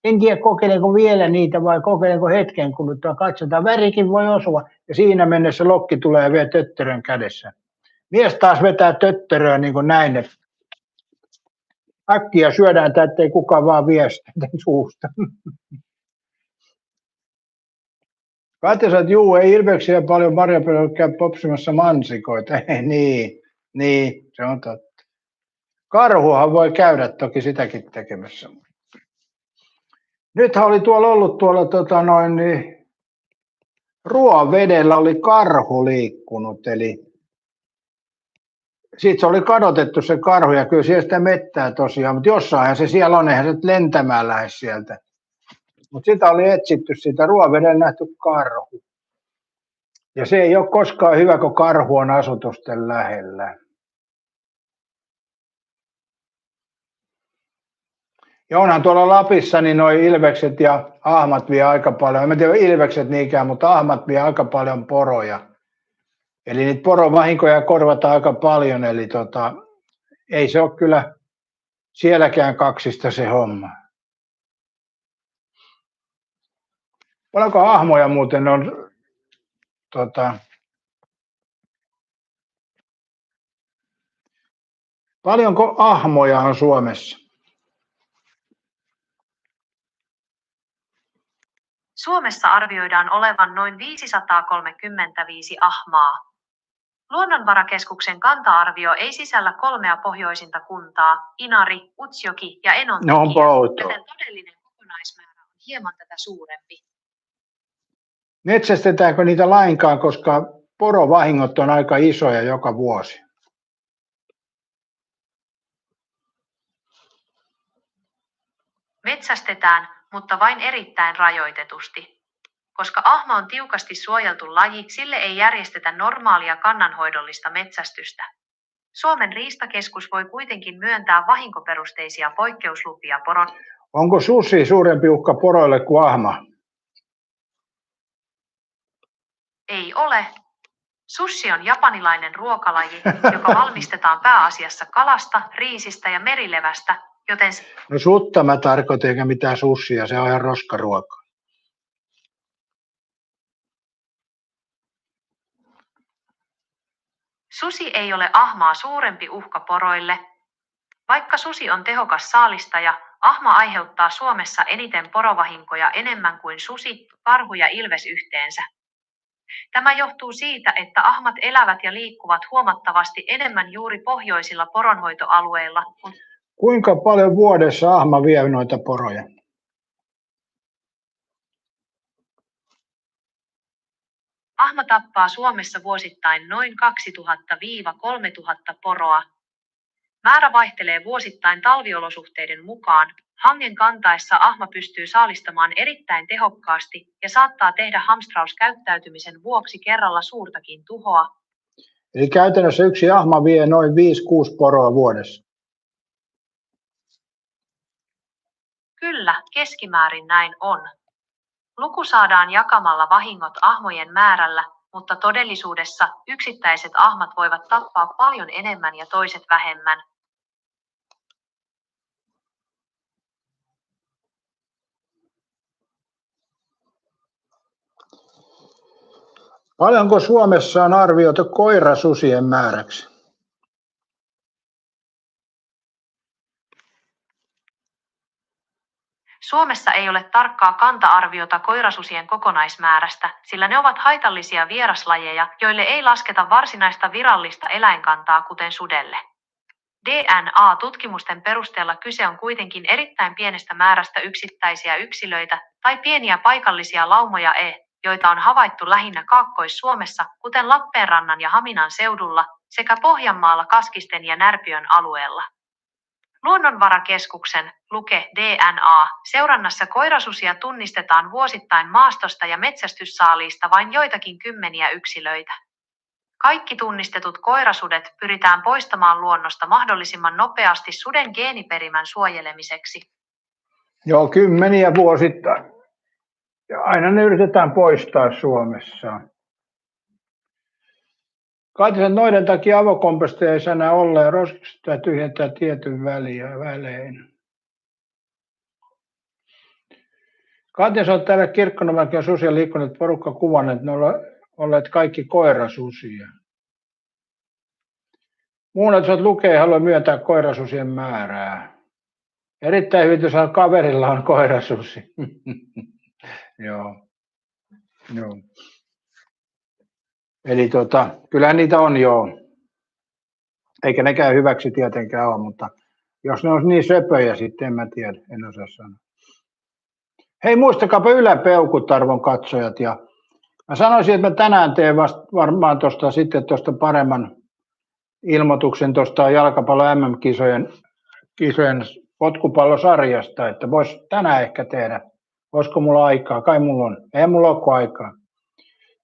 En tiedä kokeilenko vielä niitä vai kokeilenko hetken kuluttua, katsotaan, värikin voi osua. Ja siinä mennessä lokki tulee vielä tötterön kädessä. Mies taas vetää tötteröä niin kuin näin, että äkkiä syödään tätä, ettei kukaan vaan vie sitä suusta. Katja sanoo, että juu, ei ilveksiä paljon marjapellolla käy popsimassa mansikoita. Ei, niin, se on totta. Karhuhan voi käydä toki sitäkin tekemässä. Nythän oli ollut Ruovedellä oli karhu liikkunut, eli sitten se oli kadotettu se karhu ja kyllä siellä sitä mettää tosiaan, mutta jossain se siellä on, eihän se lentämään lähde sieltä. Mutta sitä oli etsitty, sitä Ruovedellä nähty karhu. Ja se ei ole koskaan hyvä, kun karhu on asutusten lähellä. Ja onhan tuolla Lapissa niin nuo ilvekset ja ahmat vie aika paljon, en tiedä ilvekset niinkään, mutta ahmat vie aika paljon poroja. Eli niitä porovahinkoja korvataan aika paljon, eli ei se ole kyllä sielläkään kaksista se homma. Paljonko ahmoja muuten on paljonko ahmoja on Suomessa? Suomessa arvioidaan olevan noin 535 ahmaa. Luonnonvarakeskuksen kanta-arvio ei sisällä 3 pohjoisinta kuntaa, Inari, Utsjoki ja Enontekiö, joten todellinen kokonaismäärä on hieman tätä suurempi. Metsästetäänkö niitä lainkaan, koska porovahingot on aika isoja joka vuosi? Metsästetään, mutta vain erittäin rajoitetusti. Koska ahma on tiukasti suojeltu laji, sille ei järjestetä normaalia kannanhoidollista metsästystä. Suomen riistakeskus voi kuitenkin myöntää vahinkoperusteisia poikkeuslupia poron. Onko susi suurempi uhka poroille kuin ahma? Ei ole. Sushi on japanilainen ruokalaji, joka valmistetaan pääasiassa kalasta, riisistä ja merilevästä, joten... No sutta mä tarkoitan eikä mitään sushia, se on ihan roskaruokaa. Susi ei ole ahmaa suurempi uhka poroille. Vaikka susi on tehokas saalistaja, ahma aiheuttaa Suomessa eniten porovahinkoja enemmän kuin susi, karhu ja ilves yhteensä. Tämä johtuu siitä, että ahmat elävät ja liikkuvat huomattavasti enemmän juuri pohjoisilla poronhoitoalueilla. Kuinka paljon vuodessa ahma vie noita poroja? Ahma tappaa Suomessa vuosittain noin 2000–3000 poroa. Määrä vaihtelee vuosittain talviolosuhteiden mukaan. Hangen kantaessa ahma pystyy saalistamaan erittäin tehokkaasti ja saattaa tehdä hamstrauskäyttäytymisen vuoksi kerralla suurtakin tuhoa. Eli käytännössä yksi ahma vie noin 5–6 poroa vuodessa. Kyllä, keskimäärin näin on. Luku saadaan jakamalla vahingot ahmojen määrällä, mutta todellisuudessa yksittäiset ahmat voivat tappaa paljon enemmän ja toiset vähemmän. Paljonko Suomessa on arvioitu koirasusien määräksi? Suomessa ei ole tarkkaa kanta-arviota koirasusien kokonaismäärästä, sillä ne ovat haitallisia vieraslajeja, joille ei lasketa varsinaista virallista eläinkantaa kuten sudelle. DNA-tutkimusten perusteella kyse on kuitenkin erittäin pienestä määrästä yksittäisiä yksilöitä tai pieniä paikallisia laumoja joita on havaittu lähinnä Kaakkois-Suomessa, kuten Lappeenrannan ja Haminan seudulla, sekä Pohjanmaalla Kaskisten ja Närpiön alueella. Luonnonvarakeskuksen Luke DNA-seurannassa koirasusia tunnistetaan vuosittain maastosta ja metsästyssaaliista vain joitakin kymmeniä yksilöitä. Kaikki tunnistetut koirasudet pyritään poistamaan luonnosta mahdollisimman nopeasti suden geeniperimän suojelemiseksi. Joo, kymmeniä vuosittain. Ja aina ne yritetään poistaa Suomessa. Kaitisen noiden takia avokomposteja ei saa enää olla ja roskista tyhjentää tietyn välein. Kaitisen on täällä Kirkkonomäkin susia liikkuneet porukka kuvanneet, että ne ovat olleet kaikki koirasusia. Muunnetut lukee ja haluaa myöntää koirasusien määrää. Erittäin hyvin, jos kaverilla on koirasusi. Joo. Eli kyllä niitä on joo. Eikä nekään hyväksi tietenkään ole, mutta jos ne on niin söpöjä sitten, en mä tiedä, en osaa sanoa. Hei, muistakaapa yläpeukut, arvon katsojat. Ja mä sanoisin, että mä tänään teen varmaan tuosta paremman ilmoituksen tuosta jalkapallo MM-kisojen potkupallosarjasta, että vois tänään ehkä tehdä. Olisiko mulla aikaa? Kai mulla on. Ei mulla ole aikaa.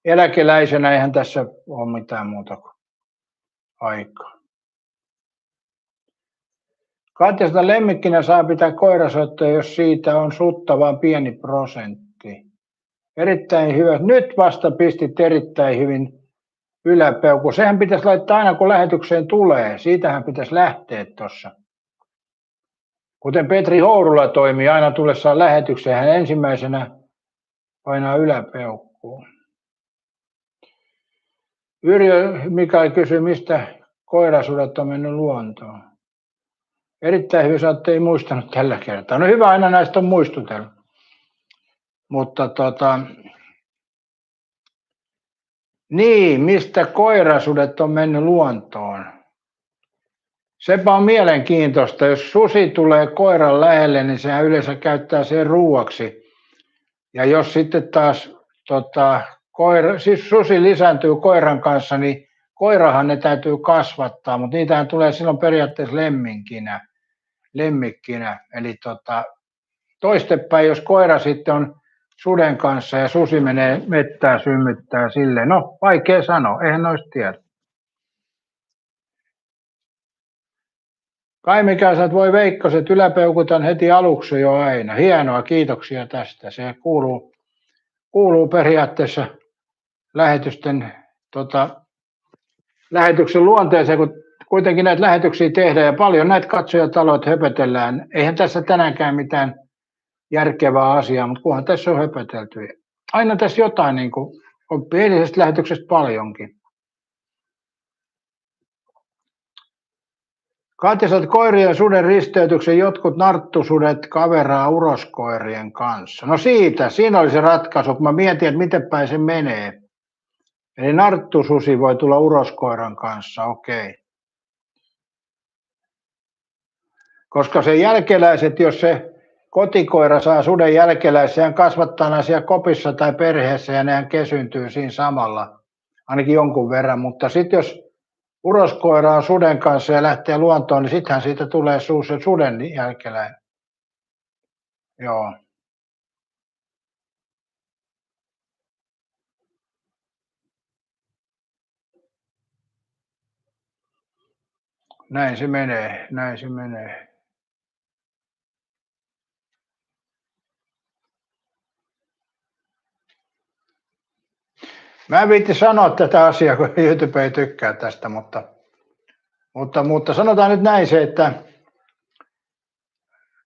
Eläkeläisenä eihän tässä ole mitään muuta kuin aikaa. Katjasta lemmikkinä saa pitää koirasoittoja, jos siitä on sutta vaan pieni prosentti. Erittäin hyvä. Nyt vasta pistit erittäin hyvin yläpeukku. Sehän pitäisi laittaa aina kun lähetykseen tulee. Siitähän pitäisi lähteä tuossa. Kuten Petri Hourula toimii aina tullessaan lähetykseen, hän ensimmäisenä painaa yläpeukkuun. Yrjö Mikael kysyy, mistä koirasudet on mennyt luontoon. Erittäin hyvin, sä ei muistanut tällä kertaa. No hyvä, aina näistä on muistutella. Mutta niin, mistä koirasudet on mennyt luontoon? Sepä on mielenkiintoista. Jos susi tulee koiran lähelle, niin sehän yleensä käyttää sen ruuaksi. Ja jos sitten taas siis susi lisääntyy koiran kanssa, niin koirahan ne täytyy kasvattaa, mutta niitähän tulee silloin periaatteessa lemmikkinä. Eli toistepäin, jos koira sitten on suden kanssa ja susi menee mettään symyttää silleen, no vaikea sanoa, eihän noista tiedä. Kai mikä sanoo, että voi Veikkoset, yläpeukutan heti aluksi jo aina. Hienoa, kiitoksia tästä. Se kuuluu periaatteessa lähetyksen luonteeseen, kun kuitenkin näitä lähetyksiä tehdään ja paljon näitä katsojataloja höpötellään. Eihän tässä tänäänkään mitään järkevää asiaa, mutta kunhan tässä on höpötelty. Aina tässä jotain niin kuin oppii eilisestä lähetyksestä paljonkin. Katja, koirien suden risteytyksen jotkut narttusudet kaveraa uroskoirien kanssa. No siinä oli se ratkaisu, kun mä mietin, että miten päin se menee. Eli narttususi voi tulla uroskoiran kanssa, okei. Koska se jälkeläiset, jos se kotikoira saa suden jälkeläisiä, hän kasvattaa näisiä kopissa tai perheessä ja nehän kesyntyy siinä samalla, ainakin jonkun verran. Mutta sitten jos uroskoira on suden kanssa ja lähtee luontoon, niin sittenhän siitä tulee suden jälkeläinen. Joo. Näin se menee. Mä en viitti sanoa tätä asiaa, kun YouTube ei tykkää tästä, mutta sanotaan nyt näin se, että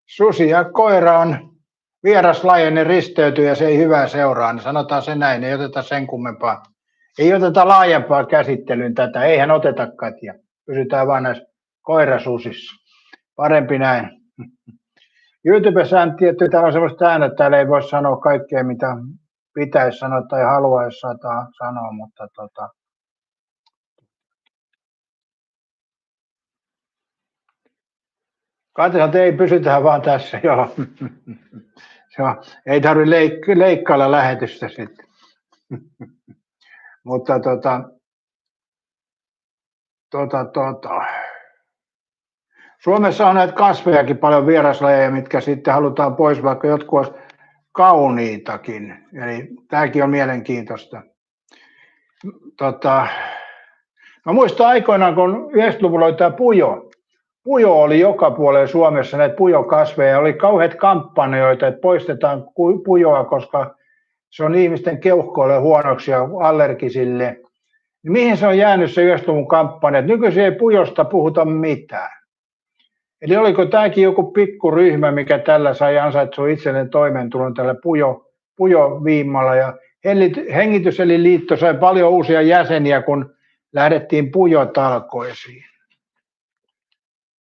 susi ja koira on vieraslaji, ne risteytyy ja se ei hyvää seuraa, niin sanotaan se näin, ei oteta sen kummempaa. Ei oteta laajempaa käsittelyyn tätä, eihän oteta Katja, pysytään vaan näissä koirasusissa. Parempi näin. YouTubessa on tietty, täällä on semmoista äänet, että täällä ei voi sanoa kaikkea, mitä pitäisi sanoa tai haluaisi sanoa, mutta katsotaan, ei pysytään vaan tässä, joo. Ei tarvitse leikkailla lähetystä sitten. Mutta Suomessa on näitä kasvejakin paljon vieraslajeja, mitkä sitten halutaan pois, vaikka jotkut olisi kauniitakin. Eli tämäkin on mielenkiintoista. Mä muistan aikoinaan, kun 90-luvulla oli tämä pujo. Pujo oli joka puolella Suomessa, näitä pujokasveja. Oli kauheat kampanjoita, että poistetaan pujoa, koska se on ihmisten keuhkoille huonoksi ja allergisille. Mihin se on jäänyt se 90-luvun kampanja? Nykyisin ei pujosta puhuta mitään. Eli oliko tämäkin joku pikkuryhmä, mikä tällä sai ansaitsua itselleen toimeentulon tällä pujoviimalla. Ja Hengityselinliitto sai paljon uusia jäseniä, kun lähdettiin pujotalkoisiin.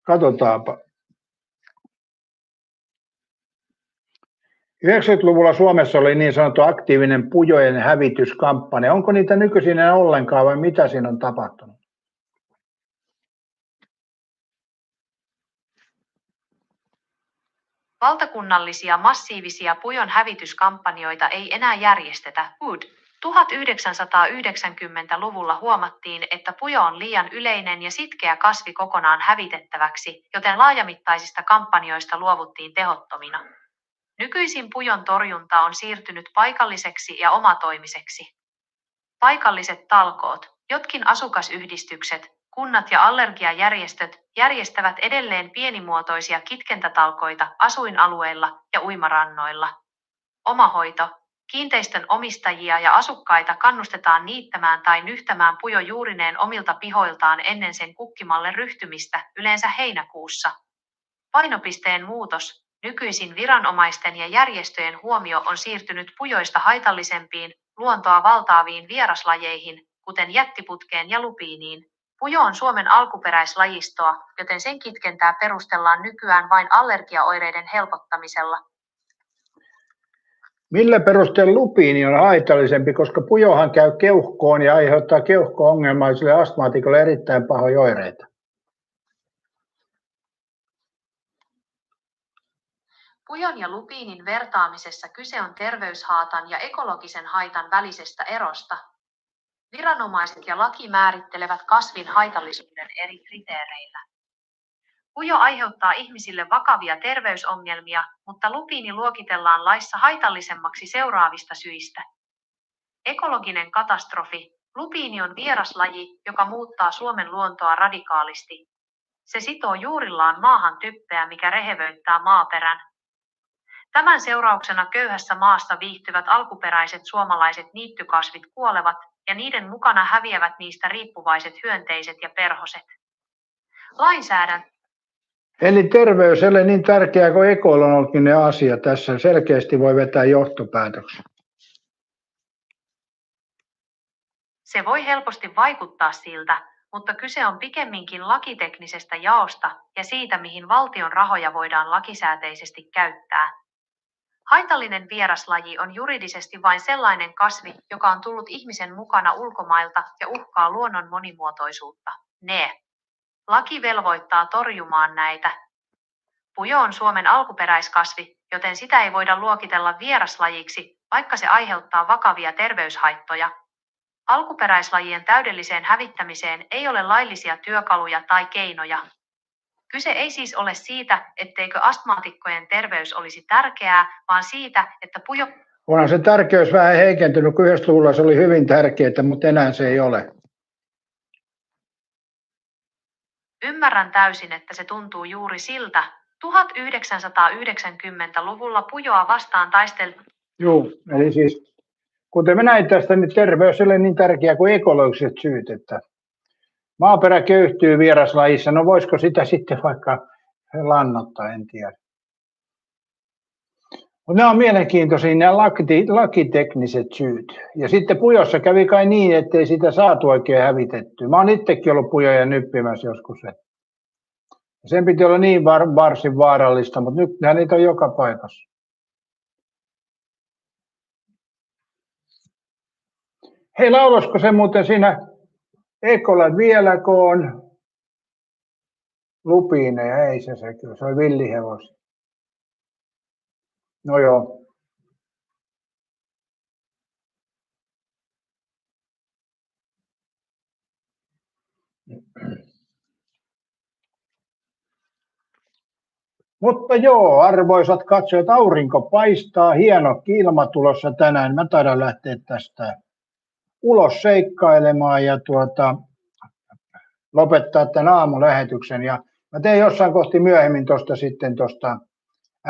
Katsotaanpa. 90-luvulla Suomessa oli niin sanottu aktiivinen pujojen hävityskampanja. Onko niitä nykyisin enää ollenkaan vai mitä siinä on tapahtunut? Valtakunnallisia massiivisia pujon hävityskampanjoita ei enää järjestetä. 1990-luvulla huomattiin, että pujo on liian yleinen ja sitkeä kasvi kokonaan hävitettäväksi, joten laajamittaisista kampanjoista luovuttiin tehottomina. Nykyisin pujon torjunta on siirtynyt paikalliseksi ja omatoimiseksi. Paikalliset talkoot, jotkin asukasyhdistykset, kunnat ja allergiajärjestöt järjestävät edelleen pienimuotoisia kitkentätalkoita asuinalueilla ja uimarannoilla. Omahoito. Kiinteistön omistajia ja asukkaita kannustetaan niittämään tai nyhtämään pujo juurineen omilta pihoiltaan ennen sen kukkimalle ryhtymistä, yleensä heinäkuussa. Painopisteen muutos. Nykyisin viranomaisten ja järjestöjen huomio on siirtynyt pujoista haitallisempiin, luontoa valtaaviin vieraslajeihin, kuten jättiputkeen ja lupiiniin. Pujo on Suomen alkuperäislajistoa, joten sen kitkentää perustellaan nykyään vain allergiaoireiden helpottamisella. Millä perusteella lupiini on haitallisempi, koska pujohan käy keuhkoon ja aiheuttaa keuhko-ongelmaisille astmaatikoille erittäin pahoja oireita? Pujon ja lupiinin vertaamisessa kyse on terveyshaatan ja ekologisen haitan välisestä erosta. Viranomaiset ja laki määrittelevät kasvin haitallisuuden eri kriteereillä. Pujo aiheuttaa ihmisille vakavia terveysongelmia, mutta lupiini luokitellaan laissa haitallisemmaksi seuraavista syistä. Ekologinen katastrofi. Lupiini on vieraslaji, joka muuttaa Suomen luontoa radikaalisti. Se sitoo juurillaan maahan typpeä, mikä rehevöittää maaperän. Tämän seurauksena köyhässä maassa viihtyvät alkuperäiset suomalaiset niittykasvit kuolevat ja niiden mukana häviävät niistä riippuvaiset hyönteiset ja perhoset. Lainsäädäntö. Eli terveys ei ole niin tärkeää kuin ekologinen asia. Tässä selkeästi voi vetää johtopäätöksen. Se voi helposti vaikuttaa siltä, mutta kyse on pikemminkin lakiteknisestä jaosta ja siitä, mihin valtion rahoja voidaan lakisääteisesti käyttää. Haitallinen vieraslaji on juridisesti vain sellainen kasvi, joka on tullut ihmisen mukana ulkomailta ja uhkaa luonnon monimuotoisuutta. Laki velvoittaa torjumaan näitä. Pujo on Suomen alkuperäiskasvi, joten sitä ei voida luokitella vieraslajiksi, vaikka se aiheuttaa vakavia terveyshaittoja. Alkuperäislajien täydelliseen hävittämiseen ei ole laillisia työkaluja tai keinoja. Kyse ei siis ole siitä, etteikö astmaatikkojen terveys olisi tärkeää, vaan siitä, että pujo... Onhan se tärkeys vähän heikentynyt, kun 90-luvulla se oli hyvin tärkeää, mutta enää se ei ole. Ymmärrän täysin, että se tuntuu juuri siltä. 1990-luvulla pujoa vastaan taisteltiin. Joo, eli siis kuten mä näin tästä, niin terveys ei ole niin tärkeää kuin ekologiset syyt, että maaperä köyhtyy vieraslajissa, no voisiko sitä sitten vaikka lannoittaa, en tiedä. Mutta nämä on mielenkiintoisia nämä lakitekniset syyt. Ja sitten pujossa kävi kai niin, ettei sitä saatu oikein hävitettyä. Mä oon itsekin ollut pujoja nyppimässä joskus. Sen piti olla niin varsin vaarallista, mutta nyt niitä on joka paikassa. Hei, laulasiko se muuten siinä ekolla vieläkö on lupiineja? Ei se kyllä, se on villihevos. No joo. Mutta joo, arvoisat katsojat, aurinko paistaa, hieno ilma tulossa tänään. Mä taidan lähteä tästä ulos seikkailemaan ja lopettaa tämän aamulähetyksen. Ja mä teen jossain kohti myöhemmin tuosta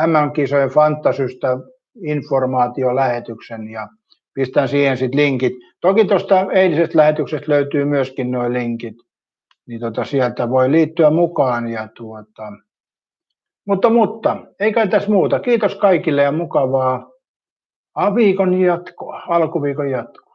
MM-kisojen Fantasystä informaatiolähetyksen ja pistän siihen sitten linkit. Toki tuosta eilisestä lähetyksestä löytyy myöskin nuo linkit, niin sieltä voi liittyä mukaan. Ja mutta ei kai tässä muuta. Kiitos kaikille ja mukavaa viikon jatkoa, alkuviikon jatkoa.